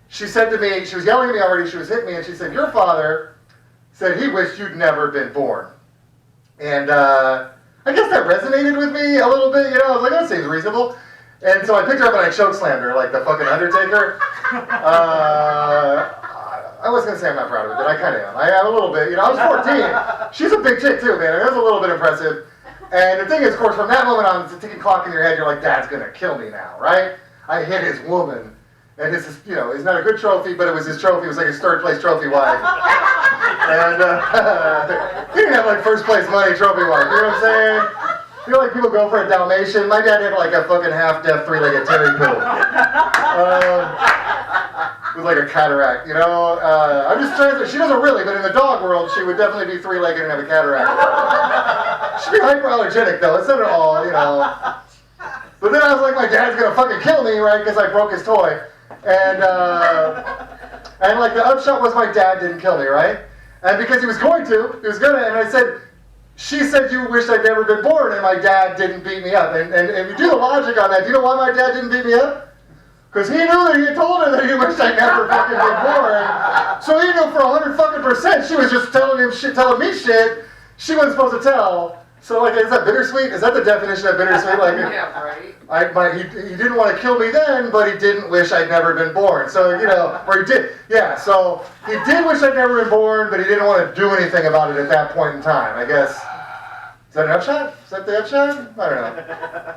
She said to me, she was yelling at me already, she was hitting me, and she said, "Your father said he wished you'd never been born." And I guess that resonated with me a little bit, I was like, that seems reasonable. And so I picked her up and I chokeslammed her like the fucking Undertaker. I wasn't going to say I'm not proud of it, but I kind of am. I am a little bit. I was 14. She's a big chick too, man. It was a little bit impressive. And the thing is, of course, from that moment on, it's a ticking clock in your head. You're like, Dad's going to kill me now, right? I hit his woman. And this is, it's not a good trophy, but it was his trophy. It was like his 3rd place trophy wife. And he didn't have first place money trophy wife. You know what I'm saying? People go for a Dalmatian. My dad had a fucking half-deaf 3-legged terry poodle. With a cataract, I'm just translating. She doesn't really, but in the dog world, she would definitely be 3-legged and have a cataract. She'd be hyperallergenic though. It's not at all, But then I was like, my dad's gonna fucking kill me, right? Because I broke his toy. And the upshot was my dad didn't kill me, right? And because he was gonna, and I said, she said, you wished I'd never been born and my dad didn't beat me up. And if you do the logic on that, do you know why my dad didn't beat me up? Because he knew that he had told her that he wished I'd never fucking been born. So he knew for 100% she was just telling him shit, telling me shit she wasn't supposed to tell. So like, is that bittersweet? Is that the definition of bittersweet? Like, Yeah, right. He didn't want to kill me then, but he didn't wish I'd never been born. So, you know, or he did, yeah, so he did wish I'd never been born, but he didn't want to do anything about it at that point in time, I guess. Is that an upshot? Is that the upshot? I don't know.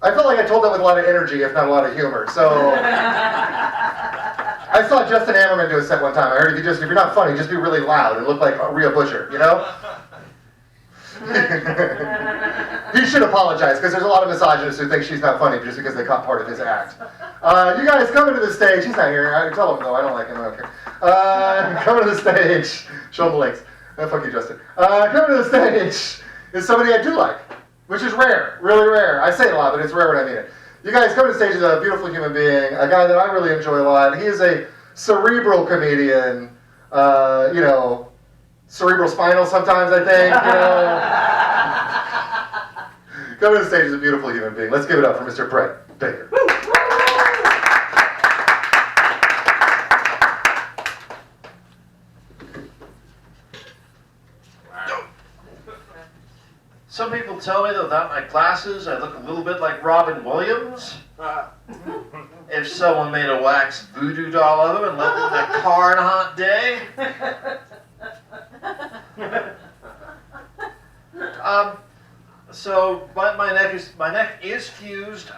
I felt like I told that with a lot of energy, if not a lot of humor, so. I saw Justin Ammerman do a set one time. I heard if you're not funny, just be really loud and look like Rhea Butcher, you know? He should apologize, because there's a lot of misogynists who think she's not funny just because they caught part of his act. You guys coming to the stage. He's not here. I tell him though, I don't like him. I don't care. Coming to the stage. Show him the links. Fuck you, Justin. Coming to the stage is somebody I do like, which is rare, really rare. I say it a lot, but it's rare when I mean it. You guys coming to the stage is a beautiful human being, a guy that I really enjoy a lot. He is a cerebral comedian, you know, cerebral spinal sometimes, I think, you know. Coming to the stage is a beautiful human being. Let's give it up for Mr. Brett Baker. Some people tell me that without my glasses, I look a little bit like Robin Williams. If someone made a wax voodoo doll of him and left him in a car on a hot day. So my neck is fused.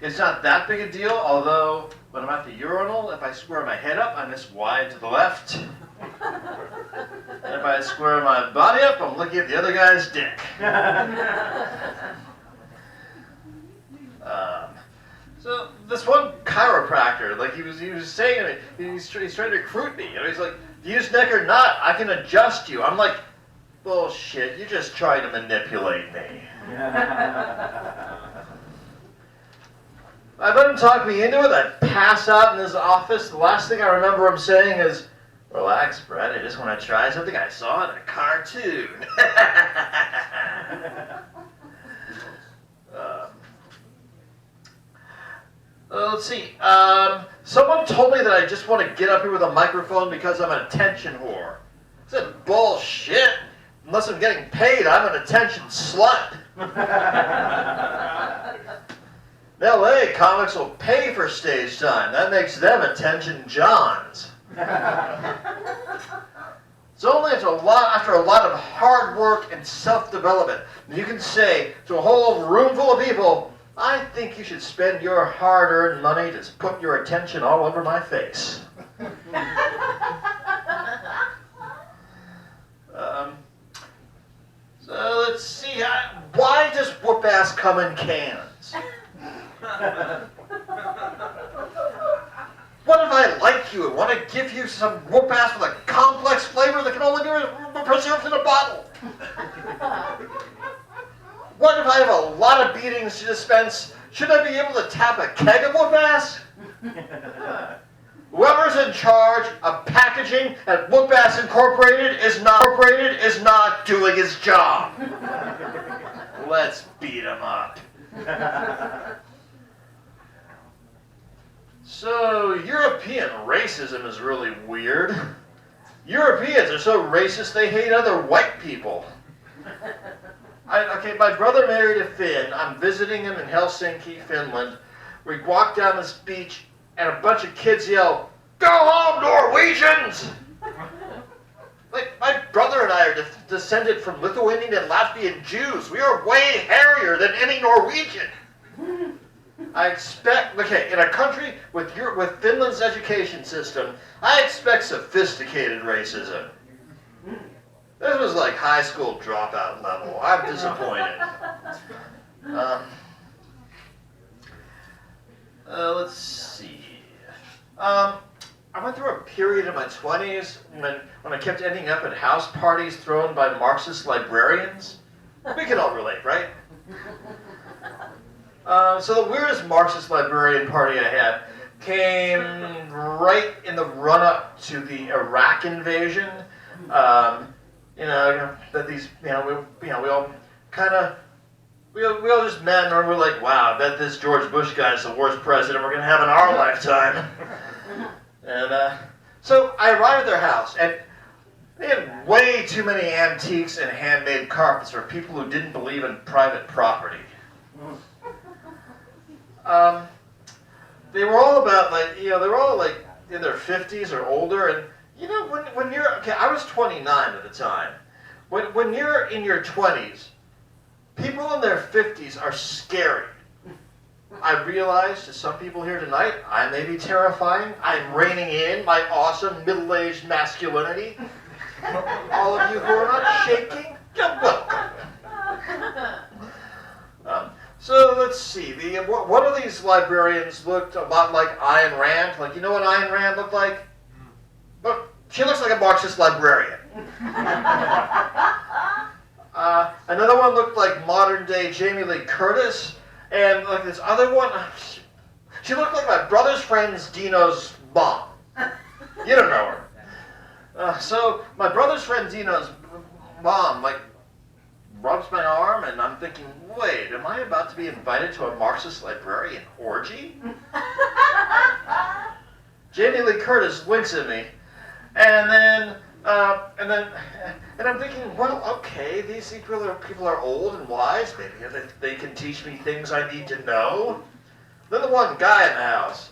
It's not that big a deal, although when I'm at the urinal, if I square my head up, I miss wide to the left. And if I square my body up, I'm looking at the other guy's dick. So this one chiropractor, like he was saying to me, he's trying to recruit me. You know, he's like, use neck or not, I can adjust you. I'm like, bullshit, you're just trying to manipulate me. I let him talk me into it. I pass out in his office. The last thing I remember him saying is, relax, Brett, I just want to try something I saw in a cartoon. Let's see. Someone told me that I just want to get up here with a microphone because I'm an attention whore. I said, bullshit. Unless I'm getting paid, I'm an attention slut. In LA, comics will pay for stage time. That makes them attention Johns. It's only after a lot of hard work and self-development that you can say to a whole room full of people, I think you should spend your hard-earned money to put your attention all over my face. So let's see, why does whoop-ass come in cans? What if I like you and want to give you some whoop-ass with a complex flavor that can only be preserved in a bottle? What if I have a lot of beatings to dispense? Should I be able to tap a keg of whoop-ass? Whoever's in charge of packaging at Whoop-Ass Incorporated is not doing his job. Let's beat him up. So, European racism is really weird. Europeans are so racist they hate other white people. Okay, my brother married a Finn. I'm visiting him in Helsinki, Finland. We walk down this beach and a bunch of kids yell, "Go home, Norwegians!" Like, my brother and I are descended from Lithuanian and Latvian Jews. We are way hairier than any Norwegian. I expect, okay, in a country with Finland's education system, I expect sophisticated racism. This was like high school dropout level. I'm disappointed. Let's see. I went through a period in my 20s when I kept ending up at house parties thrown by Marxist librarians. We can all relate, right? So the weirdest Marxist librarian party I had came right in the run-up to the Iraq invasion. that these, we all kind of, we all just met and we're like, wow, I bet this George Bush guy is the worst president we're going to have in our lifetime. And so I arrived at their house, and they had way too many antiques and handmade carpets for people who didn't believe in private property. They were all about, they were all like in their 50s or older, and when you're, I was 29 at the time. When you're in your 20s, people in their 50s are scary. I realize to some people here tonight, I may be terrifying. I'm reining in my awesome middle-aged masculinity. All of you who are not shaking, you're welcome. So let's see. One of these librarians looked a lot like Ayn Rand. Like, you know what Ayn Rand looked like? Look, she looks like a Marxist librarian. Another one looked like modern-day Jamie Lee Curtis. And like this other one, she looked like my brother's friend's Dino's mom. You don't know her. So my brother's friend Dino's mom, rubs my arm, and I'm thinking, wait, am I about to be invited to a Marxist librarian orgy? Jamie Lee Curtis winks at me, and I'm thinking, well, okay, these people are old and wise. Maybe they can teach me things I need to know. Then the one guy in the house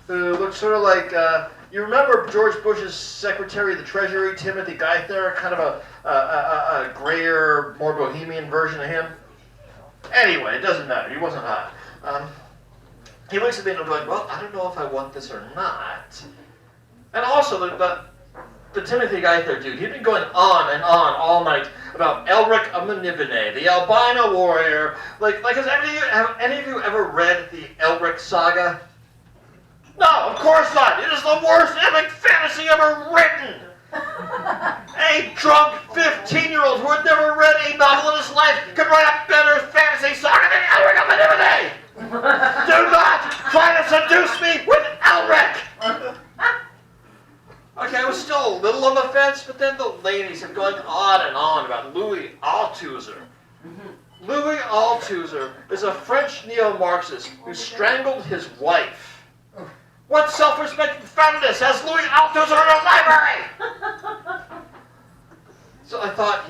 who looked sort of like, you remember George Bush's Secretary of the Treasury, Timothy Geithner, kind of a grayer, more bohemian version of him? Anyway, it doesn't matter. He wasn't hot. He looks at me and I'm like, well, I don't know if I want this or not. And also, the Timothy Geithner dude, he'd been going on and on all night about Elric of Manibene, the albino warrior. Has any of you ever read the Elric saga? No, of course not. It is the worst epic fantasy ever written. A drunk 15-year-old who had never read a novel in his life could write a better fantasy saga than Elric of Manibene. Do not try to seduce me with Elric. Okay, I was still a little on the fence, but then the ladies have gone on and on about Louis Althusser. Louis Althusser is a French neo-Marxist who strangled his wife. What self-respecting feminist has Louis Althusser in a library? So I thought,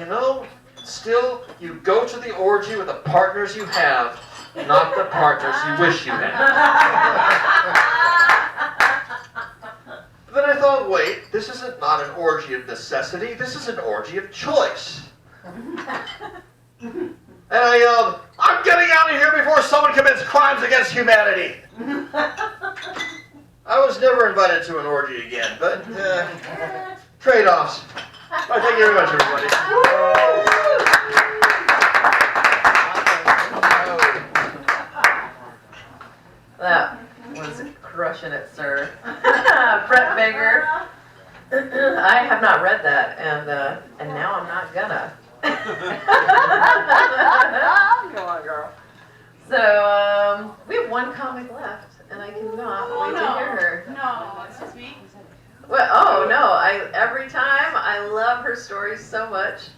still, you go to the orgy with the partners you have, not the partners you wish you had. Then I thought, wait, this isn't not an orgy of necessity, this is an orgy of choice. And I yelled, I'm getting out of here before someone commits crimes against humanity. I was never invited to an orgy again, but trade-offs. All right, thank you very much, everybody. That was crushing it, sir. Brett Baker. I have not read that, and now I'm not gonna. Go on, girl. So, we have one comic left, and I cannot wait to hear her. No, it's just me. Well, every time, I love her stories so much.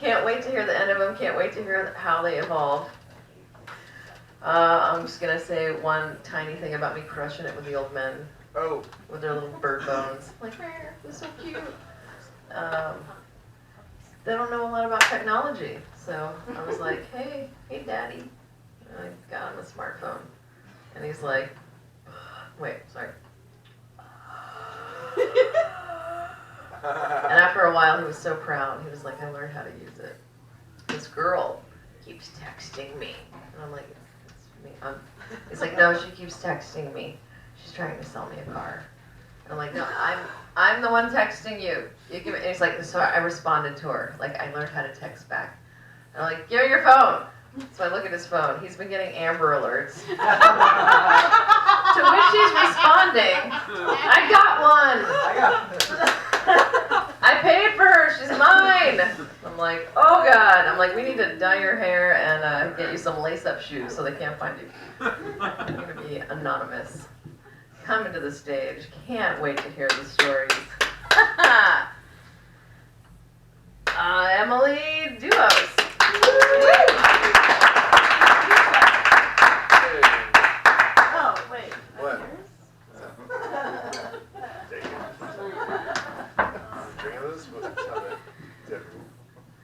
Can't wait to hear the end of them, can't wait to hear how they evolve. I'm just gonna say one tiny thing about me crushing it with the old men. Oh. With their little bird bones. Like, they're so cute. They don't know a lot about technology. So I was like, hey daddy. And I got him a smartphone. And he's like, wait, sorry. And after a while, he was so proud. He was like, I learned how to use it. This girl keeps texting me. And I'm like, it's me. He's like, no, she keeps texting me. She's trying to sell me a car. And I'm like, no, I'm the one texting you. You give it. And he's like, so I responded to her. Like, I learned how to text back. And I'm like, give me your phone. So I look at his phone. He's been getting Amber Alerts. To which he's responding, I got one. I paid for her. She's mine. I'm like, oh God. I'm like, we need to dye your hair and get you some lace-up shoes so they can't find you. I'm going to be anonymous. Coming to the stage. Can't wait to hear the stories. Emily Duos. Oh, wait. What?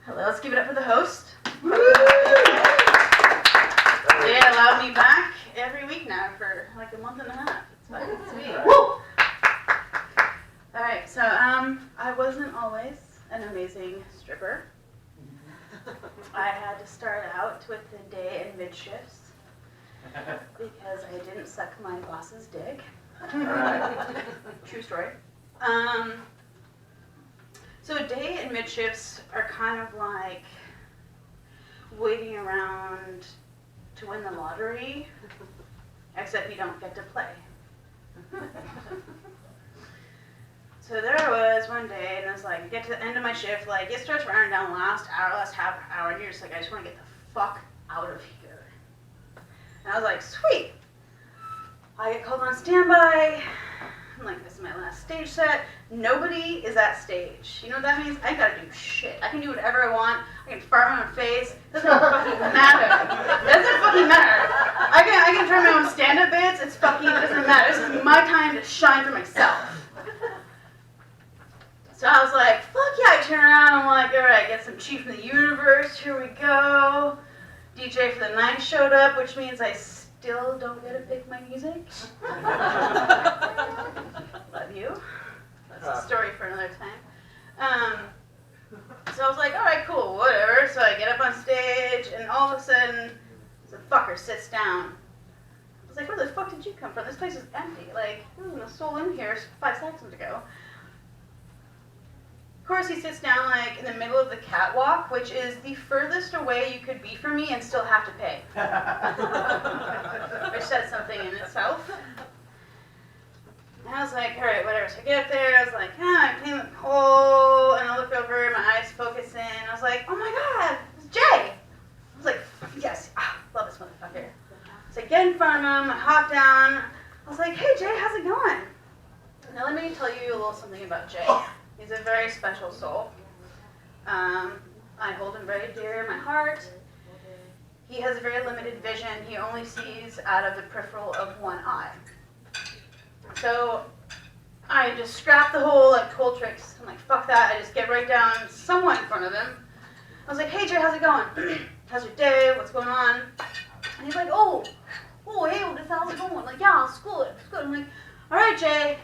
Hello, let's give it up for the host. They allowed me back every week now for like a month and a half. It's fucking sweet. Alright, so I wasn't always an amazing stripper. I had to start out with the day and mid shifts because I didn't suck my boss's dick. True story. So day and mid shifts are kind of like waiting around to win the lottery, except you don't get to play. So there I was one day, and I was like, I get to the end of my shift, like it starts running down the last half hour, and you're just like, I just want to get the fuck out of here. And I was like, sweet. I get called on standby. I'm like, this is my last stage set. Nobody is at stage. You know what that means? I ain't gotta do shit. I can do whatever I want. I can fart on my face. Doesn't fucking matter. Doesn't fucking matter. I can try my own stand-up bits. It doesn't matter. This is my time to shine for myself. So I was like, fuck yeah. I turn around. I'm like, all right, get some Chief from the Universe. Here we go. DJ for the night showed up, which means I still don't get to pick my music. Love you. That's a story for another time. So I was like, all right, cool, whatever. So I get up on stage, and all of a sudden, the fucker sits down. I was like, where the fuck did you come from? This place is empty. Like, there wasn't a soul in here 5 seconds ago. Of course, he sits down like in the middle of the catwalk, which is the furthest away you could be from me and still have to pay. Which says something in itself. And I was like, all right, whatever. So I get up there, I was like, I clean the pole, and I look over, my eyes focus in, and I was like, oh my god, it's Jay! I was like, yes, love this motherfucker. So I get in front of him, I hop down, I was like, hey Jay, how's it going? Now let me tell you a little something about Jay. He's a very special soul. I hold him very dear in my heart. He has a very limited vision. He only sees out of the peripheral of one eye. So I just scrap the whole like cool tricks. I'm like, fuck that. I just get right down somewhat in front of him. I was like, hey Jay, how's it going? How's your day? What's going on? And he's like, hey, how's it going? Like, yeah, it's good. It's good. I'm like, all right, Jay,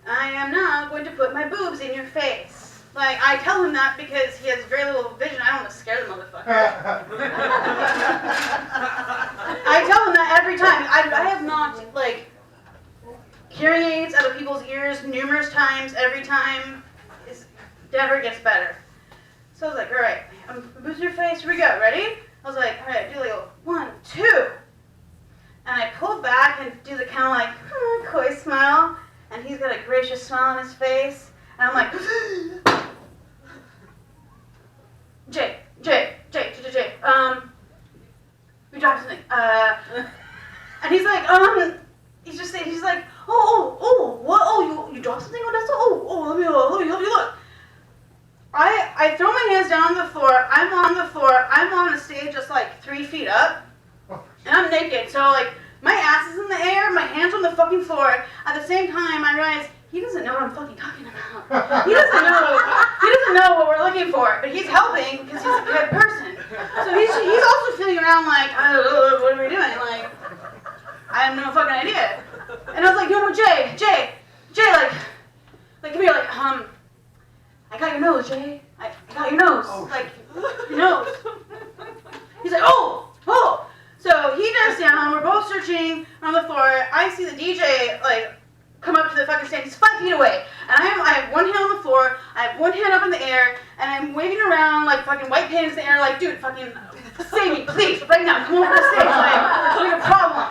I am now going to put my boobs in your face. Like, I tell him that because he has very little vision. I don't want to scare the motherfucker. I tell him that every time. I have knocked, like, hearing aids out of people's ears numerous times. Every time, it never gets better. So I was like, all right, boobs in your face. Here we go. Ready? I was like, all right, do like a 1, 2. And I pull back and do the kind of like, coy smile. And he's got a gracious smile on his face. And I'm like, Jay, we dropped something. And he's like, he's like, what? You dropped something? Let me look. I throw my hands down on the floor. I'm on the floor. I'm on the stage just like 3 feet up. And I'm naked. So like, my ass is in the air, my hands on the fucking floor. At the same time, I realize he doesn't know what I'm fucking talking about. He doesn't know what we're looking for, but he's helping because he's a good person. So he's also feeling around like, what are we doing? Like, I have no fucking idea. And I was like, no, Jay, like, come here, like, I got your nose, Jay. I got your nose. Like, your nose. He's like, oh. So he dives down, we're both searching on the floor. I see the DJ, like, come up to the fucking stand. He's 5 feet away. And I have one hand on the floor, I have one hand up in the air, and I'm waving around like fucking white pants in the air, like, dude, fucking save me, please, right now, come over to the stage, like, there's a problem.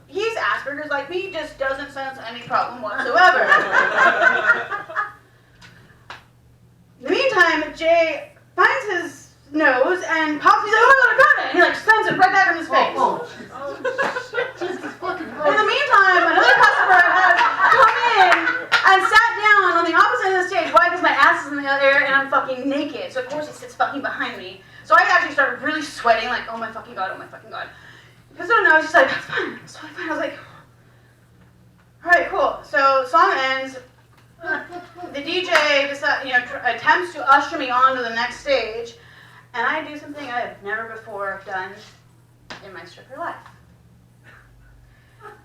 He's Asperger's like me, just doesn't sense any problem whatsoever. In the meantime, Jay finds his nose and pops. He's like, oh my god, I got it! And he like sends it right back in his face. In the meantime, another customer has come in and sat down on the opposite end of the stage. Why? Because my ass is in the air and I'm fucking naked. like, oh my fucking god, oh my fucking god. Because so now she's like, that's fine, it's totally fine. I was like, all right, cool. So song ends. The DJ attempts to usher me on to the next stage, and I do something I have never before done in my stripper life.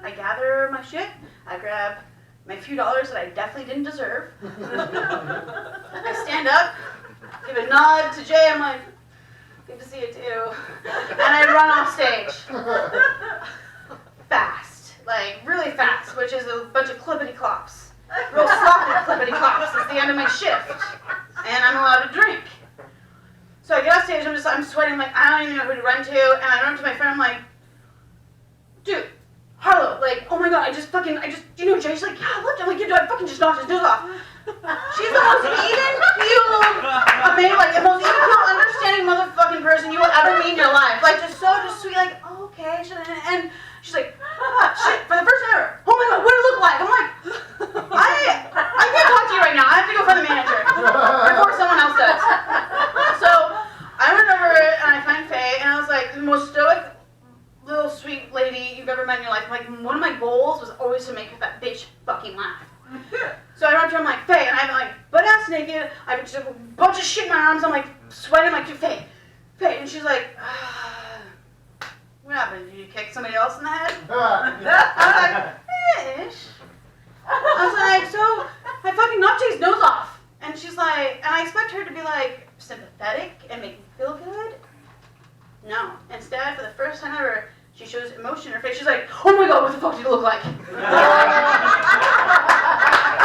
I gather my shit, I grab my few dollars that I definitely didn't deserve. I stand up, give a nod to Jay, I'm like, good to see you too. And I run off stage. Fast, like really fast, which is a bunch of clippity-clops. Real sloppy clippity-clops. It's the end of my shift. And I'm allowed to drink. So I get off stage, I'm sweating, like, I don't even know who to run to, and I run up to my friend, I'm like, dude, Harlow, like, oh my god, you know Jay? She's like, yeah, look, I'm like, dude, I fucking just knocked his nose off. She's the most even-keeled, the most even-keeled, understanding motherfucking person you will ever meet in your life. Like, just sweet, like, oh, okay, and she's like, shit, for the first time ever, oh my god, what did it look like? I'm like, I can't talk to you right now, I have to go find the manager, before someone else does. So, I went over and I find Faye, and I was like, the most stoic, little sweet lady you've ever met in your life. Like, one of my goals was always to make that bitch fucking laugh. So I went up to her, I'm like, Faye, and I'm like, butt ass naked, I have just a bunch of shit in my arms, I'm like, sweating, I'm like, Faye, and she's like, what happened, did you kick somebody else in the head? I was like, ish. I was like, so, I fucking knocked Jay's nose off. And she's like, and I expect her to be like, sympathetic and make me feel good. No. Instead, for the first time ever, she shows emotion in her face. She's like, oh my god, what the fuck do you look like? I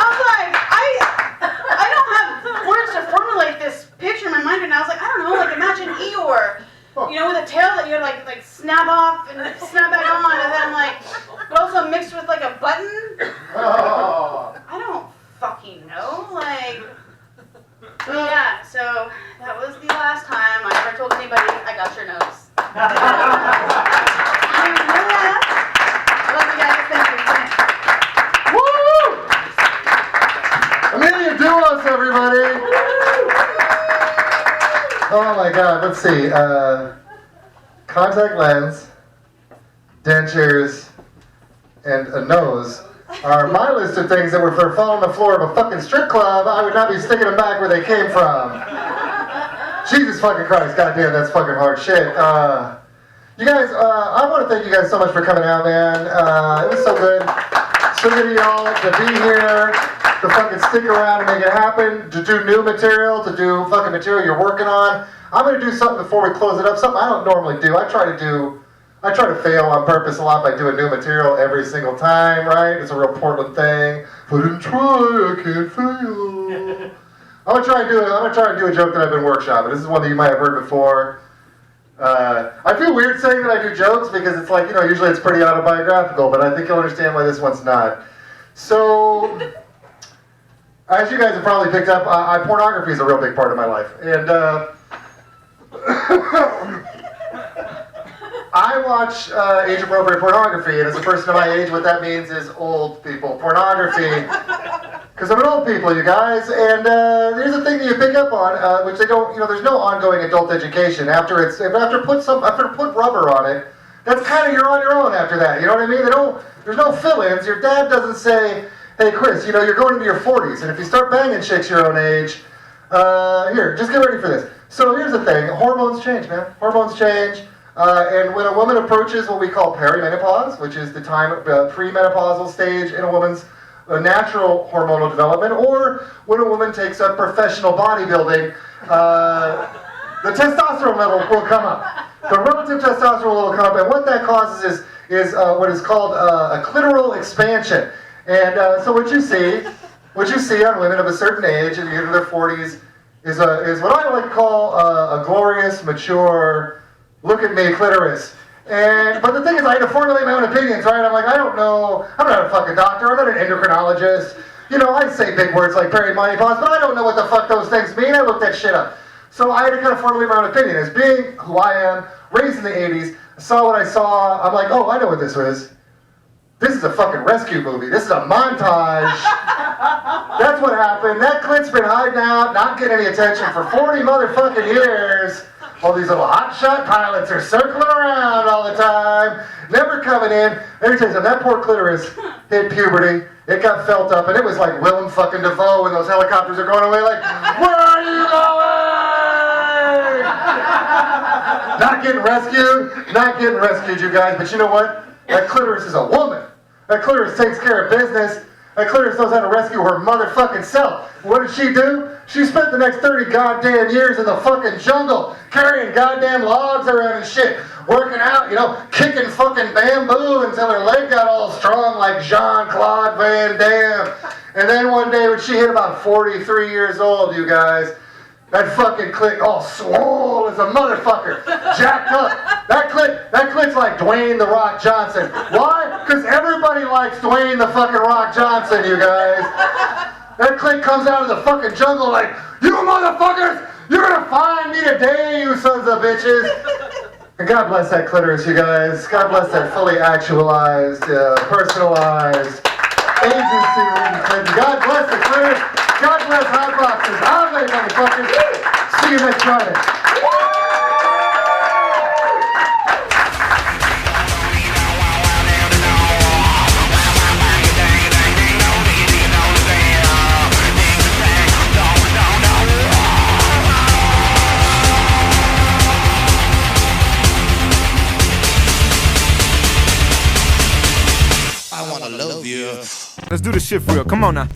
was like, I don't have words to formulate this picture in my mind right now. I was like, I don't know, like imagine Eeyore, with a tail that you like snap off and snap back on, and then like, but also mixed with like a button. I don't fucking know, like. Yeah, so that was the last time I ever told anybody I got your nose. I love you guys. Thank you. Amelia Duos, everybody! Oh my god, let's see. Contact lens, dentures, and a nose are my list of things that were for falling on the floor of a fucking strip club. I would not be sticking them back where they came from. Jesus fucking Christ, goddamn, that's fucking hard shit. You guys, I want to thank you guys so much for coming out, man. It was so good. So good of y'all to be here, to fucking stick around and make it happen, to do new material, to do fucking material you're working on. I'm going to do something before we close it up, something I don't normally do. I try to fail on purpose a lot by doing new material every single time, right? It's a real Portland thing. If I didn't try, I can't fail. I'm gonna try and do a joke that I've been workshopping. This is one that you might have heard before. I feel weird saying that I do jokes because it's like, usually it's pretty autobiographical, but I think you'll understand why this one's not. So, as you guys have probably picked up, pornography is a real big part of my life. And I watch age-appropriate pornography, and as a person of my age, what that means is old people pornography. Because I'm an old people, you guys, and here's the thing that you pick up on, which they don't, there's no ongoing adult education. After put rubber on it, that's kind of, you're on your own after that, you know what I mean? There's no fill-ins. Your dad doesn't say, hey Chris, you're going into your 40s, and if you start banging chicks your own age, here, just get ready for this. So here's the thing, hormones change, man. Hormones change. And when a woman approaches what we call perimenopause, which is the premenopausal stage in a woman's natural hormonal development, or when a woman takes up professional bodybuilding, the testosterone level will come up. The relative testosterone level will come up, and what that causes is what is called a clitoral expansion. And so what you see on women of a certain age, and you get to their 40s, is what I like to call a glorious, mature, look at me, clitoris. But the thing is, I had to formulate my own opinions, right? I'm like, I don't know. I'm not a fucking doctor. I'm not an endocrinologist. I say big words like perimenopause, but I don't know what the fuck those things mean. I looked that shit up. So I had to kind of formulate my own opinion. As being who I am, raised in the 80s, I saw what I saw. I'm like, oh, I know what this is. This is a fucking rescue movie. This is a montage. That's what happened. That clit's been hiding out, not getting any attention for 40 motherfucking years. All these little hotshot pilots are circling around all the time, never coming in. Let me tell you something, that poor clitoris hit puberty. It got felt up, and it was like Willem fucking Dafoe when those helicopters are going away, like, where are you going? Not getting rescued, you guys. But you know what? That clitoris is a woman. That clitoris takes care of business. That clitoris knows how to rescue her motherfucking self. What did she do? She spent the next 30 goddamn years in the fucking jungle, carrying goddamn logs around and shit, working out, you know, kicking fucking bamboo until her leg got all strong like Jean-Claude Van Damme. And then one day when she hit about 43 years old, you guys, that fucking clit all swole as a motherfucker, jacked up. That clit's like Dwayne The Rock Johnson. Why? Because everybody likes Dwayne The fucking Rock Johnson, you guys. That clit comes out of the fucking jungle like, you motherfuckers, you're gonna find me today, you sons of bitches. And God bless that clitoris, you guys. God bless that fully actualized, personalized, agency-ridden clit. God bless the clitoris. God bless HotBoxes. I'll lay motherfuckers. See you next Friday. Let's do this shit for real. Come on now.